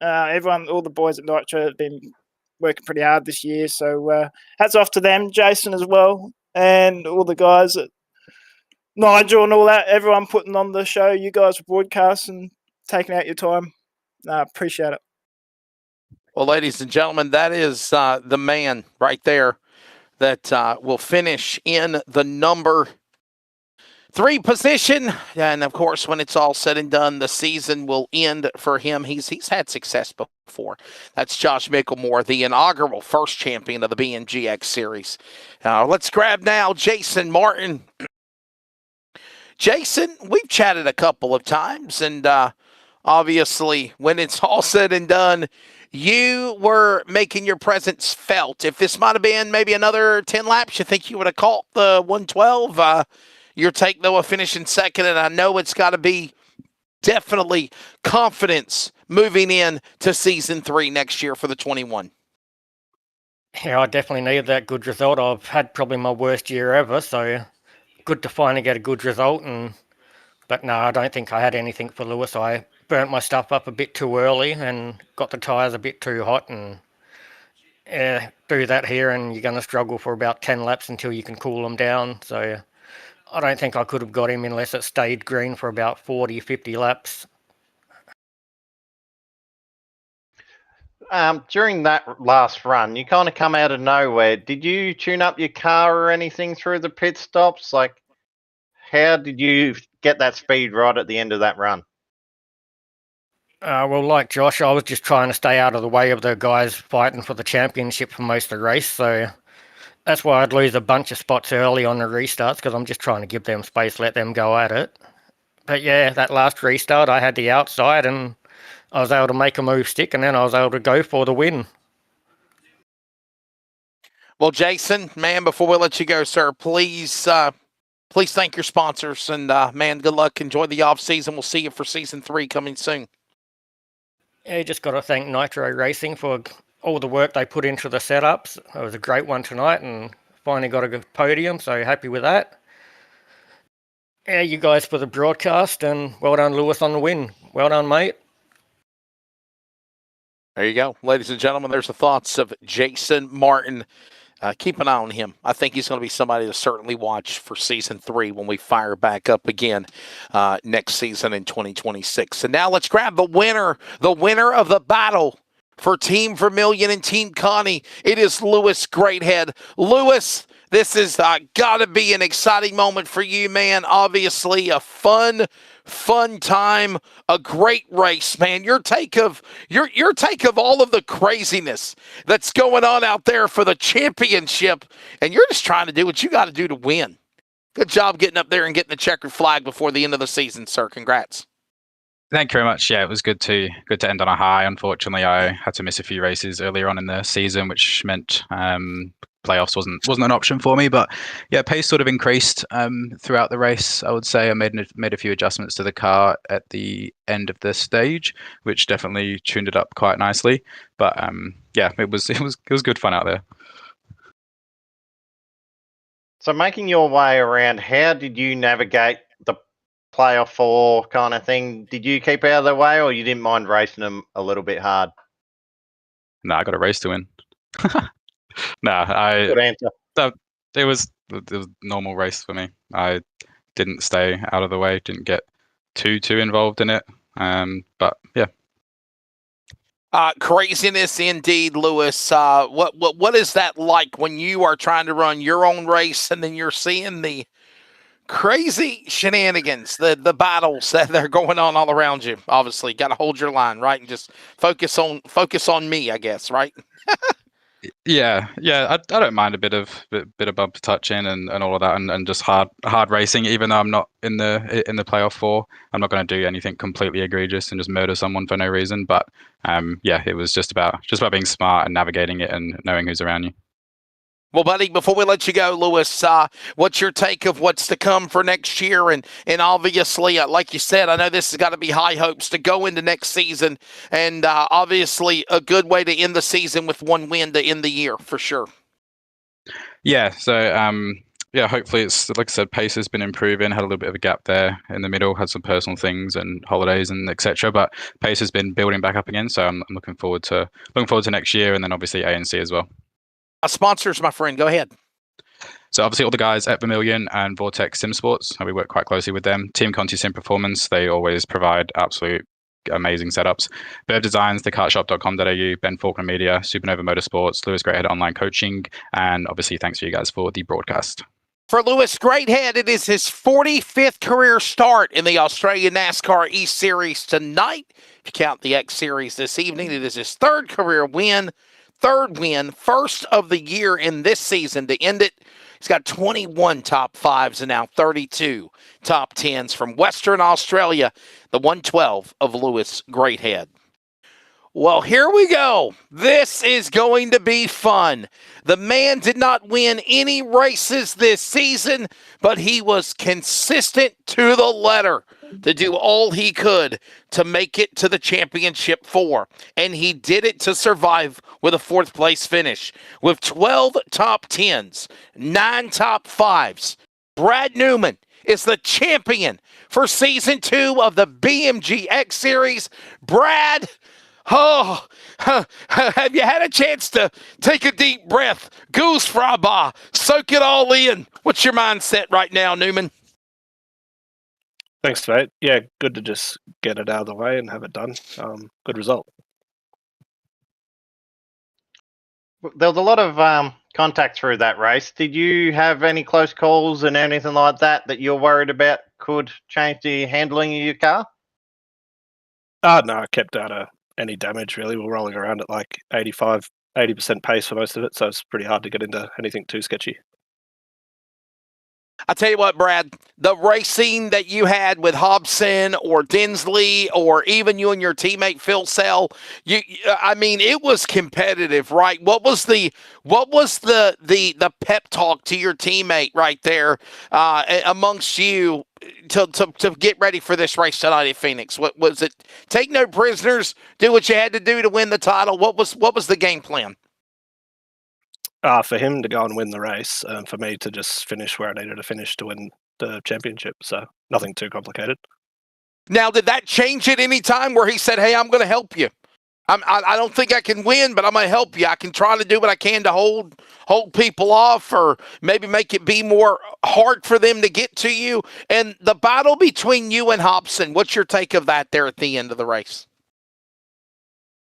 everyone, all the boys at Nitro have been working pretty hard this year. So hats off to them, Jason as well, and all the guys at Nigel and all that, everyone putting on the show. You guys for broadcast and taking out your time. Appreciate it. Well, ladies and gentlemen, that is the man right there that will finish in the number 3 position. And, of course, when it's all said and done, the season will end for him. He's had success before. That's Josh Micklemore, the inaugural first champion of the BMG X-Series. Let's grab now Jason Martin. Jason, we've chatted a couple of times, and obviously, when it's all said and done, you were making your presence felt. If this might have been maybe another 10 laps, you think you would have caught the 112? Your take, though, of finishing second, and I know it's got to be definitely confidence moving in to Season 3 next year for the 21. Yeah, I definitely needed that good result. I've had probably my worst year ever, so good to finally get a good result. But no, I don't think I had anything for Lewis. I burnt my stuff up a bit too early and got the tyres a bit too hot, and do that here and you're going to struggle for about 10 laps until you can cool them down. So I don't think I could have got him unless it stayed green for about 40, 50 laps. During that last run, you kind of come out of nowhere. Did you tune up your car or anything through the pit stops? How did you get that speed right at the end of that run? Well, like Josh, I was just trying to stay out of the way of the guys fighting for the championship for most of the race. So that's why I'd lose a bunch of spots early on the restarts, because I'm just trying to give them space, let them go at it. But yeah, that last restart, I had the outside and I was able to make a move stick, and then I was able to go for the win. Well, Jason, man, before we let you go, sir, please thank your sponsors. And, man, good luck. Enjoy the off-season. We'll see you for Season 3 coming soon. Yeah, just got to thank Nitro Racing for all the work they put into the setups. It was a great one tonight and finally got a good podium, so happy with that. Yeah, you guys for the broadcast, and well done, Lewis, on the win. Well done, mate. There you go. Ladies and gentlemen, there's the thoughts of Jason Martin. keep an eye on him. I think he's going to be somebody to certainly watch for season 3 when we fire back up again next season in 2026. And now let's grab the winner of the battle for Team Vermilion and Team Connie. It is Lewis Greathead. Lewis, this is got to be an exciting moment for you, man. Obviously, a fun time, a great race, man. Your take of all of the craziness that's going on out there for the championship, and you're just trying to do what you got to do to win. Good job getting up there and getting the checkered flag before the end of the season, sir. Congrats. Thank you very much. Yeah, it was good to end on a high. Unfortunately, I had to miss a few races earlier on in the season, which meant playoffs wasn't an option for me. But yeah, pace sort of increased throughout the race. I would say I made a few adjustments to the car at the end of the stage, which definitely tuned it up quite nicely. But yeah, it was good fun out there. So making your way around, how did you navigate the playoff 4 kind of thing? Did you keep out of the way, or you didn't mind racing them a little bit hard? No, I got a race to win. No, Good answer. It was a normal race for me. I didn't stay out of the way, didn't get too involved in it. But yeah. Craziness indeed, Lewis. What is that like when you are trying to run your own race and then you're seeing the crazy shenanigans, the battles that are going on all around you? Obviously, got to hold your line, right, and just focus on me, I guess, right? Yeah. I don't mind a bit of bumper touching and all of that, and just hard racing. Even though I'm not in the playoff 4, I'm not going to do anything completely egregious and just murder someone for no reason. But yeah, it was just about being smart and navigating it and knowing who's around you. Well, buddy, before we let you go, Lewis, what's your take of what's to come for next year? And obviously, like you said, I know this has got to be high hopes to go into next season, and obviously a good way to end the season with 1 win to end the year for sure. Yeah, so yeah, hopefully it's, like I said, pace has been improving. Had a little bit of a gap there in the middle, had some personal things and holidays and etc. But pace has been building back up again, so I'm looking forward to next year, and then obviously ANC as well. Sponsors, my friend, go ahead. So obviously all the guys at Vermilion and Vortex Sim Sports, we work quite closely with them. Team Conti Sim Performance, they always provide absolute amazing setups. Verb Designs, thecartshop.com.au, Ben Faulkner Media, Supernova Motorsports, Lewis Greathead Online Coaching, and obviously thanks to you guys for the broadcast. For Lewis Greathead, it is his 45th career start in the Australian NASCAR E-Series tonight. If you count the X-Series this evening, it is his third career win. First of the year in this season to end it. He's got 21 top 5s and now 32 top 10s from Western Australia, the 112 of Lewis Greathead. Well, here we go. This is going to be fun. The man did not win any races this season, but he was consistent to the letter to do all he could to make it to the championship 4. And he did it to survive with a 4th place finish. With 12 top 10s, 9 top 5s, Brad Newman is the champion for Season 2 of the BMG X-Series. Brad, oh, have you had a chance to take a deep breath? Goose fraba, soak it all in. What's your mindset right now, Newman? Thanks, mate. Yeah, good to just get it out of the way and have it done. Good result. There was a lot of contact through that race. Did you have any close calls and anything like that you're worried about could change the handling of your car? No, I kept out of any damage, really. We're rolling around at like 80% pace for most of it, so it's pretty hard to get into anything too sketchy. I tell you what, Brad, the racing that you had with Hobson or Densley or even you and your teammate Phil Sell, I mean, it was competitive, right? What was the pep talk to your teammate right there amongst you to get ready for this race tonight at Phoenix? What was it? Take no prisoners, do what you had to do to win the title. What was the game plan? For him to go and win the race, for me to just finish where I needed to finish to win the championship. So nothing too complicated. Now, did that change at any time where he said, hey, I'm going to help you? I don't think I can win, but I'm going to help you. I can try to do what I can to hold people off, or maybe make it be more hard for them to get to you. And the battle between you and Hobson, what's your take of that there at the end of the race?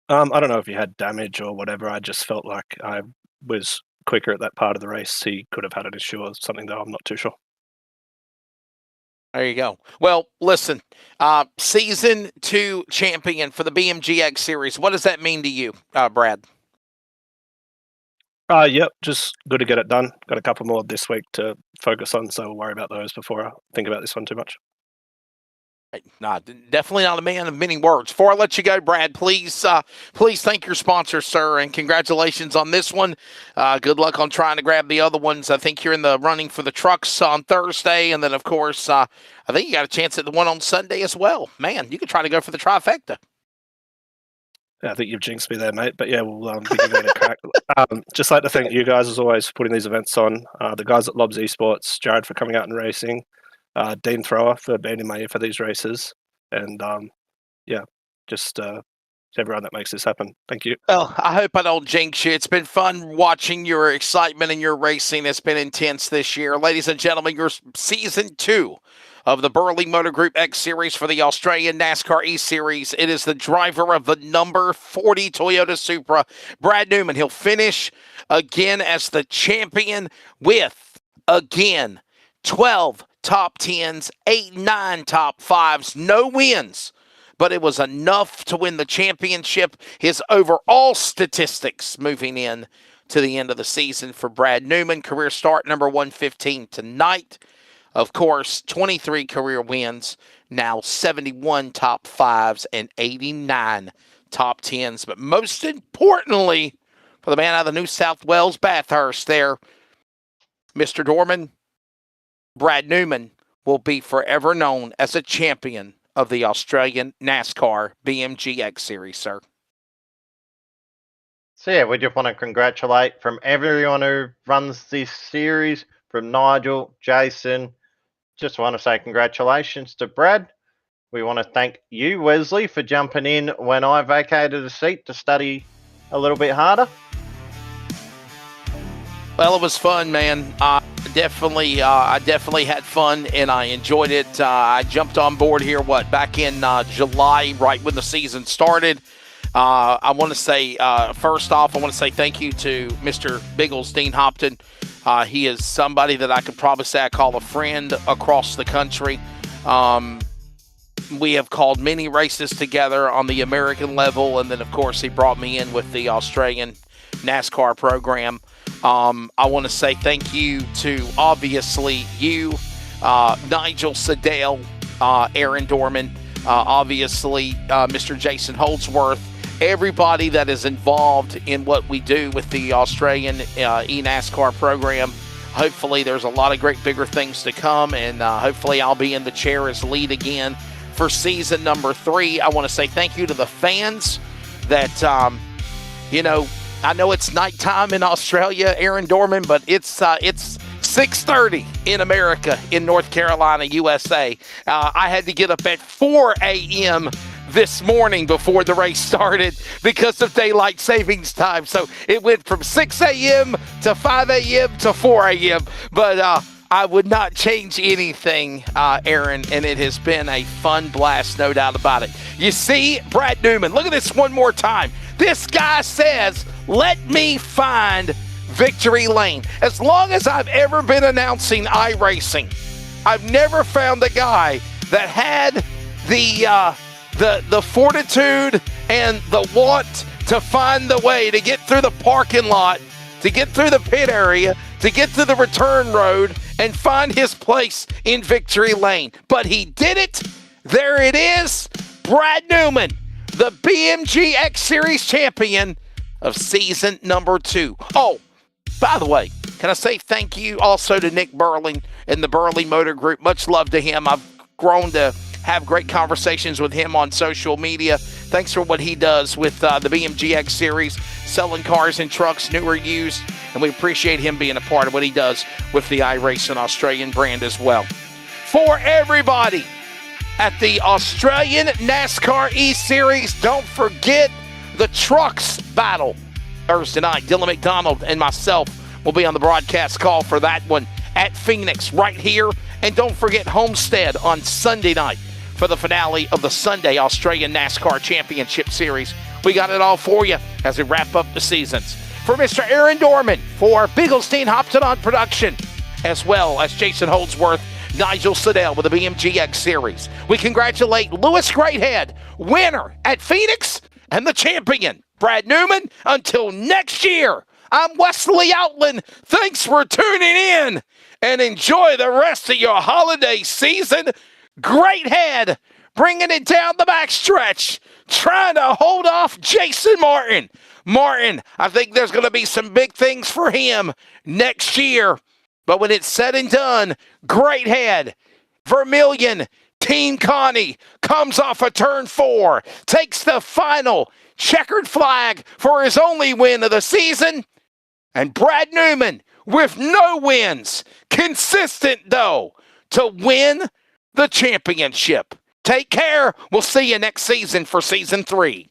I don't know if he had damage or whatever. I just felt like I was quicker at that part of the race. He could have had an issue or something, though. I'm not too sure. There you go. Well, listen, season 2 champion for the BMG X-Series. What does that mean to you, Brad? Yep, just good to get it done. Got a couple more this week to focus on, so we'll worry about those before I think about this one too much. No, definitely not a man of many words. Before I let you go, Brad, please thank your sponsor, sir, and congratulations on this one. Good luck on trying to grab the other ones. I think you're in the running for the trucks on Thursday, and then, of course, I think you got a chance at the one on Sunday as well. Man, you could try to go for the trifecta. Yeah, I think you've jinxed me there, mate. But yeah, we'll be giving it a crack. Just like to thank you guys, as always, for putting these events on. The guys at Lobs Esports, Jared for coming out and racing. Dean Thrower for being in my ear for these races, and just everyone that makes this happen. Thank you. Well, I hope I don't jinx you. It's been fun watching your excitement and your racing. It's been intense this year. Ladies and gentlemen, your season 2 of the Burley Motor Group X-Series for the Australian NASCAR E-Series. It is the driver of the number 40 Toyota Supra, Brad Newman. He'll finish again as the champion with, again, 12 top 10s, 8, 9 top 5s, no wins, but it was enough to win the championship. His overall statistics moving in to the end of the season for Brad Newman. Career start number 115 tonight. Of course, 23 career wins, now 71 top 5s and 89 top 10s. But most importantly, for the man out of the New South Wales Bathurst there, Mr. Dorman, Brad Newman will be forever known as a champion of the Australian NASCAR BMG X-Series, sir. So yeah, we just want to congratulate from everyone who runs this series, from Nigel, Jason. Just want to say congratulations to Brad. We want to thank you, Wesley, for jumping in when I vacated a seat to study a little bit harder. Well, it was fun, man. I definitely had fun, and I enjoyed it. I jumped on board here, back in July, right when the season started. I want to say, first off, I want to say thank you to Mr. Biggles, Dean Hopton. He is somebody that I could probably say I call a friend across the country. We have called many races together on the American level, and then, of course, he brought me in with the Australian NASCAR program. I want to say thank you to, obviously, you, Nigel Sedale, Aaron Dorman, obviously, Mr. Jason Holdsworth, everybody that is involved in what we do with the Australian eNASCAR program. Hopefully there's a lot of great bigger things to come, and hopefully I'll be in the chair as lead again for season number 3. I want to say thank you to the fans that, I know it's nighttime in Australia, Aaron Dorman, but it's 6:30 in America, in North Carolina, USA. I had to get up at 4 a.m. this morning before the race started because of daylight savings time. So it went from 6 a.m. to 5 a.m. to 4 a.m. But I would not change anything, Aaron, and it has been a fun blast, no doubt about it. You see, Brad Newman, look at this one more time. This guy says, let me find victory lane. As long as I've ever been announcing iRacing, I've never found a guy that had the fortitude and the want to find the way to get through the parking lot, to get through the pit area, to get to the return road and find his place in victory lane. But he did it. There it is. Brad Newman, the BMG X-Series champion of season number 2. Oh, by the way, can I say thank you also to Nick Burling and the Burley Motor Group. Much love to him. I've grown to have great conversations with him on social media. Thanks for what he does with the BMG X-Series, selling cars and trucks, new or used, and we appreciate him being a part of what he does with the iRacing Australian brand as well. For everybody at the Australian NASCAR E-Series, don't forget the trucks battle Thursday night. Dylan McDonald and myself will be on the broadcast call for that one at Phoenix right here. And don't forget Homestead on Sunday night for the finale of the Sunday Australian NASCAR Championship Series. We got it all for you as we wrap up the seasons. For Mr. Aaron Dorman, for Bigglestein Hopton on production, as well as Jason Holdsworth, Nigel Siddell with the BMG X-Series. We congratulate Lewis Greathead, winner at Phoenix, and the champion, Brad Newman. Until next year, I'm Wesley Outland. Thanks for tuning in, and enjoy the rest of your holiday season. Greathead bringing it down the backstretch, trying to hold off Jason Martin. Martin, I think there's going to be some big things for him next year. But when it's said and done, Greathead, Vermilion, Team Connie comes off of turn 4, takes the final checkered flag for his only win of the season. And Brad Newman, with no wins, consistent though, to win the championship. Take care. We'll see you next season for season 3.